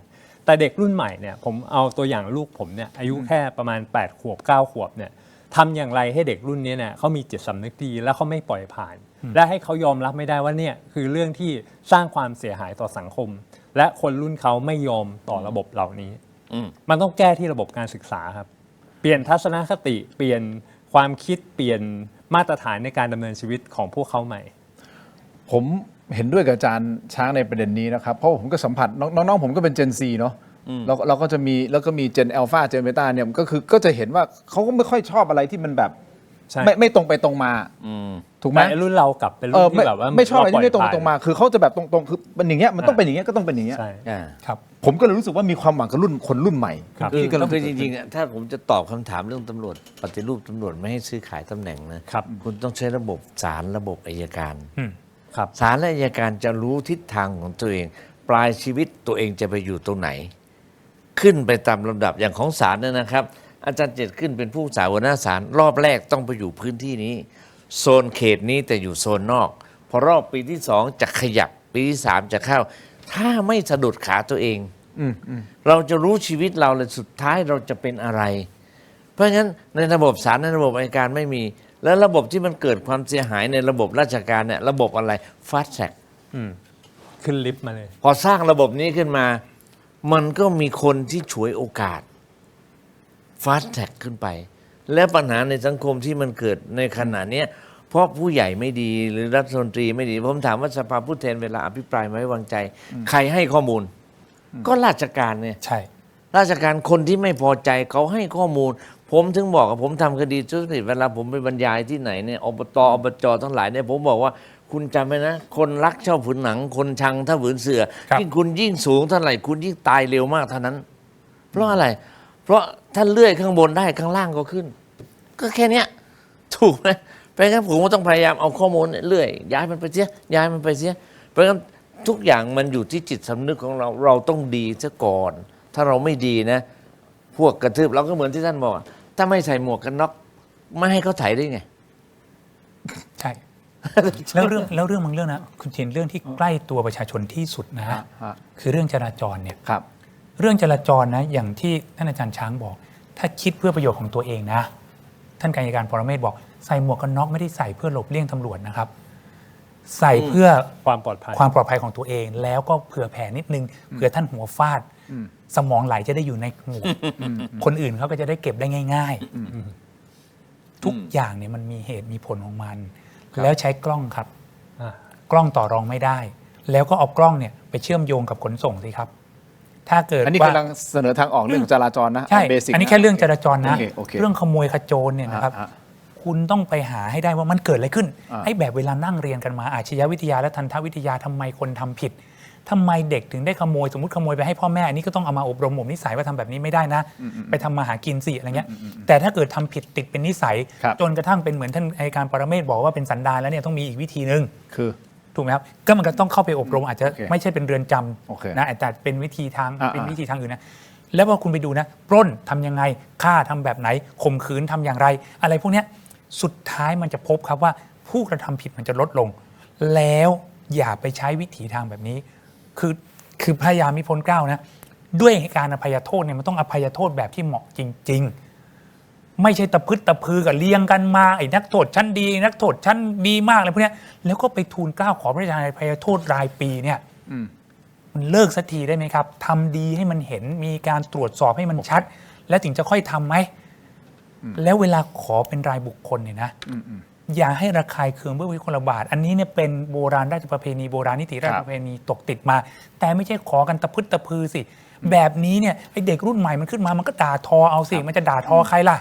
แต่เด็กรุ่นใหม่เนี่ยผมเอาตัวอย่างลูกผมเนี่ยอายุแค่ประมาณ8 ขวบ 9 ขวบเนี่ยทำอย่างไรให้เด็กรุ่นนี้เนี่ยเขามีจิตสำนึกดีแล้วเขาไม่ปล่อยผ่านและให้เขายอมรับไม่ได้ว่าเนี่ยคือเรื่องที่สร้างความเสียหายต่อสังคมและคนรุ่นเขาไม่ยอมต่อระบบเหล่านี้มันต้องแก้ที่ระบบการศึกษาครับเปลี่ยนทัศนคติเปลี่ยนความคิดเปลี่ยนมาตรฐานในการดำเนินชีวิตของพวกเขาใหม่ผมเห็นด้วยกับอาจารย์ช้างในประเด็นนี้นะครับเพราะผมก็สัมผัสน้องๆผมก็เป็น Gen Z เนาะเราก็จะมีแล้วก็มี Gen Alpha Gen Beta เนี่ยก็จะเห็นว่าเขาก็ไม่ค่อยชอบอะไรที่มันแบบไม่ตรงไปตรงมาถูกไหมรุ่นเรากลับเป็นรุ่นที่แบบว่าไม่ชอบอะไรที่ไม่ตรงมาคือเขาจะแบบตรงๆคือเป็นอย่างเงี้ยมันต้องเป็นอย่างเงี้ยก็ต้องเป็นอย่างเงี้ยครับผมก็เลยรู้สึกว่ามีความหวังกับคนรุ่นใหม่คือจริงๆถ้าผมจะตอบคำถามเรื่องตำรวจปฏิรูปตำรวจไม่ให้ซื้อขายตำแหน่งนะครับคุณต้องใช้ระบบศาลระบบอัยการศาลและอัยการจะรู้ทิศทางของตัวเองปลายชีวิตตัวเองจะไปอยู่ตรงไหนขึ้นไปตามลำดับอย่างของศาลเนี่ยนะครับอาจารย์เจตขึ้นเป็นผู้สาวหัวหน้าศาลรอบแรกต้องไปอยู่พื้นที่นี้โซนเขตนี้แต่อยู่โซนนอกพอรอบปีที่2จะขยับปีที่3จะเข้าถ้าไม่สะดุดขาตัวเองเราจะรู้ชีวิตเราเลยสุดท้ายเราจะเป็นอะไรเพราะฉะนั้นในระบบศาลในระบบอัยการไม่มีแล้วระบบที่มันเกิดความเสียหายในระบบราชการเนี่ยระบบอะไรฟาสต์แทร็กขึ้นลิฟต์มาเลยพอสร้างระบบนี้ขึ้นมามันก็มีคนที่ฉวยโอกาสฟาสต์แทร็กขึ้นไป และปัญหาในสังคมที่มันเกิดในขณะเนี้ยเพราะผู้ใหญ่ไม่ดีหรือรัฐมนตรีไม่ดีผมถามว่าสภาผู้แทนเวลาอภิปรายไม่ไว้วางใจ ใครให้ข้อมูล ก็ราชการเนี่ย ใช่ ราชการคนที่ไม่พอใจเขาให้ข้อมูล ผมถึงบอกว่าผมทำคดีทุจริตเวลาผมไปบรรยายที่ไหนเนี่ยอบจทั้งหลายเนี่ยผมบอกว่าคุณจำไว้นะ คนรักชอบผืนหนัง คนชังถ้าผืนเสือยิ่งคุณยิ่งสูงเท่าไหร่คุณยิ่งตายเร็วมากเท่านั้น เพราะอะไร เพราะถ้าเลื่อยข้างบนได้ข้างล่างก็ขึ้น ก็แค่เนี้ยถูกไหมเพราะงั้นผมก็ต้องพยายามเอาข้อมูลเลื่อยย้ายมันไปเสียย้ายมันไปเสียเพราะงั้นทุกอย่างมันอยู่ที่จิตสำนึกของเราเราต้องดีซะก่อน ถ้าเราไม่ดีนะ พวกกระทืบเราก็เหมือนที่ท่านบอกถ้าไม่ใส่หมวกกันน็อกไม่ให้เขาไถได้ไง ใช่ แล้วเรื่องบางเรื่องนะคุณเทียนเรื่องที่ใกล้ตัวประชาชนที่สุดนะฮะคือเรื่องจราจรเนี่ย เรื่องจราจรนะอย่างที่ท่านอาจารย์ช้างบอก ถ้าคิดเพื่อประโยชน์ของตัวเองนะท่านกายการปรเมศบอกใส่หมวกกันน็อกไม่ได้ใส่เพื่อหลบเลี่ยงตำรวจนะครับ ใส่เพื่อ ความปลอดภัย ความปลอดภัยของตัวเอง แล้วก็เผื่อแผ่นิดนึงเผื่อท่านหัวฟาดสมองไหลจะได้อยู่ในหัวคนอื่นเขาก็จะได้เก็บได้ง่ายๆทุกอย่างเนี่ยมันมีเหตุมีผลของมัน แล้วใช้กล้องครับกล้องต่อรองไม่ได้ แล้วก็เอากล้องเนี่ยไปเชื่อมโยงกับขนส่งสิครับถ้าเกิด อันนี้กำลังเสนอทางออกเรื่องจราจรนะ ใช่ เบสิก อันนี้แค่เรื่องจราจรนะ โอเค เรื่องขโมยขโจรเนี่ยนะครับคุณต้องไปหาให้ได้ว่ามันเกิดอะไรขึ้น ให้แบบเวลานั่งเรียนกันมาอาชญาวิทยาและทันตวิทยาทำไมคนทำผิดทำไมเด็กถึงได้ขโมยสมมติขโมยไปให้พ่อแม่อันนี้ก็ต้องเอามาอบรมบ่มนิสัยว่าทำแบบนี้ไม่ได้นะ ไปทำมาหากินสิอะไรเงี้ยแต่ถ้าเกิดทำผิดติดเป็นนิสัย จนกระทั่งเป็นเหมือนท่านอัยการปรเมศบอกว่าเป็นสันดานแล้วเนี่ยต้องมีอีกวิธีนึง คือถูกไหมครับก็มันก็ต้องเข้าไปอบรมอาจจะ ไม่ใช่เป็นเรือนจ โอเค ำนะแต่เป็นวิธีทางเป็นวิธีทางอื่นนะแล้วพอคุณไปดูนะปล้นทำยังไงฆ่าทำแบบไหนข่มขืนทำอย่างไร อะไรพวกเนี้ยสุดท้ายมันจะพบครับว่าผู้กระทำผิดมันจะลดลง แล้วอย่าไปใช้วิถีทางแบบนี้ คือพยายามมิพ้นเกล้านะด้วยการอภัยโทษเนี่ยมันต้องอภัยโทษแบบที่เหมาะจริง ๆ ไม่ใช่ตะพึดตะพือกับเลี้ยงกันมาไอ้นักโทษชั้นดีนักโทษชั้นดีมากอะไรพวกเนี้ยแล้วก็ไปทูลเกล้าขอพระราชทานอภัยโทษรายปีเนี่ยมันเลิกสักทีได้ไหมครับทำดีให้มันเห็นมีการตรวจสอบให้มันชัด แล้วถึงจะค่อยทำไหมแล้วเวลาขอเป็นรายบุคคลเนี่ยนะอย่าให้ระคายเคืองเพื่อวิคนละบาทอันนี้เนี่ยเป็นโบราณราชประเพณีโบราณนิติราชประเพณีตกติดมา แต่ไม่ใช่ขอกันตะพึดตะพือสิแบบนี้เนี่ยไอเด็กรุ่นใหม่มันขึ้นมามันก็ด่าทอเอาสิมันจะด่าทอใครล่ะ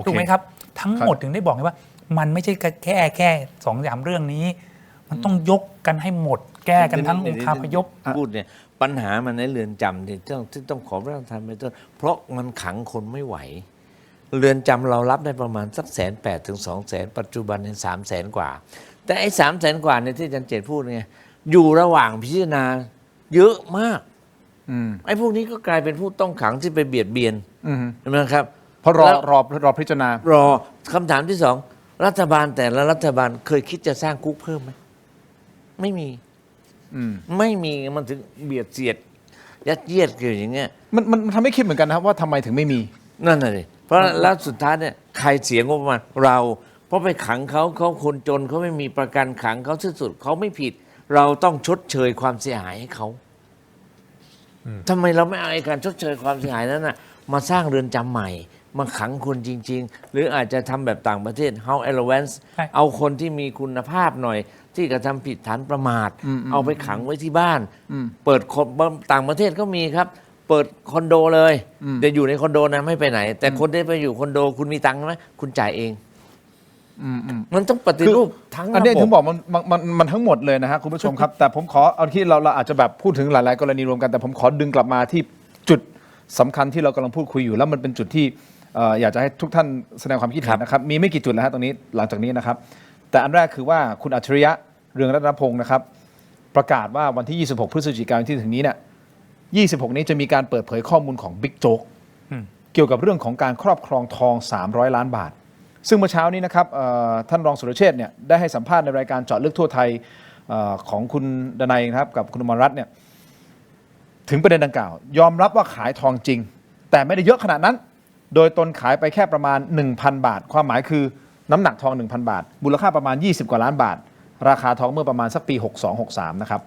ถูกไหมครับทั้งหมดถึงได้บอกไงว่ามันไม่ใช่แค่2-3 เรื่องนี้มันต้องยกกันให้หมดแก้กันทั้งองค์คาพยพพูดเนี่ยปัญหามันในเรือนจำเนี่ยต้องขอพระราชทานไปต้นเพราะมันขังคนไม่ไหวเรือนจำเรารับได้ประมาณสัก180,000 ถึง 200,000ปัจจุบันเนี่ย300,000 กว่าแต่ไอ้300,000 กว่าเนี่ยที่อาจารย์เจตพูดไงอยู่ระหว่างพิจารณาเยอะมากไอ้พวกนี้ก็กลายเป็นผู้ต้องขังที่ไปเบียดเบียนใช่ไหมครับเพราะรอพิจารณารอคำถามที่สองรัฐบาลแต่ละรัฐบาลเคยคิดจะสร้างคุกเพิ่มไหมไม่มีไม่มีมันถึงเบียดเสียดยัดเยียดเกี่ยวอย่างเงี้ยมันทำให้คิดเหมือนกันนะครับว่าทำไมถึงไม่มีนั่นน่ะสิเพราะแล้วสุดท้ายเนี่ยใครเสียงบประมาณเราเพราะไปขังเขาคนจนเขาไม่มีประกันขังเขาที่สุดเขาไม่ผิดเราต้องชดเชยความเสียหายให้เขาทำไมเราไม่เอาการชดเชยความเสียหายนั้นน่ะมาสร้างเรือนจำใหม่มาขังคนจริงๆหรืออาจจะทำแบบต่างประเทศ House Allowance เอาคนที่มีคุณภาพหน่อยที่กระทำผิดฐานประมาทเอาไปขังไว้ที่บ้านเปิดต่างประเทศก็มีครับเปิดคอนโดเลยเดี๋ยวอยู่ในคอนโดนะไม่ไปไหนแต่คนที่ไปอยู่คอนโดคุณมีตังค์ไหมคุณจ่ายเองมันต้องปฏิรูปทั้งระบบอันนี้ถึงบอกมันทั้งหมดเลยนะฮะคุณผู้ชมครับแต่ผมขอเอาที่เราอาจจะแบบพูดถึงหลายๆกรณีรวมกันแต่ผมขอดึงกลับมาที่จุดสำคัญที่เรากำลังพูดคุยอยู่แล้วมันเป็นจุดที่อยากจะให้ทุกท่านแสดงความคิดเห็นนะครับมีไม่กี่จุดแล้วฮะตรงนี้หลังจากนี้นะครับแต่อันแรกคือว่าคุณอัจฉริยะเรืองรัตนพงศ์นะครับประกาศว่าวันที่26 พฤศจิกายนที่ถึงนี้เนี่ย26 นี้จะมีการเปิดเผยข้อมูลของบิ๊กโจ๊กเกี่ยวกับเรื่องของการครอบครองทอง300 ล้านบาทซึ่งเมื่อเช้านี้นะครับท่านรองสุรเชษฐ์เนี่ยได้ให้สัมภาษณ์ในรายการเจาะลึกทั่วไทยของคุณดนัยนะครับกับคุณอมรรัตน์เนี่ยถึงประเด็นดังกล่าวยอมรับว่าขายทองจริงแต่ไม่ได้เยอะขนาดนั้นโดยตนขายไปแค่ประมาณ 1,000 บาทความหมายคือน้ำหนักทอง 1,000 บาทมูลค่าประมาณ20 กว่าล้านบาทราคาทองเมื่อประมาณสักปี62-63นะครับ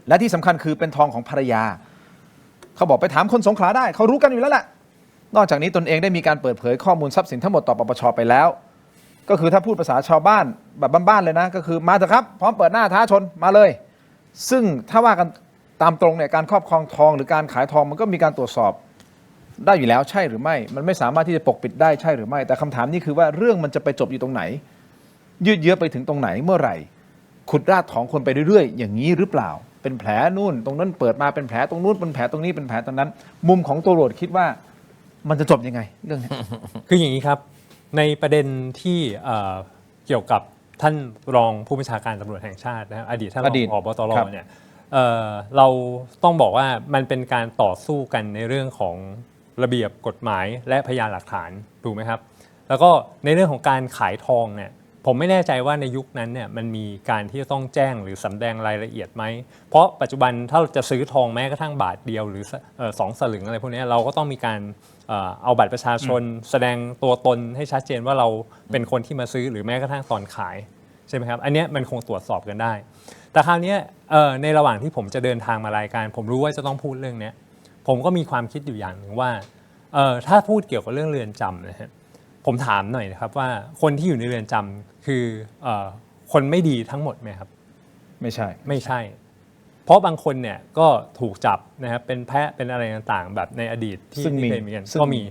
และที่สำคัญคือเป็นทองของภรรยาเขาบอกไปถามคนสงขลาได้เขารู้กันอยู่แล้วแหละ นอกจากนี้ตนเองได้มีการเปิดเผยข้อมูลทรัพย์สินทั้งหมดต่อปปชไปแล้ว ก็คือถ้าพูดภาษาชาวบ้านแบบบ้านๆเลยนะก็คือมาเถอะครับพร้อมเปิดหน้าท้าชนมาเลย ซึ่งถ้าว่ากันตามตรงเนี่ยการครอบครองทองหรือการขายทองมันก็มีการตรวจสอบได้อยู่แล้วใช่หรือไม่มันไม่สามารถที่จะปกปิดได้ใช่หรือไม่แต่คำถามนี้คือว่าเรื่องมันจะไปจบอยู่ตรงไหนยืดเยื้อไปถึงตรงไหนเมื่อไหร่ขุดรากของคนไปเรื่อยๆอย่างนี้หรือเปล่าเป็นแผลนู่นตรงนั้นเปิดมาเป็นแผลตรงนู้นเป็นแผลตรงนี้เป็นแผลตรงนั้น มุมของตำรวจคิดว่ามันจะจบยังไงเรื่องนี้ คืออย่างนี้ครับในประเด็นที่เกี่ยวกับท่านรองผู้บัญชาการตำรวจแห่งชาตินะครับอดีตท่านรองผบ.ตร.เนี่ยเราต้องบอกว่ามันเป็นการต่อสู้กันในเรื่องของระเบียบกฎหมายและพยานหลักฐานถูกไหมครับแล้วก็ในเรื่องของการขายทองเนี่ยผมไม่แน่ใจว่าในยุคนั้นเนี่ยมันมีการที่จะต้องแจ้งหรือสำแดงรายละเอียดไหมเพราะปัจจุบันถ้าเราจะซื้อทองแม้กระทั่งบาทเดียวหรือ2 สลึงอะไรพวกนี้เราก็ต้องมีการเอาบัตรประชาชนแสดงตัวตนให้ชัดเจนว่าเราเป็นคนที่มาซื้อหรือแม้กระทั่งตอนขายใช่ไหมครับอันนี้มันคงตรวจสอบกันได้แต่คราวนี้ในระหว่างที่ผมจะเดินทางมารายการผมรู้ว่าจะต้องพูดเรื่องนี้ผมก็มีความคิดอยู่อย่างหนึ่งว่าถ้าพูดเกี่ยวกับเรื่องเรือนจำนะฮะผมถามหน่อยนะครับว่าคนที่อยู่ในเรือนจำคือคนไม่ดีทั้งหมดไหมครับไม่ใช่เพราะบางคนเนี่ยก็ถูกจับนะครับเป็นแพะเป็นอะไรต่างๆแบบในอดีตที่เคยมีกันก็มี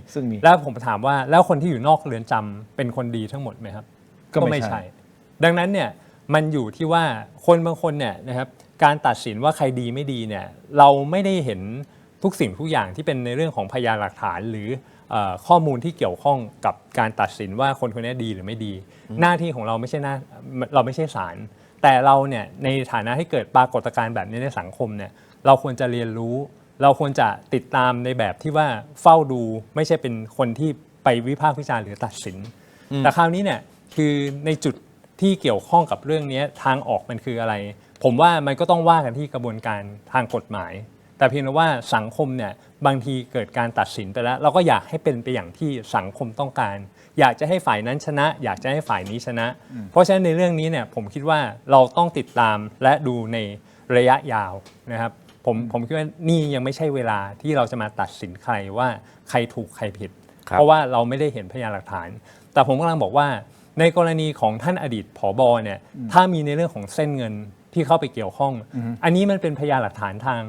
แล้วผมถามว่าแล้วคนที่อยู่นอกเรือนจำเป็นคนดีทั้งหมดไหมครับก็ไม่ใช่ดังนั้นเนี่ยมันอยู่ที่ว่าคนบางคนเนี่ยนะครับการตัดสินว่าใครดีไม่ดีเนี่ยเราไม่ได้เห็นทุกสิ่งทุกอย่างที่เป็นในเรื่องของพยานหลักฐานหรือข้อมูลที่เกี่ยวข้องกับการตัดสินว่าคนคนนี้ดีหรือไม่ดีหน้าที่ของเราไม่ใช่ศาลแต่เราเนี่ยในฐานะที่เกิดปรากฏการณ์แบบนี้ในสังคมเนี่ยเราควรจะเรียนรู้เราควรจะติดตามในแบบที่ว่าเฝ้าดูไม่ใช่เป็นคนที่ไปวิพากษ์วิจารณ์หรือตัดสินแต่คราวนี้เนี่ยคือในจุดที่เกี่ยวข้องกับเรื่องนี้ทางออกมันคืออะไรผมว่ามันก็ต้องว่ากันที่กระบวนการทางกฎหมายแต่เพียงแต่ว่าสังคมเนี่ยบางทีเกิดการตัดสินไปแล้วเราก็อยากให้เป็นไปอย่างที่สังคมต้องการอยากจะให้ฝ่ายนั้นชนะอยากจะให้ฝ่ายนี้ชนะเพราะฉะนั้นในเรื่องนี้เนี่ยผมคิดว่าเราต้องติดตามและดูในระยะยาวนะครับผมคิดว่านี่ยังไม่ใช่เวลาที่เราจะมาตัดสินใครว่าใครถูกใครผิดเพราะว่าเราไม่ได้เห็นพยานหลักฐานแต่ผมกำลังบอกว่าในกรณีของท่านอดีตผบ.เนี่ยถ้ามีในเรื่องของเส้นเงินที่เข้าไปเกี่ยวข้องอันนี้มันเป็นพยานหลักฐานทาง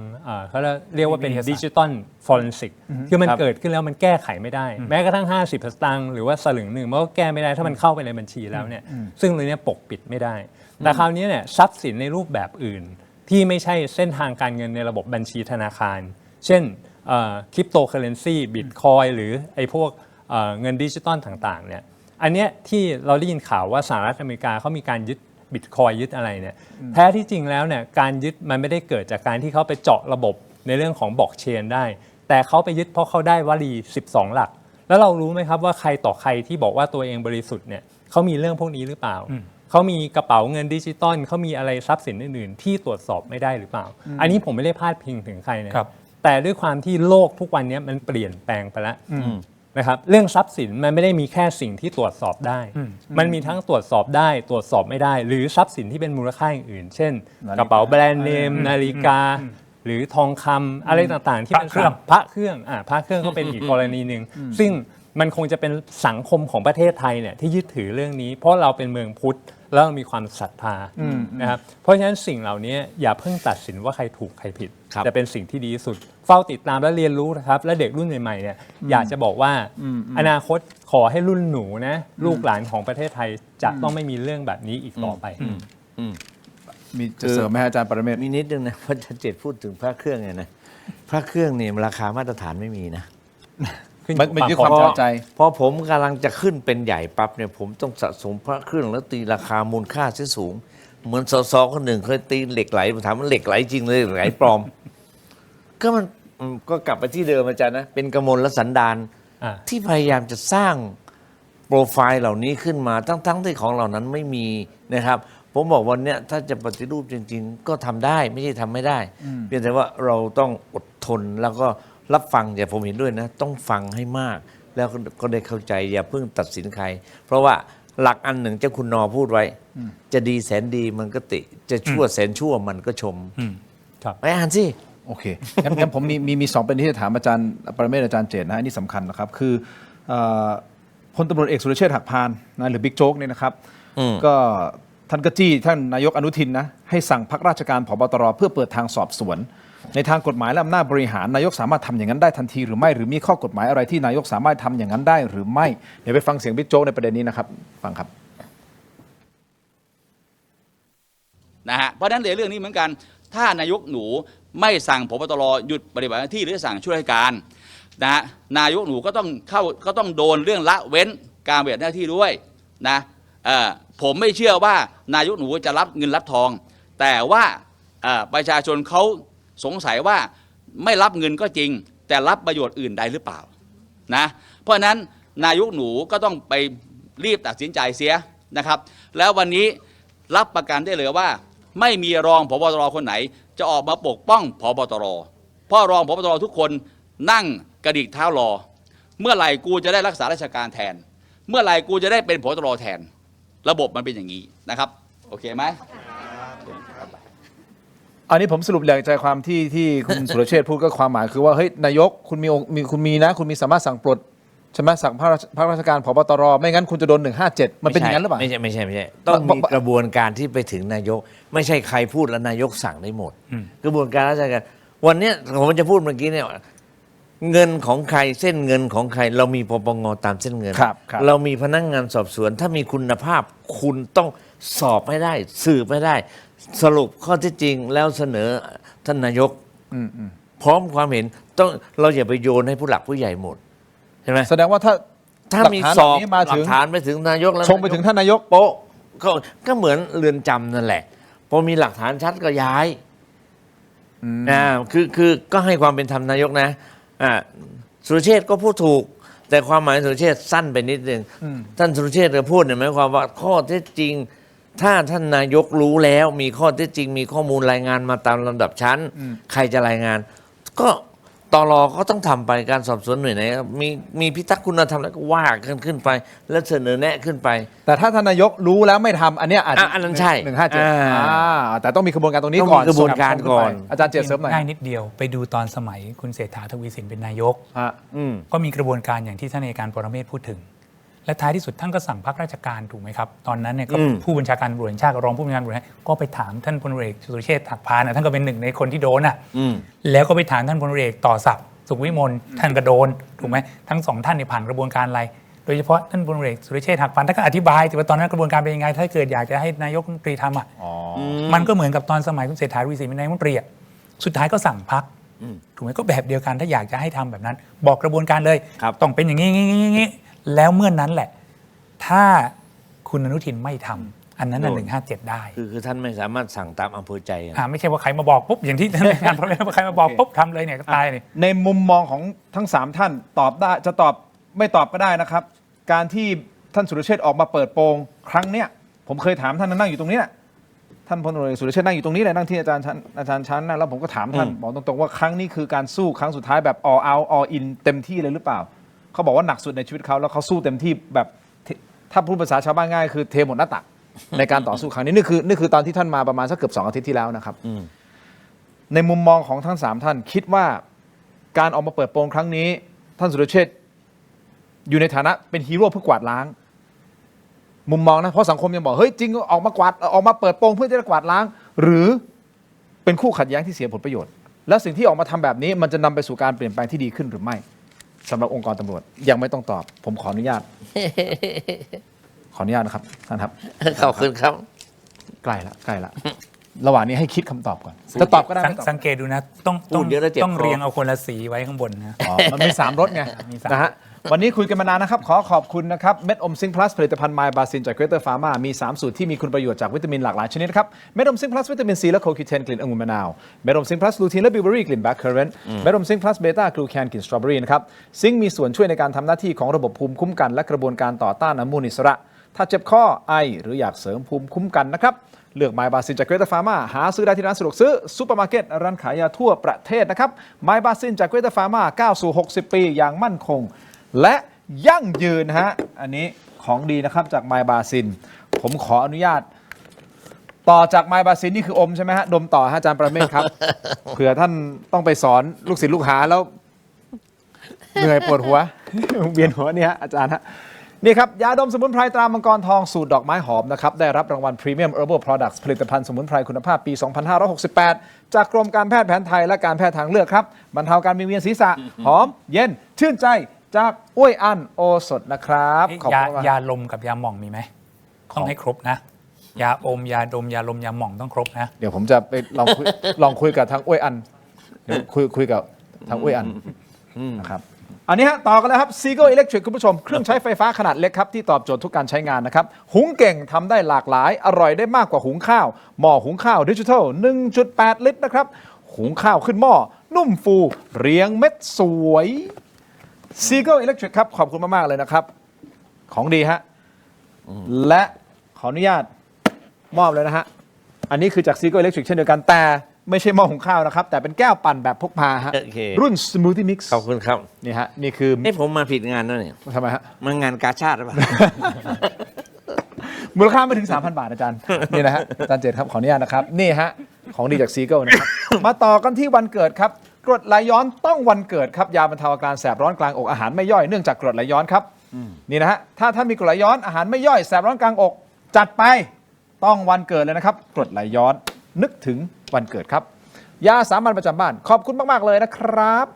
เขาเรียกว่าเป็นดิจิตอลฟอเรนซิกคือมันเกิดขึ้นแล้วมันแก้ไขไม่ได้แม้กระทั่ง50 สตางค์หรือว่าสลึงหนึ่งมันก็แก้ไม่ได้ถ้ามันเข้าไปในบัญชีแล้วเนี่ยซึ่งเรื่องนี้ปกปิดไม่ได้แต่คราวนี้เนี่ยทรัพย์สินในรูปแบบอื่นที่ไม่ใช่เส้นทางการเงินในระบบบัญชีธนาคารเช่นคริปโตเคอเรนซีบิตคอยหรือไอ้พวกเงินดิจิตอลต่างๆเนี่ยอันเนี้ยที่เราได้ยินข่าวว่าสหรัฐอเมริกาเขามีการยึดบิตคอยยึดอะไรเนี่ยแท้ที่จริงแล้วเนี่ยการยึดมันไม่ได้เกิดจากการที่เขาไปเจาะระบบในเรื่องของบล็อกเชนได้แต่เขาไปยึดเพราะเขาได้วลี12 หลักแล้วเรารู้ไหมครับว่าใครต่อใครที่บอกว่าตัวเองบริสุทธิ์เนี่ยเขามีเรื่องพวกนี้หรือเปล่าเขามีกระเป๋าเงินดิจิตอลเขามีอะไรทรัพย์สินอื่นๆที่ตรวจสอบไม่ได้หรือเปล่าอันนี้ผมไม่ได้พาดพิงถึงใครนะครับแต่ด้วยความที่โลกทุกวันนี้มันเปลี่ยนแปลงไปแล้วนะครับเรื่องทรัพย์สินมันไม่ได้มีแค่สิ่งที่ตรวจสอบได้มันมีทั้งตรวจสอบได้ตรวจสอบไม่ได้หรือทรัพย์สินที่เป็นมูลค่าอื่นเช่นกระเป๋าแบรนด์เนมนาฬิกาหรือทองคำอะไรต่างๆที่เป็นพระเครื่องก็เป็นอีกกรณีหนึ่งซึ่งมันคงจะเป็นสังคมของประเทศไทยเนี่ยที่ยึดถือเรื่องนี้เพราะเราเป็นเมืองพุทธแล้วมีความศรัทธานะครับเพราะฉะนั้นสิ่งเหล่านี้อย่าเพิ่งตัดสินว่าใครถูกใครผิดจะเป็นสิ่งที่ดีที่สุดเฝ้าติดตามและเรียนรู้นะครับและเด็กรุ่นใหม่ๆเนี่ยอยากจะบอกว่าอนาคตขอให้รุ่นหนูนะลูกหลานของประเทศไทยจะต้องไม่มีเรื่องแบบนี้อีกต่อไปมีจะเสริมไหมอาจารย์ปรเมศมีนิดนึงนะเพราะอาจารย์พูดถึงพระเครื่องเนี่ยนะพระเครื่องเนี่ยราคามาตรฐานไม่มีนะมันยึดความพอใจพอผมกำลังจะขึ้นเป็นใหญ่ปั๊บเนี่ยผมต้องสะสมพระเครื่องแล้วตีราคามูลค่าสูงเหมือนสอคนหนึ่งเคยตีเหล็กไหลผมถามว่าเหล็กไหลจริงเลยเหล็กไหลปลอมก็มันก็กลับไปที่เดิมอาจารย์นะเป็นกมลสันดานที่พยายามจะสร้างโปรไฟล์เหล่านี้ขึ้นมาทั้งที่ของเหล่านั้นไม่มีนะครับผมบอกวันนี้ถ้าจะปฏิรูปจริงๆก็ทำได้ไม่ใช่ทำไม่ได้เพียงแต่ว่าเราต้องอดทนแล้วก็รับฟังอย่าผมเห็นด้วยนะต้องฟังให้มากแล้วก็ได้เข้าใจอย่าเพิ่งตัดสินใครเพราะว่าหลักอันหนึ่งเจ้าคุณนอพูดไว้จะดีแสนดีมันก็ติจะชั่วแสนชั่วมันก็ชมไปอ่านสิ โอเคงั้นผมมี2ประเด็นที่จะถามอาจารย์ปรเมศอาจารย์เจตนะอันนี้สำคัญนะครับคือพลตำรวจเอกสุรเชษฐ์หักพานนะหรือบิ๊กโจ๊กเนี่ยนะครับก็ท่านก็จี้ท่านนายกอนุทินนะให้สั่งพักราชการผบตรเพื่อเปิดทางสอบสวนในทางกฎหมายและอำนาจบริหารนายกสามารถทำอย่างนั้นได้ทันทีหรือไม่หรือมีข้อกฎหมายอะไรที่นายกสามารถทำอย่างนั้นได้หรือไม่เดี๋ยวไปฟังเสียงบิ๊กโจ๊กในประเด็นนี้นะครับฟังครับนะฮะเพราะฉะนั้นในเรื่องนี้เหมือนกันถ้านายกหนูไม่สั่งผบตรหยุดปฏิบัติหน้าที่หรือสั่งช่วยราชการนะฮะนายกหนูก็ต้องโดนเรื่องละเว้นการปฏิบัติหน้าที่ด้วยนะผมไม่เชื่อว่านายกหนูจะรับเงินรับทองแต่ว่าประชาชนเขาสงสัยว่าไม่รับเงินก็จริงแต่รับประโยชน์อื่นใดหรือเปล่านะเพราะฉะนั้นนายกหนูก็ต้องไปรีบตัดสินใจเสียนะครับแล้ววันนี้รับประกันได้เลยว่าไม่มีรองผบตรคนไหนจะออกมาปกป้องผบตรเพราะรองผบตรทุกคนนั่งกระดิกเท้ารอเมื่อไหร่กูจะได้รักษาราชการแทนเมื่อไหร่กูจะได้เป็นผบตรแทนระบบมันเป็นอย่างนี้นะครับโอเคไหมอันนี้ผมสรุปอย่างใจความที่คุณ สุรเชษฐ์พูดก็ความหมายคือว่าเฮ้ยนายกคุณมีสามารถสั่งปลดใช่ไหมสั่งภาคราชการผบตรไม่งั้นคุณจะโดน157มันเป็นอย่างนั้นหรือเปล่าไม่ใช่ต้องมีกระบวนการที่ไปถึงนายกไม่ใช่ใครพูดแล้วนายกสั่งได้หมดกระบวนการราชการวันนี้ผมจะพูดเมื่อกี้เนี่ยเงินของใครเส้นเงินของใครเรามีปปงตามเส้นเงินเรามีพนักงานสอบสวนถ้ามีคุณภาพคุณต้องสอบให้ได้สืบให้ได้สรุปข้อเท็จจริงแล้วเสนอท่านนายกพร้อมความเห็นต้องเราอย่าไปโยนให้ผู้หลักผู้ใหญ่หมดใช่ไหมแสดงว่าถ้ามีสอบหลักฐานไปถึงนายกแล้วชงไปถึงท่านนายกโป๊ะก็เหมือนเรือนจำนั่นแหละพอมีหลักฐานชัดก็ย้ายคือก็ให้ความเป็นธรรมนายกนะสุรเชษฐ์ก็พูดถูกแต่ความหมายสุรเชษฐ์สั้นไปนิดนึงท่านสุรเชษฐ์ก็พูดเนี่ยหมายความว่าข้อเท็จจริงถ้าท่านนายกรู้แล้วมีข้อเท็จจริงมีข้อมูลรายงานมาตามลำดับชั้นใครจะรายงานก็ตลก็ต้องทำไปการสอบสวนหน่วยไหนมีพิทักษ์คุณธรรมแล้วก็ว่าขึ้นไปแล้วเสนอแนะขึ้นไปแต่ถ้าท่านนายกรู้แล้วไม่ทำอันเนี้ยอันนั้นใช่157แต่ต้องมีกระบวนการตรงนี้ก่อนกระบวนการก่อนอาจารย์เจษเสริมหน่อยง่ายนิดเดียวไปดูตอนสมัยคุณเศรษฐาทวีสินเป็นนายกก็มีกระบวนการอย่างที่ท่านอัยการปรเมศพูดถึงและท้ายที่สุดท่านก็สั่งพักราชการถูกไหมครับตอนนั้นเนี่ยก็ผู้บัญชาการตำรวจแห่งชาติกับรองผู้บัญชาการตำรวจก็ไปถามท่านพลเอกสุรเชษฐ์หักพานท่านก็เป็นหนึ่งในคนที่โดนแล้วก็ไปถามท่านพลเอกต่อศักดิ์สุขวิมลท่านก็โดนถูกไหมทั้งสองท่านเนี่ยผ่านกระบวนการอะไรโดยเฉพาะท่านพลเอกสุรเชษฐ์หักพานท่านก็อธิบายว่าตอนนั้นกระบวนการเป็นยังไงถ้าเกิดอยากจะให้นายกรัฐมนตรีทำมันก็เหมือนกับตอนสมัยคุณเศรษฐาทวีสินเป็นนายกรัฐมนตรีสุดท้ายก็สั่งพักถูกไหมก็แบบเดียวกันถ้าอยากจะให้ทำแบบนั้นบอกกระบวนการเลยต้องเป็นอย่างนี้แล้วเมื่อนนั้นแหละถ้าคุณอนุทินไม่ทำอันนั้น157ได้คือท่านไม่สามารถสั่งตามอำเภอใจไม่ใช่ว่าใครมาบอกปุ๊บอย่างที่ท่านการพรเมศว่าใครมาบอกปุ๊บทำเลยเนี่ยก็ตายเลยในมุมมองของทั้ง3ท่านตอบได้จะตอบไม่ตอบก็ได้นะครับการที่ท่านสุรเชษฐ์ออกมาเปิดโปงครั้งเนี้ยผมเคยถามท่านนั่งอยู่ตรงนี้แหละท่านพลตำรวจเอกสุรเชษฐ์นั่งอยู่ตรงนี้เลยนั่งที่อาจารย์ชั้นนั่งแล้วผมก็ถามท่านบอกตรงๆว่าครั้งนี้คือการสู้ครั้งสุดท้ายแบบ all out all in เต็มที่เลยหรือเปล่าเขาบอกว่าหนักสุดในชีวิตเขาแล้วเขาสู้เต็มที่แบบถ้าพูดภาษาชาวบ้านง่ายคือเทหมดหน้าตักในการต่อสู้ครั้งนี้นี่คือตอนที่ท่านมาประมาณสักเกือบ2 อาทิตย์ที่แล้วนะครับในมุมมองของทั้ง3ท่านคิดว่าการออกมาเปิดโปงครั้งนี้ท่านสุรเชษฐ์อยู่ในฐานะเป็นฮีโร่เพื่อกวาดล้างมุมมองนะเพราะสังคมยังบอกเฮ้ยจริงออกมาเปิดโปงเพื่อจะกวาดล้างหรือเป็นคู่ขัดแย้งที่เสียผลประโยชน์และสิ่งที่ออกมาทำแบบนี้มันจะนำไปสู่การเปลี่ยนแปลงที่ดีขึ้นหรือไม่สำหรับองค์กรตำรวจยังไม่ต้องตอบผมขออนุญาตนะครับท่านครับขอบคุณครับใกล้ละระหว่างนี้ให้คิดคำตอบก่อนจะตอบก็ได้สังเกตดูนะต้องเรียงเอาคนละสีไว้ข้างบนนะมันมี3รสไงนะฮะวันนี้คุยกันมานานนะครับขอบคุณนะครับเม็ดอมซิงค์พลัสผลิตภัณฑ์ไมบาซินจากเกรเตอร์ฟาร์มามี3สูตรที่มีคุณประโยชน์จากวิตามินหลากหลายชนิดครับเม็ดอมซิงค์พลัสวิตามินซีและโคคิเทนกลิ่นองุ่นมะนาวเม็ดอมซิงค์พลัสลูทีนและบิวเบอรี่กลิ่นแบล็คเคอร์เรนต์เม็ดอมซิงค์พลัสเบต้ากลูแคนกลิ่นสตรอเบอรี่นะครับซิงค์มีส่วนช่วยในการทำหน้าที่ของระบบภูมิคุ้มกันและกระบวนการต่อต้านอนุมูลอิสระถ้าเจ็บคอไอหรืออยากเสริมภูมิคุ้มกันนะครับเลือกไมบาซินจากเกรเตอร์ฟาร์มาหาซื้อได้ที่ร้านสะดวกซื้อซูเปอร์มาร์เก็ตร้านขายยาทั่วประเทศนะครับไมบาซินจากเกรเตอร์ฟาร์มาก้าวสู่60 ปีอย่างมั่นคงและยั่งยืนฮะอันนี้ของดีนะครับจากไมบาซินผมขออนุญาต ต่อจากไมบาซินนี่คืออมใช่ไหมฮะดมต่อฮะอาจารย์ประเมศครับ เผื่อท่านต้องไปสอนลูกศิษย์ลูกหาแล้วเหนื่อยปวดหัว เวียนหัวเนี่ยฮะอาจารย์ฮะนี่ครับยาดมสมุนไพรตรามังกรทองสูตรดอกไม้หอมนะครับได้รับรางวัล Premium Herbal Products ผลิตภัณฑ์สมุนไพรคุณภาพปี 2568 จากกรมการแพทย์แผนไทยและการแพทย์ทางเลือกครับบรรเทาการวิงเวียนศีรษะหอมเย็นชื่นใจจากอ้วยอันโอสถนะครับขอบคุณมาก ยาลมกับยาหม่องมีไหมต้องให้ครบนะ ยาอมยาดมยาลมยาหม่องต้องครบนะ เดี๋ยวผมจะไปลองคุยกับทางอ้วยอันเดี๋ยวคุยกับทางอ้วยอันนะครับอันนี้ฮะต่อกันแล้วครับ Seagull Electric คุณผู้ชม เครื่องใช้ไฟฟ้าขนาดเล็กครับ ที่ตอบโจทย์ทุกการใช้งานนะครับ หุงเก่งทำได้หลากหลาย อร่อยได้มากกว่าหุงข้าว หม้อหุงข้าวดิจิทัล 1.8 ลิตรนะครับ หุงข้าวขึ้นหม้อ นุ่มฟูเรียงเม็ดสวย Seagull Electric ครับ ขอบคุณมาก ๆ เลยนะครับ ของดีฮะและขออนุญาตมอบเลยนะฮะอันนี้คือจาก Seagull Electric เช่นเดียวกันแต่ไม่ใช่หม้อหุงข้าวนะครับแต่เป็นแก้วปั่นแบบพกพาฮะ โอเค รุ่น Smoothie Mix ขอบคุณครับ นี่ฮะนี่คือ ผมมาผิดงานแล้วเนี่ย ทำไมฮะ มันงานกาชาติหรือเปล่า มูลค่าไม่ถึง 3,000 บาทอาจารย์ นี่นะฮะอาจารย์เจตครับขออนุญาตนะครับนี่ฮะของดีจาก Seagull นะครับ มาต่อกันที่วันเกิดครับกรดไหลย้อนต้องวันเกิดครับยาบรรเทาอาการแสบร้อนกลางอกอาหารไม่ย่อยเนื่องจากกรดไหลย้อนครับนี่นะฮะถ้าท่านมีกรดไหลย้อนอาหารไม่ย่อยแสบร้อนกลางอกจัดไปต้องวันเกิดเลยนะครับกรดไหลย้อนนึกถึงวันเกิดครับยาสามัญประจำบ้านขอบคุณมาก ๆ เลยนะครับ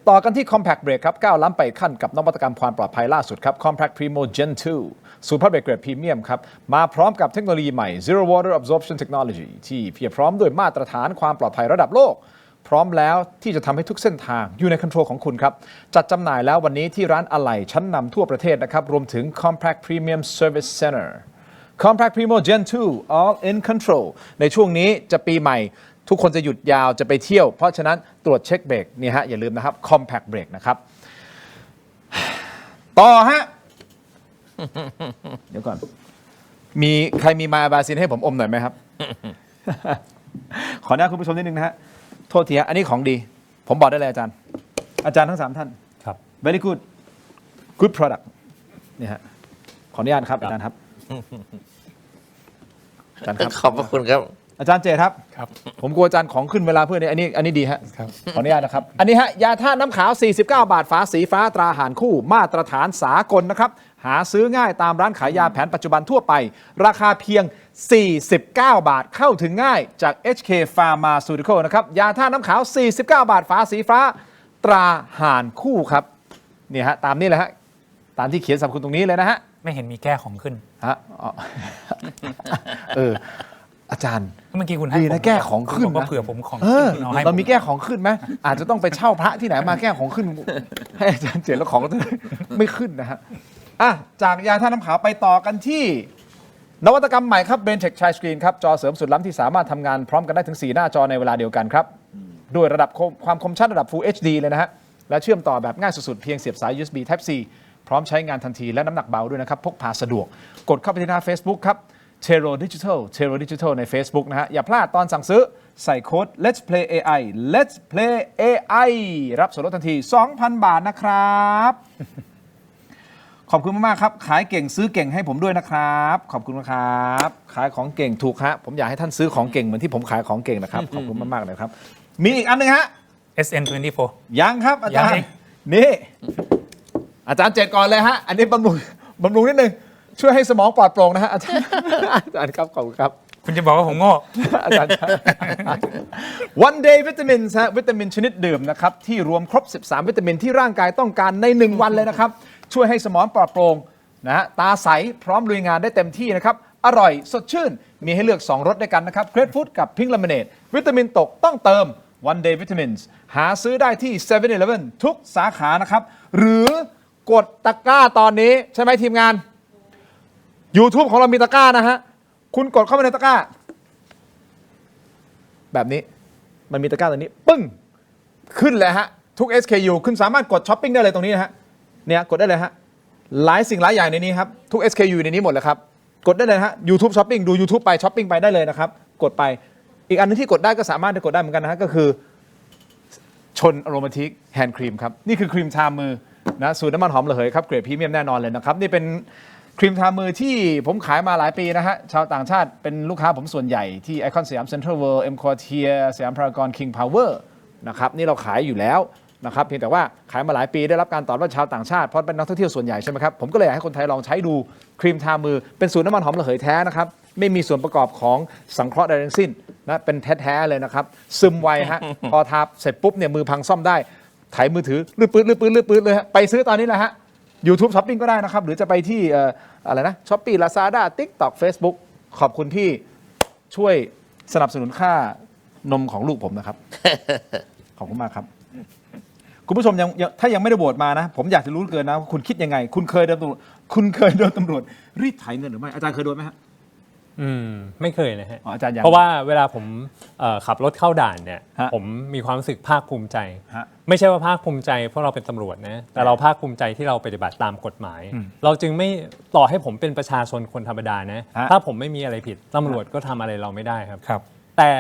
ต่อกันที่ Compact Brake ครับก้าวล้ำไปอีกขั้นกับนวัตกรรมความปลอดภัยล่าสุดครับ Compact Primo Gen 2 สูตรพับเบรกเกรดพรีเมียมครับมาพร้อมกับเทคโนโลยีใหม่ Zero Water Absorption Technology ที่เพียบพร้อมด้วยมาตรฐานความปลอดภัยระดับโลก พร้อมแล้วที่จะทำให้ทุกเส้นทางอยู่ในคอนโทรลของคุณครับจัดจำหน่ายแล้ววันนี้ที่ร้านอะไหล่ชั้นนำทั่วประเทศนะครับรวมถึง Compact Premium Service Center Compact Primo Gen 2 All in Control ในช่วงนี้จะปีใหม่ทุกคนจะหยุดยาวจะไปเที่ยวเพราะฉะนั้นตรวจเช็คเบรกนี่ฮะอย่าลืมนะครับ Compact Brake นะครับต่อฮะ เดี๋ยวก่อนมีใครมีมาบาซินให้ผมอมหน่อยไหมครับ ขออนุญาตคุณผู้ชมนิดนึงนะฮะโทษทีฮะอันนี้ของดีผมบอกได้เลยอาจารย์ทั้ง3ท่านครับ very good product นี่ฮะขออนุญาตครับอาจารย์ครับอาจารย์ครับ ขอบพระคุณครับ อาจารย์เจตครับ ผมกลัวอาจารย์ของขึ้นเวลาเพื่อนอันนี้ดีฮะขออนุญาตนะครับอันนี้ฮะยาธาตุน้ำขาว49 บาทฝาสีฟ้าตราหารคู่มาตรฐานสากลนะครับหาซื้อง่ายตามร้านขายยาแผนปัจจุบันทั่วไปราคาเพียง49 บาทเข้าถึงง่ายจาก HK Pharmaceutical นะครับยาธาตุน้ำขาว49 บาทฝาสีฟ้าตราหารคู่ครับนี่ฮะตามนี้เลยฮะตามที่เขียนสรรพคุณตรงนี้เลยนะฮะ ไม่เห็นมีแก้ของขึ้น ฮะอ๋อ อาจารย์ เมื่อกี้คุณให้ ดีนะแก้ของขึ้น ผมก็ นะ เผื่อผมของ เรา ผม มีแก้ของขึ้นไหมอาจจะต้องไปเช่าพระที่ไหนมาแก้ของขึ้น ให้อาจารย์เจตแล้วของก็จะไม่ขึ้นนะฮะจากยาท่าตุน้ำขาวไปต่อกันที่นวัตกรรมใหม่ครับ BrainTech Tri Screen ครับจอเสริมสุดล้ำที่สามารถทำงานพร้อมกันได้ถึง 4 หน้าจอในเวลาเดียวกันครับด้วยระดับความคมชัดระดับ Full HD เลยนะฮะและเชื่อมต่อแบบง่ายสุดๆเพียงเสียบสาย USB Type C พร้อมใช้งานทันทีและน้ำหนักเบาด้วยนะครับพกพาสะดวกกดเข้าไปที่หน้า Facebook ครับ Tero Digital ใน Facebook นะฮะอย่าพลาดตอนสั่งซื้อใส่โค้ด Let's Play AI Let's Play AI รับส่วนลดทันที 2,000 บาทนะครับ ขอบคุณมากๆครับขายเก่งซื้อเก่งให้ผมด้วยนะครับขอบคุณครับขายของเก่งถูกฮะผมอยากให้ท่านซื้อของเก่งเหมือนที่ผมขายของเก่งนะครับขอบคุณมากๆเลยครับมีอีกอันหนึงฮะ SN24 ยังครับอาจาร ยั ย์ ง นี่อาจารย์เจตก่อนเลยฮะอันนี้บำรุงนิดนึงช่วยให้สมองปลอดโปร่งนะฮะอาจารย์ครับขอบคุณครับ คุณจะบอกว่าผมโง่ อาจารย์ One Day Vitamins ฮะวิตามินชนิดดื่มนะครับที่รวมครบ 13 วิตามินที่ร่างกายต้องการใน 1 วันเลยนะครับช่วยให้สมองปลอดโปร่งนะฮะตาใสพร้อมลุยงานได้เต็มที่นะครับอร่อยสดชื่นมีให้เลือก 2 รสด้วยกันนะครับ Grapefruit กับ Pink Lemonade วิตามินตกต้องเติม One Day Vitamins หาซื้อได้ที่ 7-Eleven ทุกสาขานะครับหรือกดตะกร้าตอนนี้ใช่ไหมทีมงาน YouTube ของเรามีตะกร้านะฮะคุณกดเข้าไปในตะกร้าแบบนี้มันมีตะกร้าตัวนี้ปึ้งขึ้นเลยฮะทุก SKU คุณสามารถกดช้อปปิ้งได้เลยตรงนี้นะฮะเนี่ยกดได้เลยฮะหลายสิ่งหลายอย่างในนี้ครับทุก SKU ในนี้หมดเลยครับกดได้เลยฮะ YouTube Shopping ดู YouTube ไปช้อปปิ้งไปได้เลยนะครับกดไปอีกอันนึงที่กดได้ก็สามารถจะกดได้เหมือนกันนะฮะก็คือชนอโรมาทิกแฮนด์ครีมครับนี่คือครีมทามือนะสูตรน้ำมันหอมระเหยครับเกรดพรีเมียมแน่นอนเลยนะครับนี่เป็น ครีมทามือที่ผมขายมาหลายปีนะฮะชาวต่างชาติเป็นลูกค้าผมส่วนใหญ่ที่ไอคอนสยามเซ็นทรัลเวิลด์เอ็มควอเทียสยามพารากอนคิงพาวเวอร์นะครับนี่เราขายอยู่แล้วนะครับเพียงแต่ว่าขายมาหลายปีได้รับการตอบรับชาวต่างชาติเพราะเป็นนักท่องเที่ยวส่วนใหญ่ใช่ไหมครับผมก็เลยอยากให้คนไทยลองใช้ดูครีมทามือเป็นสูตรน้ำมันหอมระเหยแท้นะครับไม่มีส่วนประกอบของสังเคราะห์ใดทั้งสิ้นนะเป็นแท้ๆเลยนะครับซึมไวฮะ พอทาเสร็จปุ๊บเนี่ยมือพังซ่อมได้ถ่ายมือถือลื่นปื๊ดเลยฮะไปซื้อตอนนี้แหละฮะ YouTube Shopping ก็ได้นะครับหรือจะไปที่อะไรนะ Shopee Lazada TikTok Facebook ขอบคุณที่ช่วยสนับสนุนค่านมของลูกผมนะครับ ขอบคุณมากครับคุณผู้ชมถ้ายังไม่ได้โหวตมานะผมอยากจะรู้เกินนะว่าคุณคิดยังไงคุณเคยโดนตำรวจรีดไถเงินหรือไม่อาจารย์เคยโดนไหมฮะไม่เคยนะฮะอาจารย์เพราะว่าเวลาผมขับรถเข้าด่านเนี่ยผมมีความรู้สึกภาคภูมิใจไม่ใช่ว่าภาคภูมิใจเพราะเราเป็นตำรวจนะแต่เราภาคภูมิใจที่เราปฏิบัติตามกฎหมายเราจึงไม่ต่อให้ผมเป็นประชาชนคนธรรมดานะถ้าผมไม่มีอะไรผิดตำรวจก็ทำอะไรเราไม่ได้ครับแต่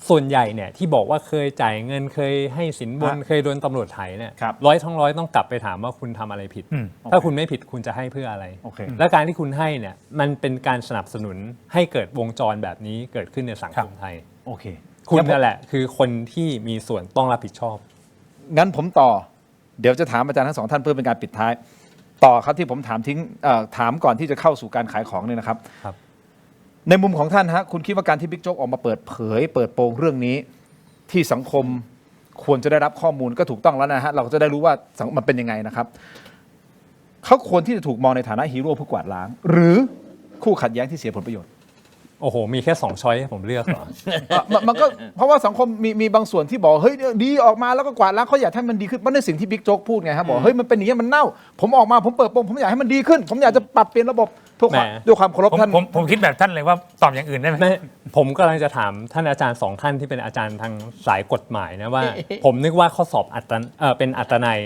ส่วนใหญ่เนี่ยที่บอกว่าเคยจ่ายเงินเคยให้สินบนเคยโดนตำรวจไถเนี่ยร้อยต้องกลับไปถามว่าคุณทำอะไรผิดถ้าคุณไม่ผิดคุณจะให้เพื่ออะไรและการที่คุณให้เนี่ยมันเป็นการสนับสนุนให้เกิดวงจรแบบนี้เกิดขึ้นในสังคมไทยคุณนั่นแหละคือคนที่มีส่วนต้องรับผิดชอบงั้นผมต่อเดี๋ยวจะถามอาจารย์ทั้งสองท่านเพื่อเป็นการปิดท้ายต่อครับที่ผมถามก่อนที่จะเข้าสู่การขายของเนี่ยนะครับในมุมของท่านฮะคุณคิดว่าการที่บิ๊กโจ๊กออกมาเปิดเผยเปิดโปงเรื่องนี้ที่สังคมควรจะได้รับข้อมูลก็ถูกต้องแล้วนะฮะเราจะได้รู้ว่ามันเป็นยังไงนะครับเขาควรที่จะถูกมองในฐานะฮีโร่ผู้กวาดล้างหรือคู่ขัดแย้งที่เสียผลประโยชน์โอ้โหมีแค่2ช้อยให้ผมเลือกเหรอ มันก็เพราะว่าสังคมมีบางส่วนที่บอกเฮ้ยดีออกมาแล้วก็กวาดล้างเขาอยากให้มันดีขึ้นมันในสิ่งที่บิ๊กโจ๊กพูดไงครับบอกเฮ้ยมันเป็นอย่างนี้มันเน่าผมออกมาผมเปิดโปงผมอยากให้มันดีขึ้นผมอยากจะปรับเปลี่ยนระบบด้วยความเคารพท่านผมคิดแบบท่านเลยว่าตอบอย่างอื่นได้ไหมผมกำลังจะถามท่านอาจารย์2ท่านที่เป็นอาจารย์ทางสายกฎหมายนะว่า ผมนึกว่าข้อสอบเป็นอัตนัย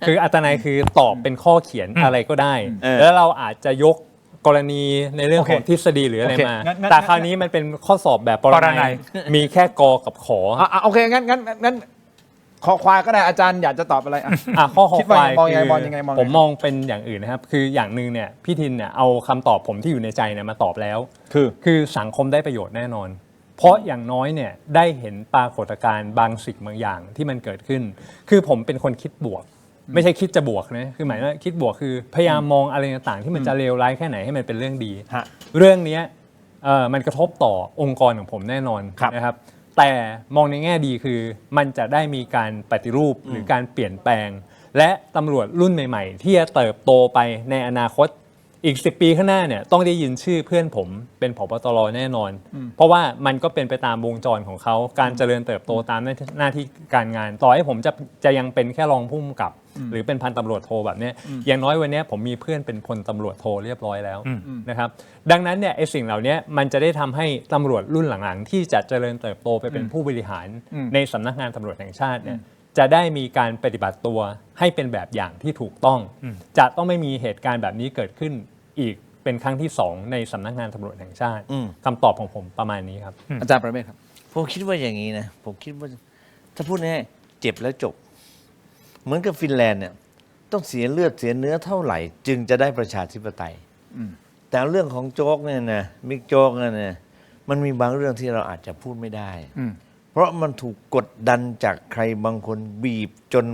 คืออัตนัยคือตอบเป็นข้อเขียนอะไรก็ได้แล้วเราอาจจะยกกรณีในเรื่องของทฤษฎีหรืออะไรมาแต่คราวนี้มันเป็นข้อสอบแบบปรนัยมีแค่กอกับขอโอเคงั้นคอควายก็ได้อาจารย์อยากจะตอบอะไรข้อควายผมมองเป็นอย่างอื่นนะครับคืออย่างหนึ่งเนี่ยพี่ทินเนี่ยเอาคำตอบผมที่อยู่ในใจเนี่ยมาตอบแล้วคือสังคมได้ประโยชน์แน่นอนเพราะอย่างน้อยเนี่ยได้เห็นปรากฏการณ์บางสิ่งบางอย่างที่มันเกิดขึ้นคือผมเป็นคนคิดบวกไม่ใช่คิดจะบวกนะคือหมายว่าคิดบวกคือพยายามมองอะไรต่างๆที่มันจะเลวร้ายแค่ไหนให้มันเป็นเรื่องดีเรื่องนี้มันกระทบต่อองค์กรของผมแน่นอนนะครับแต่มองในแง่ดีคือมันจะได้มีการปฏิรูปหรือการเปลี่ยนแปลงและตำรวจรุ่นใหม่ๆที่จะเติบโตไปในอนาคตอีก10 ปีข้างหน้าเนี่ยต้องได้ยินชื่อเพื่อนผมเป็นผบตรแน่นอนเพราะว่ามันก็เป็นไปตามวงจรของเขาการเจริญเติบโตตามหน้าที่การงานต่อให้ผมจะยังเป็นแค่รองผู้กำกับหรือเป็นพันตำรวจโทแบบนี้อย่างน้อยวันนี้ผมมีเพื่อนเป็นพลตำรวจโทเรียบร้อยแล้วนะครับดังนั้นเนี่ยไอ้สิ่งเหล่านี้มันจะได้ทำให้ตำรวจรุ่นหลังๆที่จะเจริญเติบโตไปเป็นผู้บริหารในสำนักงานตำรวจแห่งชาติเนี่ยจะได้มีการปฏิบัติตัวให้เป็นแบบอย่างที่ถูกต้องจะต้องไม่มีเหตุการณ์แบบนี้เกิดขึ้นอีกเป็นครั้งที่2ในสำนักงานตำรวจแห่งชาติคำตอบของผมประมาณนี้ครับอาจารย์ประเมศครับผมคิดว่าอย่างนี้นะผมคิดว่าถ้าพูดง่ายเจ็บแล้วจบเหมือนกับฟินแลนด์เนี่ยต้องเสียเลือดเสียเนื้อเท่าไหร่จึงจะได้ประชาธิปไตยแต่เรื่องของโจ๊กเนี่ยนะบิ๊กโจ๊กเนี่ยมันมีบางเรื่องที่เราอาจจะพูดไม่ได้เพราะมันถูกกดดันจากใครบางคนบีบจน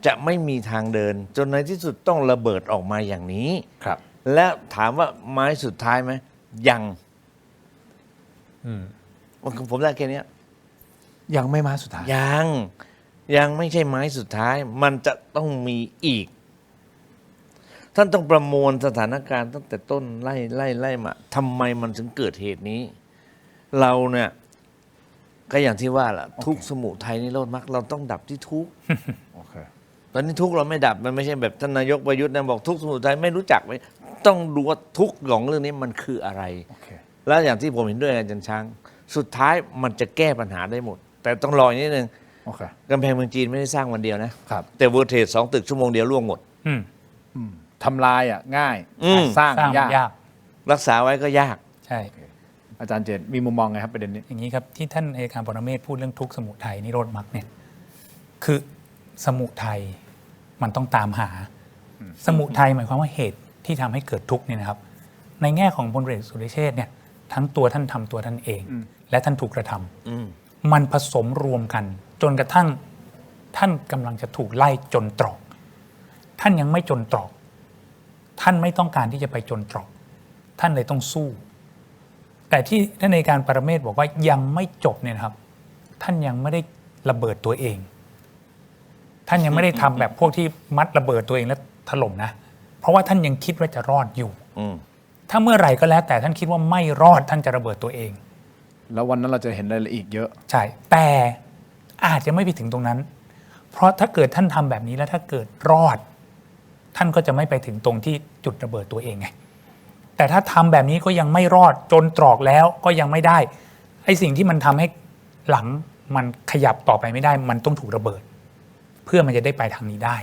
จะไม่มีทางเดินจนในที่สุดต้องระเบิดออกมาอย่างนี้ครับแล้วถามว่าไม้สุดท้ายไหมยังผมได้แค่นี้ยังไม่ไม้สุดท้ายยังไม่ใช่ไม้สุดท้ายมันจะต้องมีอีกท่านต้องประมวลสถานการณ์ตั้งแต่ต้นไล่มาทำไมมันถึงเกิดเหตุนี้เราเนี่ยก็อย่างที่ว่าล่ะทุกสมุทัยนิโรธมรรคเราต้องดับที่ทุกตอนนี้ทุกเราไม่ดับมันไม่ใช่แบบท่านนายกประยุทธ์นะบอกทุกสมุทัยไม่รู้จักไหมต้องดูว่าทุกของเรื่องนี้มันคืออะไรแล้วอย่างที่ผมเห็นด้วยอาจารย์ช้างสุดท้ายมันจะแก้ปัญหาได้หมดแต่ต้องรอนิดนึงกำแพงเมืองจีนไม่ได้สร้างวันเดียวนะแต่เวอร์เทส2 ตึกชั่วโมงเดียวล่วงหมดทำลายง่ายสร้างยากรักษาไว้ก็ยากใช่อาจารย์เจตมีมุมมองไงครับประเด็นนี้อย่างนี้ครับที่ท่านอัยการปรเมศพูดเรื่องทุกข์สมุทัยนิโรธมรรคเนี่ยคือสมุทัยมันต้องตามหาสมุทัยหมายความว่าเหตุ ที่ทำให้เกิดทุกข์เนี่ยนะครับ ในแง่ของพลเอกสุรเชษฐ์เนี่ยทั้งตัวท่านทำตัวท่านเอง และท่านถูกกระทำมันผสมรวมกัน จนกระทั่งท่านกำลังจะถูกไล่จนตรอก ท่านยังไม่จนตรอก ท่านไม่ต้องการที่จะไปจนตรอก ท่านเลยต้องสู้ แต่ที่ท่านในการปรเมศบอกว่ายังไม่จบเนี่ยนะครับ ท่านยังไม่ได้ระเบิดตัวเอง ท่านยังไม่ได้ทำแบบพวกที่มัดระเบิดตัวเองแล้วถล่มนะ เพราะว่าท่านยังคิดว่าจะรอดอยู่ถ้าเมื่อไหร่ก็แล้วแต่ท่านคิดว่าไม่รอดท่านจะระเบิดตัวเอง แล้ววันนั้นเราจะเห็นรายละเอียดเยอะใช่แต่อาจจะไม่ไปถึงตรงนั้น เพราะถ้าเกิดท่านทำแบบนี้แล้วถ้าเกิดรอด ท่านก็จะไม่ไปถึงตรงที่จุดระเบิดตัวเองไงแต่ถ้าทำแบบนี้ก็ยังไม่รอดจนตรอกแล้วก็ยังไม่ได้ไอ้สิ่งที่มันทำให้หลังมันขยับต่อไปไม่ได้มันต้องถูกระเบิด เพื่อมันจะได้ไปทางนี้ได้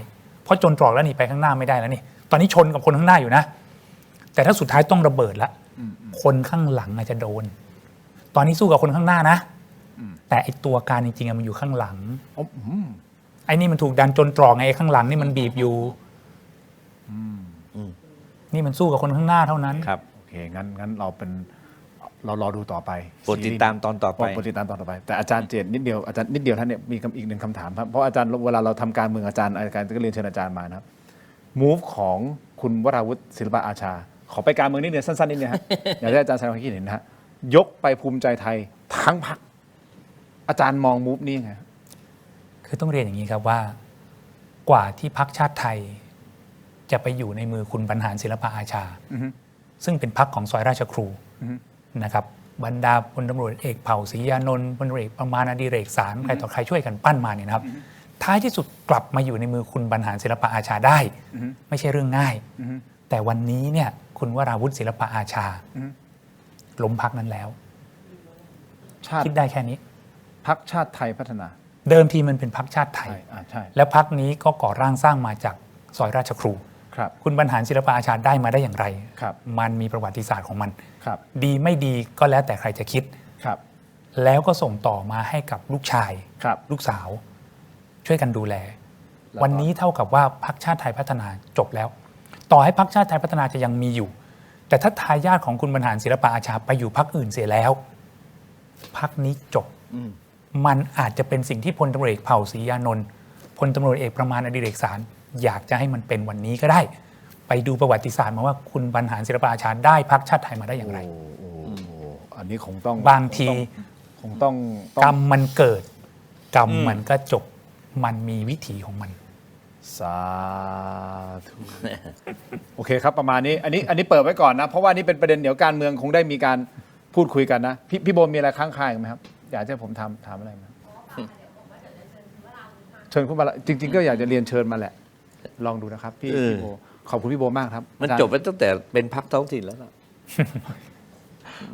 เพราะจนตรอกแล้วนี่ไปข้างหน้าไม่ได้แล้วนี่ตอนนี้ชนกับคนข้างหน้าอยู่นะแต่ถ้าสุดท้ายต้องระเบิดละคนข้างหลังอาจจะโดนตอนนี้สู้กับคนข้างหน้านะแต่ไอตัวการจริงๆมันอยู่ข้างหลังไอ้นี่มันถูกดันจนตรอกไงไอ้ข้างหลังนี่มันบีบอยู่นี่มันสู้กับคนข้างหน้าเท่านั้นครับโอเคงั้นเรารอดูต่อไปโปรดติดตามตอนต่อไปโปรดติดตามตอนต่อไปแต่อาจารย์เจตนิดเดียวท่านเนี่ยมีอีกหนึ่งคำถามครับเพราะอาจารย์เวลาเราทำการเมืองอาจารย์ก็เรียนเชิญอาจารย์มานะครับ move ของคุณวราวุฒิศิลปะอาชาขอไปการเมืองนิดเดียวสั้นๆนิดเดียวครับ อยากให้อาจารย์แสดงความคิดเห็นนะฮะยกไปภูมิใจไทยทั้งพรรคอาจารย์มอง move นี้ไงคือต้องเรียนอย่างนี้ครับว่ากว่าที่พรรคชาติไทยจะไปอยู่ในมือคุณบรรหารศิลปะอาชาซึ่งเป็นพรรคของซอยราชครูนะครับบรรดาพลตำรวจเอกเผ่าศรียานนท์พลตำรวจเอกประมาณอดิเรกสารใครต่อใครช่วยกันปั้นมาเนี่ยนะครับท้ายที่สุดกลับมาอยู่ในมือคุณบรรหารศิลปะอาชาได้ไม่ใช่เรื่องง่ายแต่วันนี้เนี่ยคุณวราวุฒิศิลปะอาชาล้มพรรคนั้นแล้วคิดได้แค่นี้พรรคชาติไทยพัฒนาเดิมทีมันเป็นพรรคชาติไทยแล้วพรรคนี้ก็ก่อร่างสร้างมาจากซอยราชครูคุณบรรหารศิลปะอาชาได้มาได้อย่างไรมันมีประวัติศาสตร์ของมันดีไม่ดีก็แล้วแต่ใครจะคิดแล้วก็ส่งต่อมาให้กับลูกชายลูกสาวช่วยกันดูแลวันนี้เท่ากับว่าพรรคชาติไทยพัฒนาจบแล้วต่อให้พรรคชาติไทยพัฒนาจะยังมีอยู่แต่ถ้าทายาทของคุณบรรหารศิลปะอาชาไปอยู่พรรคอื่นเสียแล้วพรรคนี้จบมันอาจจะเป็นสิ่งที่พลตำรวจเอกเผ่าศรียานนท์พลตำรวจเอกประมาณอดิเรกสารอยากจะให้มันเป็นวันนี้ก็ได้ไปดูประวัติศาสตร์มาว่าคุณบรรหารศิลปะอาชาได้พรรคชาติไทยมาได้อย่างไรอันนี้คงต้องบางทีคงต้องกรรมมันเกิดกรรมมันก็จบมันมีวิถีของมันสาธุโอเคครับประมาณนี้อันนี้เปิดไว้ก่อนนะเพราะว่านี่เป็นประเด็นเดี๋ยวการเมืองคงได้มีการพูดคุยกันนะพี่โบมีอะไรค้างคาไหมครับอยากให้ผมถามอะไรไหมเชิญคุณมาจริงๆก็อยากจะเรียนเชิญมาแหละลองดูนะครับพี่โบขอบคุณพี่โบมากครับมันจบไปตั้งแต่เป็นพรรคท้องถิ่นแล้วล่ะ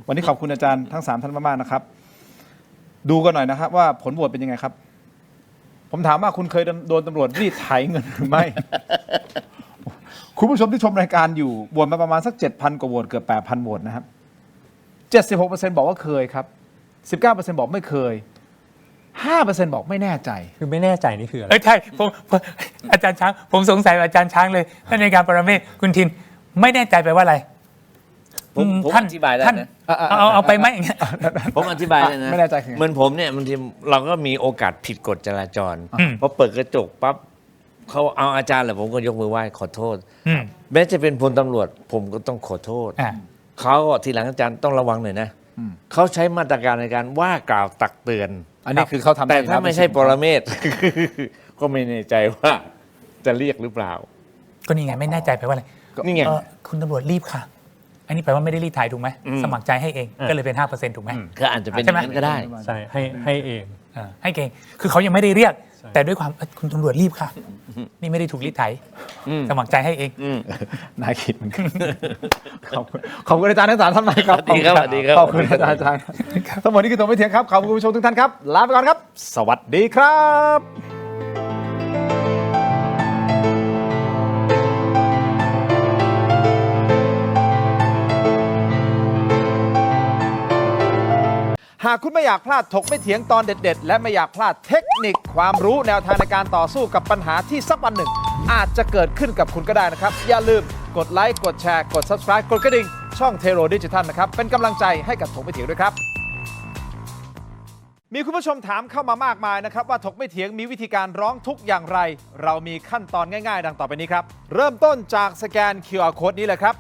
วันนี้ขอบคุณอาจารย์ทั้ง3ท่านมากๆนะครับดูกันหน่อยนะครับว่าผลโหวตเป็นยังไงครับผมถามว่าคุณเคยโดนตำรวจรีดไถเงินหรือไม่ คุณผู้ชมที่ชมรายการอยู่โหวตมาประมาณสัก 7,000 กว่าโหวตเกือบ 8,000 โหวตนะครับ 76% บอกว่าเคยครับ 19% บอกไม่เคย 5% บอกไม่แน่ใจคือไม่แน่ใจนี่คืออะไรใช่ผมอาจารย์ช้างผมสงสัยอาจารย์ช้างเลยท่านในการปรเมศคุณทินไม่แน่ใจไปว่าอะไรผมอธิบายได้นะเอาไปไหมผมอธิบายได้นะไม่แน่ใจเหมือนผมเนี่ยบางทีเราก็มีโอกาสผิดกฎจราจรพอเปิดกระจกปั๊บเขาเอาอาจารย์แหละผมก็ยกมือไหว้ขอโทษแม้จะเป็นพลตำรวจผมก็ต้องขอโทษเขาก็ทีหลังอาจารย์ต้องระวังหน่อยนะเขาใช้มาตรการในการว่ากล่าวตักเตือนอันนี้คือเขาทำแต่ถ้าไม่ใช่ปรเมศก็ไม่แน่ใจว่าจะเรียกหรือเปล่าก็นี่ไงไม่แน่ใจไปว่าอะไรนี่ไงคุณตำรวจรีบค่ะอันนี้แปลว่าไม่ได้รีดไถถูกไหมสมัครใจให้เองก็เลยเป็น 5% ถูกไหมก็อาจจะเป็นอย่างนั้นก็ได้ใช่ให้เองให้เองคือเขายังไม่ได้เรียกแต่ด้วยความคุณตำรวจรีบค่ะนี่ไม่ได้ถูกรีดไถสมัครใจให้เองน่าคิดเหมือนกันขอบคุณอาจารย์ทั้ง3ท่านมากครับดีครับดีครับขอบคุณอาจารย์ทั้งหมดนี้คือตัวไม่เถียงครับขอบคุณผู้ชมทุกท่านครับลาไปก่อนครับสวัสดีครับหากคุณไม่อยากพลาดถกไม่เถียงตอนเด็ดๆและไม่อยากพลาดเทคนิคความรู้แนวทางในการต่อสู้กับปัญหาที่สักวันหนึ่งอาจจะเกิดขึ้นกับคุณก็ได้นะครับอย่าลืม กดไลค์กดแชร์กด Subscribe กดกระดิ่งช่องเทโรดิจิทัลนะครับเป็นกำลังใจให้กับถกไม่เถียงด้วยครับมีคุณผู้ชมถามเข้ามามากมายนะครับว่าถกไม่เถียงมีวิธีการร้องทุกข์อย่างไรเรามีขั้นตอนง่ายๆดังต่อไปนี้ครับเริ่มต้นจากสแกน QR Code นี้เลยครับ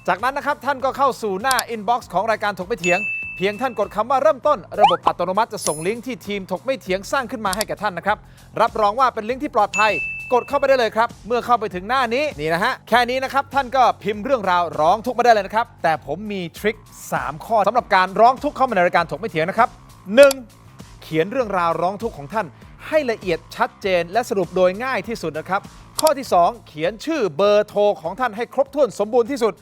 จากนั้นนะครับท่านก็เข้าสู่หน้า Inbox ของรายการถกไม่เถียงเพียงท่านกดคำว่าเริ่มต้นระบบอัตโนมัติจะส่งลิงก์ที่ทีมถกไม่เถียงสร้างขึ้นมาให้แก่ท่านนะครับรับรองว่าเป็นลิงก์ที่ปลอดภัยกดเข้าไปได้เลยครับเมื่อเข้าไปถึงหน้านี้นี่นะฮะแค่นี้นะครับท่านก็พิมพ์เรื่องราวร้องทุกข์มาได้เลยนะครับแต่ผมมีทริค3 ข้อสำหรับการร้องทุกข์เข้ามาในรายการถกไม่เถียงนะครับ 1. เขียนเรื่องราวร้องทุกข์ของท่านให้ละเอียดชัดเจนและสรุปโดยง่ายที่สุดนะครับข้อที่ 2 เขียนชื่อเบอร์โทรของท่านให้ครบถ้วนสมบูรณ์ที่สุด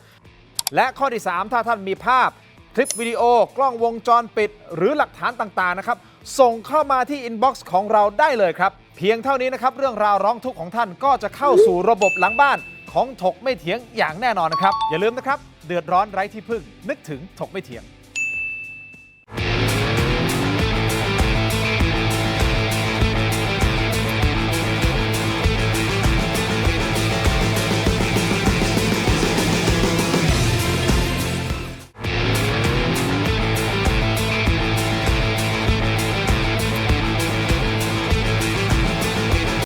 และข้อที่ 3 ถ้าท่านมีภาพคลิปวิดีโอกล้องวงจรปิดหรือหลักฐานต่างๆนะครับส่งเข้ามาที่ inbox ของเราได้เลยครับเพียงเท่านี้นะครับเรื่องราวร้องทุกข์ของท่านก็จะเข้าสู่ระบบหลังบ้านของถกไม่เถียงอย่างแน่นอนนะครับอย่าลืมนะครับเดือดร้อนไร้ที่พึ่งนึกถึงถกไม่เถียง